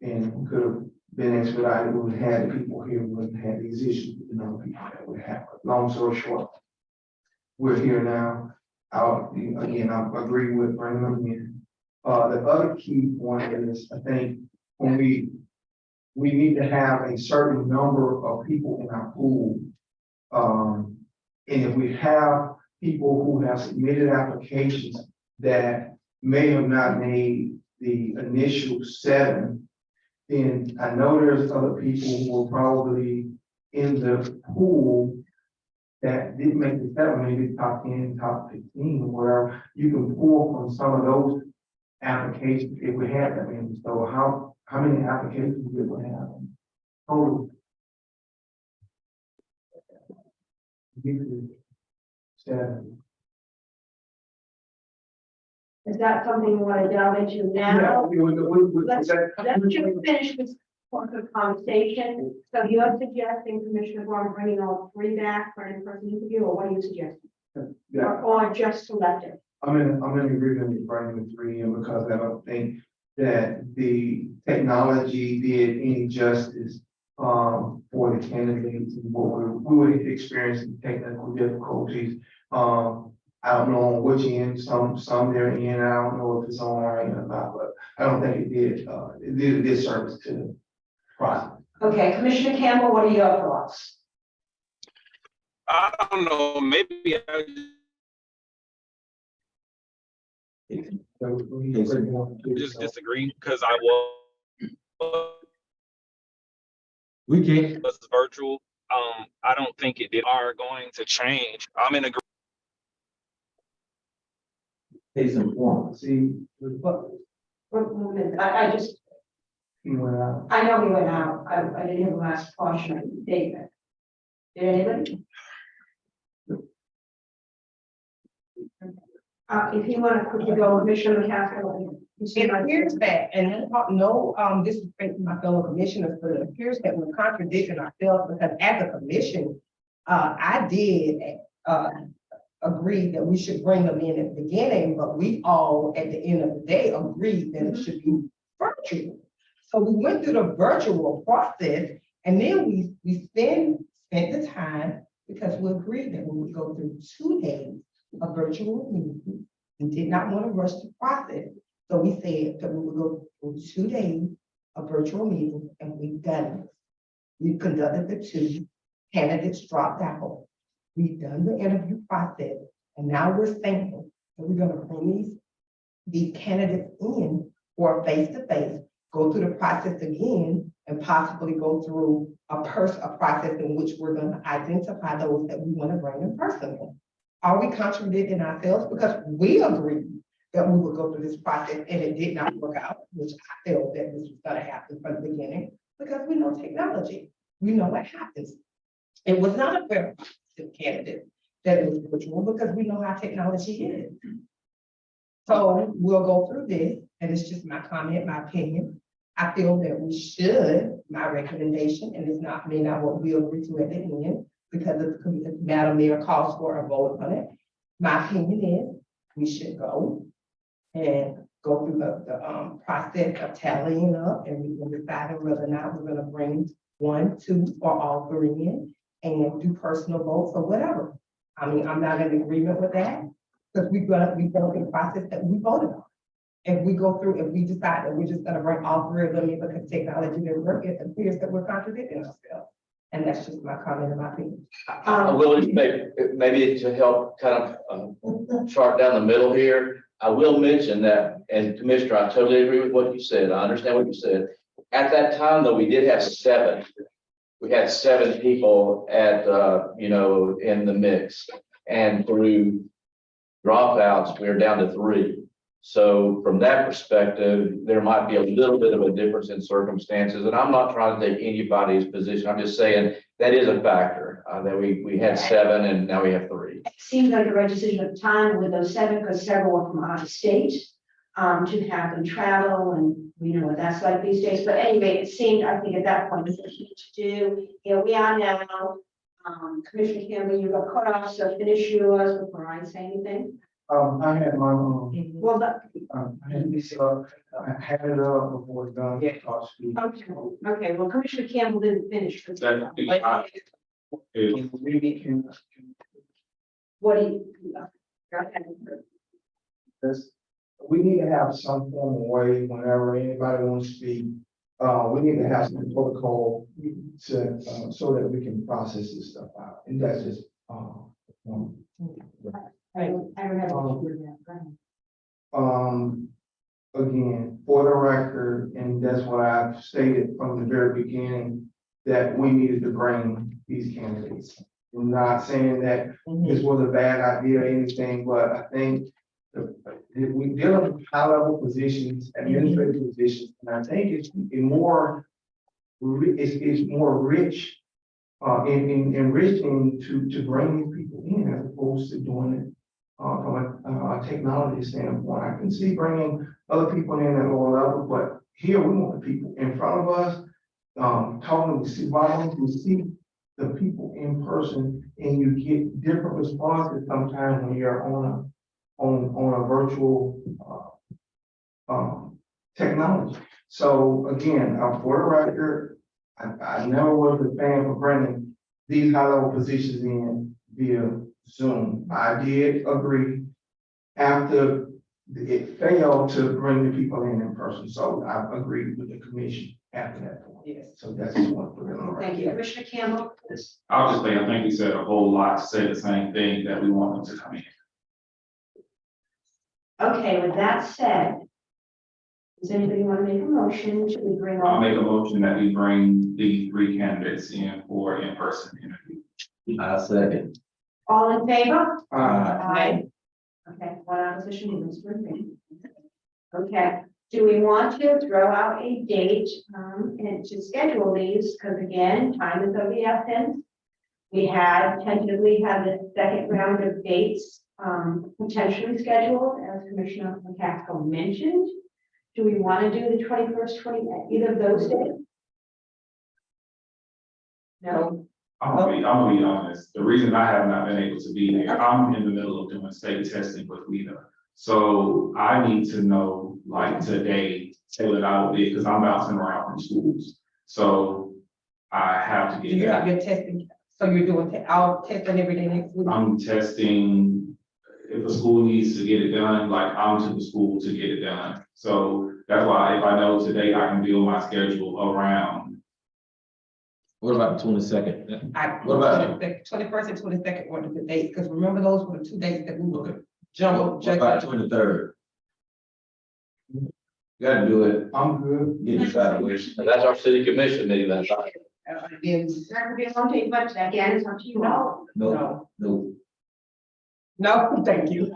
and we could have been expedited. We would have had the people here, we wouldn't have had these issues with the number of people that we have. Long story short, we're here now. I agree with bringing them in. The other key point is, I think, when we need to have a certain number of people in our pool. And if we have people who have submitted applications that may have not made the initial 7, then I know there's other people who are probably in the pool that didn't make the 7, maybe top 10, top 15, where you can pull from some of those applications if we have that many. So how many applications did we have? Total. 7. Is that something you want to delve into now? Let's just finish this point of conversation. So you're suggesting, Commissioner Gorman, bringing all 3 back for an in-person interview, or what are you suggesting? Yeah, Or just selective? I'm in agreement with bringing the 3 in, because I don't think that the technology did any justice for the candidates and what we were experiencing technical difficulties. I don't know on which end, some they're in, I don't know if it's on our end or not, but I don't think it did a disservice to the process. Okay, Commissioner Campbell, what are your thoughts? I don't know, maybe I just disagree because I We can't. was virtual. I don't think it are going to change. I'm in agreement. Case in point. See, I just, he went out. I know he went out. I didn't hear the last portion of the statement. Did anybody? If you want to quickly go, Commissioner McCaskill. It appears that, and no, disrespect to my fellow commissioners, but it appears that we're contradicting ourselves because as a commission, I did, agree that we should bring them in at the beginning, but we all, at the end of the day, agreed that it should be virtual. So we went through the virtual process and then we spent the time because we agreed that we would go through 2 days of virtual meeting. We did not want to rush the process. So we said that we would go through 2 days of virtual meeting and we've done it. We've conducted the 2 candidates dropped out. We've done the interview process and now we're thankful that we're gonna bring these candidates in for a face-to-face, go through the process again and possibly go through a process in which we're gonna identify those that we wanna bring in person. Are we contradicting ourselves? Because we agreed that we would go through this process and it did not work out, which I felt that this was gonna happen from the beginning because we know technology. We know what happens. It was not a fair candidate that it was virtual because we know how technology is. So we'll go through this, and it's just my comment, my opinion. I feel that we should, my recommendation, and it's not may not what we agree to at the end, because the Madam Mayor calls for a vote on it. My opinion is we should go and go through the process of tallying up, and we will decide whether or not we're gonna bring 1, 2, or all 3 in and do personal votes or whatever. I mean, I'm not in agreement with that because we go through the process that we voted on. If we decide that we're just gonna bring all 3 of them in because technology didn't work, it appears that we're contradicting ourselves. And that's just my comment and my opinion. I will, maybe to help kind of chart down the middle here, I will mention that, and Commissioner, I totally agree with what you said. I understand what you said. At that time, though, we did have 7. We had 7 people at, in the mix, and through dropouts, we're down to 3. So from that perspective, there might be a little bit of a difference in circumstances, and I'm not trying to take anybody's position. I'm just saying that is a factor, that we had 7 and now we have 3. It seemed like the right decision at the time with those 7, because several were from out of state, to have them travel, and we know what that's like these days. But anyway, it seemed, I think at that point, this was what to do. Here we are now. Commissioner Campbell, you got cut off, so finish yours before I say anything. I had my, Well, I had this, I had it up before it's done. okay, well, Commissioner Campbell didn't finish. What do you? Go ahead. This, we need to have some form of way whenever anybody wants to speak. We need to have some protocol to, so that we can process this stuff out. And that's just, I don't have. Again, for the record, and that's what I've stated from the very beginning, that we needed to bring these candidates. I'm not saying that this was a bad idea or anything, but I think we deal with high level positions, administrative positions, and I think it's more rich, enriching to bring these people in as opposed to doing it from a technology standpoint. I can see bringing other people in at lower level, but here we want the people in front of us, talking to see why don't we see the people in person, and you get different responses sometimes when you're on a virtual technology. So again, for the record, I never was a fan of bringing these high level positions in via Zoom. I did agree after it failed to bring the people in person. So I agreed with the commission after that point. Yes. So that's just one for the Thank you, Commissioner Campbell. I'll just say, I think we said a whole lot to say the same thing, that we want them to come in. Okay, with that said, does anybody want to make a motion? Should we bring I'll on? make a motion that we bring the 3 candidates in for in-person interview. I second. All in favor? Aye. Okay, one opposition, Ms. Griffin. Okay, do we want to throw out a date, and to schedule these? Because again, time is of the essence. We had tentatively had the second round of dates potentially scheduled, as Commissioner McCaskill mentioned. Do we want to do the 21st, either of those days? No. I'm gonna be honest, the reason I have not been able to be there, I'm in the middle of doing state testing with WIDA. So I need to know, like today, tailored out it, because I'm bouncing around from schools. So I have to Do get you have that. your testing? So you're doing, all testing every day next week? I'm testing, if a school needs to get it done, like I'm to the school to get it done. So that's why if I know today, I can build my schedule around. What about the 22nd? What about- The 21st and 22nd were the dates, because remember those were the 2 days that we were What jumbled. about 23rd? Gotta do it, I'm good. get this out of the way. And that's our city commission meeting that night. Then, That would be a long take, but again, it's up to you all. No, no. no, thank you.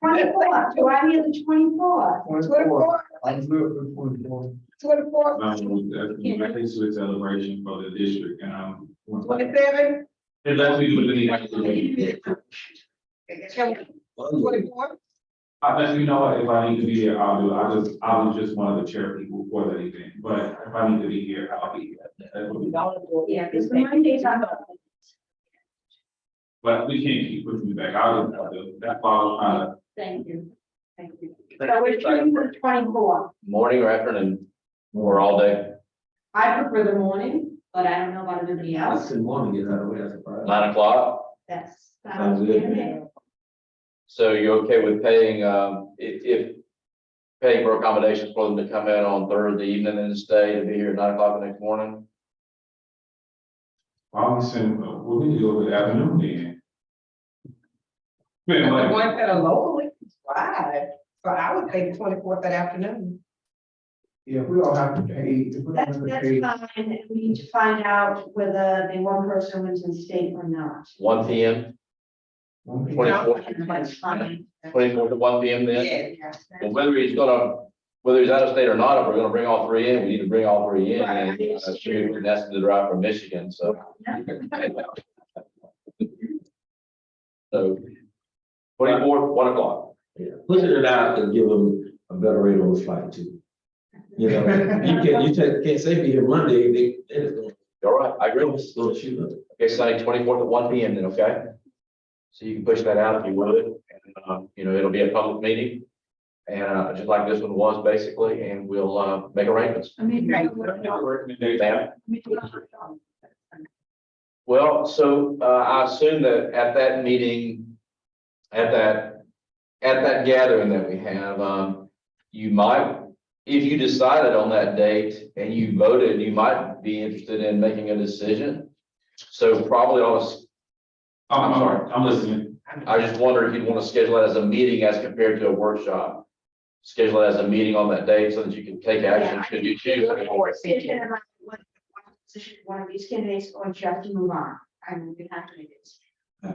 24th, do I hear the 24th? 24th, I'm good for 24. 24th, That's a celebration for the district and I'm. 27th, Unless we do it in 24th. unless you know what, if I need to be there, I'll do it. I was just one of the chair people for that event, but if I need to be here, I'll be here. That would be- Yeah, because the Mondays are. But we can't keep pushing it back. I'll do that follows kind of. Thank you. Thank you. So we're shooting for the 24th. Morning or afternoon, or all day, I prefer the morning, but I don't know about everybody I else. couldn't want to get out of the way, that's a problem. 9 o'clock. That's. Sounds good. So you're okay with paying, if paying for accommodations for them to come in on Thursday evening and stay to be here at 9 o'clock the next morning? Obviously, we need to go with the afternoon then. The Man, like, ones that are locally, right, so I would say the 24th that afternoon. Yeah, we don't have to pay. If we don't have to pay. That's fine. We need to find out whether the one person was in state or not. 1 p.m., 24th, That's fine. 24th at 1 p.m. then? Yes. Well, whether he's out of state or not, if we're gonna bring all three in, we need to bring all three in, and shoot, and that's the drive from Michigan, so. So, 24th, 1 o'clock. Yeah, pushing it out and give them a better rate on the flight too. You know, can't say be here Monday, they just gonna, All right, I agree. gonna shoot up. Okay, Sunday, 24th at 1 p.m. then, okay? So you can push that out if you would, and, it'll be a public meeting. And, just like this one was basically, and we'll, make arrangements. I mean, Ma'am? Well, so, I assume that at that meeting, at that gathering that we have, you might, if you decided on that date and you voted, you might be interested in making a decision. So probably I'm sorry, I'm listening. I just wonder if you'd want to schedule it as a meeting as compared to a workshop. Schedule it as a meeting on that date so that you can take action should you choose. Decision about what position one of these candidates or just to move on. I'm gonna have to make it.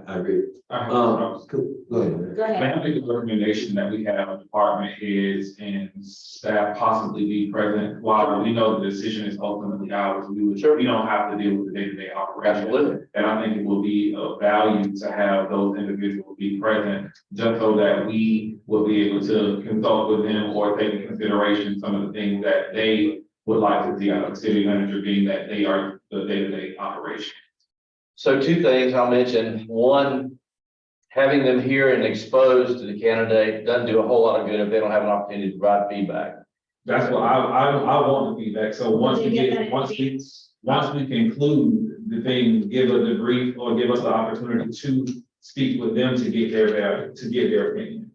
I agree. I Go ahead. Go ahead. May I make a recommendation that we have department heads and staff possibly be present? While we know the decision is ultimately ours, we don't have to deal with the day-to-day operation. Absolutely. And I think it will be of value to have those individuals be present, just so that we will be able to consult with them or take into consideration some of the things that they would like to see out of the city manager, being that they are the day-to-day operation. So two things I'll mention. One, having them here and exposed to the candidate doesn't do a whole lot of good if they don't have an opportunity to provide feedback. That's what I want the feedback. So once we conclude the thing, give a debrief or give us the opportunity to speak with them to get their opinion.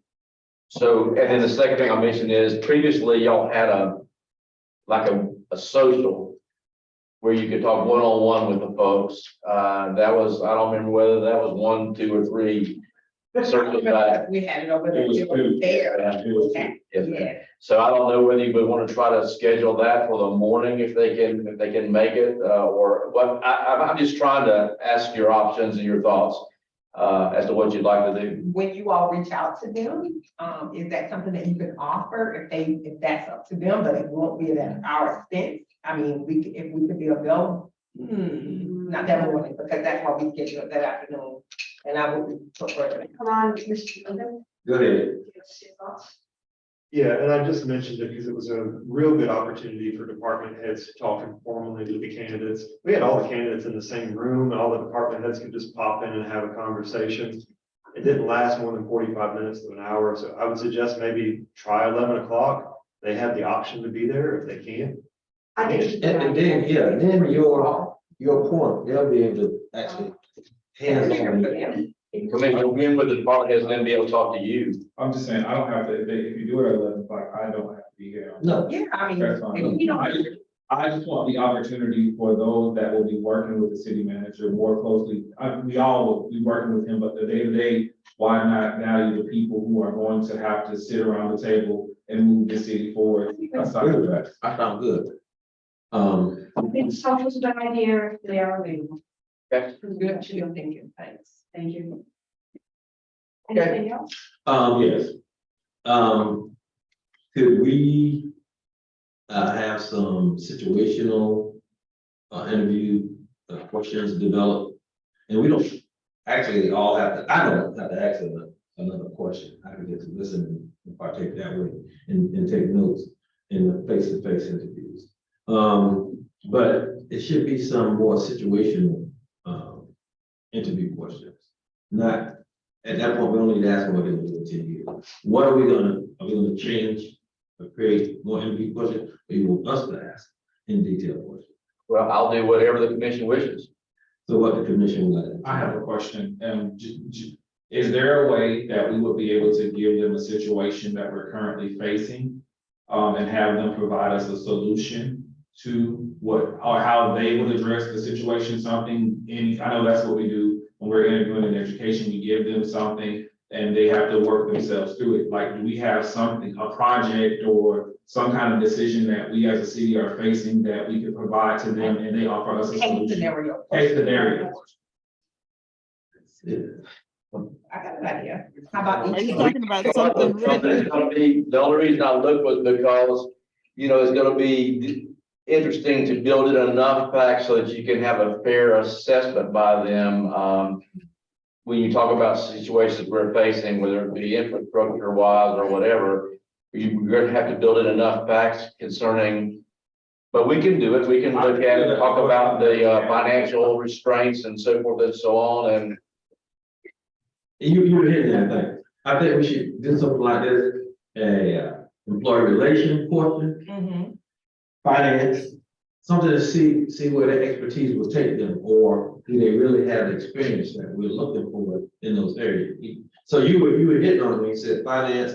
So, and then the second thing I'll mention is previously y'all had a social where you could talk one-on-one with the folks. That was, I don't remember whether that was 1, 2, or 3 circles back. We had it over there. It was two. There. Yes. Yeah. So I don't know whether you would want to try to schedule that for the morning if they can make it, or what. I'm just trying to ask your options and your thoughts as to what you'd like to do. When you all reach out to them, is that something that you can offer if that's up to them, but it won't be at our expense? I mean, if we could be available, not that morning, because that's why we scheduled that afternoon. And I will. Come on, Mr. Linda. Go ahead. Yeah, and I just mentioned it because it was a real good opportunity for department heads to talk informally with the candidates. We had all the candidates in the same room, and all the department heads could just pop in and have a conversation. It didn't last more than 45 minutes to an hour, so I would suggest maybe try 11 o'clock. They have the option to be there if they can. I think. it's a good And idea. then, yeah, then your point, they'll be able to actually hands on. Commissioner, again, with the department heads, then be able to talk to you. I'm just saying, I don't have to, if you do it at 11 o'clock, I don't have to be here. No, Yeah, I mean, That's if fine. you don't. I just want the opportunity for those that will be working with the city manager more closely. We all will be working with him, but the day-to-day, why not value the people who are going to have to sit around the table and move the city forward? Aside from that. I sound good. I think social's a good idea if they are available. Okay. Good to your thinking, thanks. Thank you. Okay. Anything else? Yes. Could we have some situational interview questions developed? And we don't actually all have to, I don't have to ask another question. I can just listen and partake that way and take notes in the face-to-face interviews. But it should be some more situational interview questions. Not, at that point, we don't need to ask them what they're gonna do in 10 years. What are we gonna change or create more interview questions, or you want us to ask in detail questions? Well, I'll do whatever the commission wishes. So what the commission would. I have a question. Is there a way that we would be able to give them a situation that we're currently facing? And have them provide us a solution to what, or how they would address the situation, I know that's what we do when we're interviewing in education, we give them something and they have to work themselves through it. Like, do we have something, a project or some kind of decision that we as a city are facing that we could provide to them and they offer us a Case solution? scenario. Case scenario. I got an idea. How about? Are you each- talking about something Something is written? gonna be, the only reason I look was because, it's gonna be interesting to build it enough facts so that you can have a fair assessment by them. When you talk about situations we're facing, whether it be infrastructure wise or whatever, you're gonna have to build in enough facts concerning. But we can do it. We can look at it, talk about the financial restraints and so forth and so on, and You were hitting that thing. I think we should do something like this, employee relation portion, Mhm. finance, something to see where their expertise will take them, or do they really have the experience that we're looking for in those areas? So you were hitting on it when you said finance,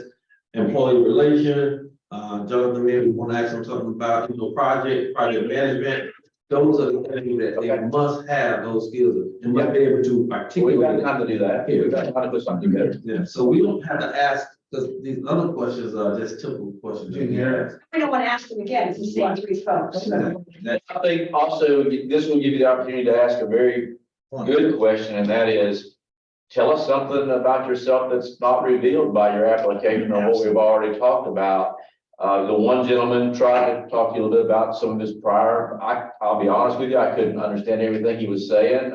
employee relation, Jonathan, maybe we want to ask them something about, project management. Those are the things that they must have those skills and must be able to we've got articulate. time to do that. We've got time to put something together. Yeah, so we don't have to ask, because these other questions are just typical questions. that we ask. We don't want to ask them again, it's the same three folks. That- I think also this will give you the opportunity to ask a very good question, and that is, tell us something about yourself that's not revealed by your application or what we've already talked about. The one gentleman tried to talk to you a little bit about some of his prior, I'll be honest with you, I couldn't understand everything he was saying,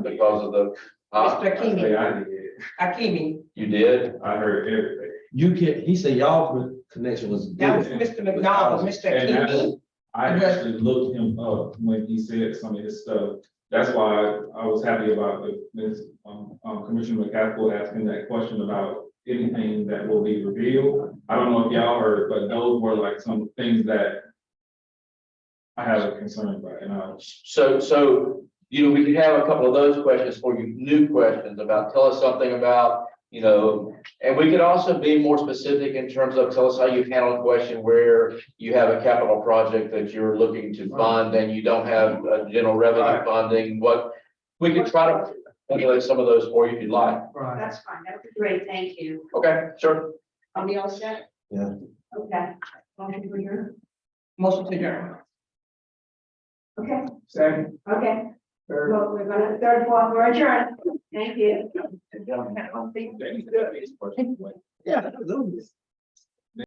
because of the. Mr. Akimi, I did. Akimi, You did? I heard everything. He said y'all connection was that was good. Mr. McDonald, Mr. And that's- Akimi. I actually looked him up when he said some of his stuff. That's why I was happy about Commissioner McCaskill asking that question about anything that will be revealed. I don't know if y'all heard, but those were like some things that I have a concern about, and So, we could have a couple of those questions for you, new questions about, tell us something about, and we could also be more specific in terms of, tell us how you handle a question where you have a capital project that you're looking to fund and you don't have general revenue funding, we could try to formulate some of those for you if you'd like. That's fine, that would be great, thank you. Okay, sure. Are we all set? Yeah. Okay. Motion to adjourn? Motion to adjourn. Okay, Second, okay. third. Well, we're gonna, third, fourth, we're adjourned. Thank you. Yeah, those.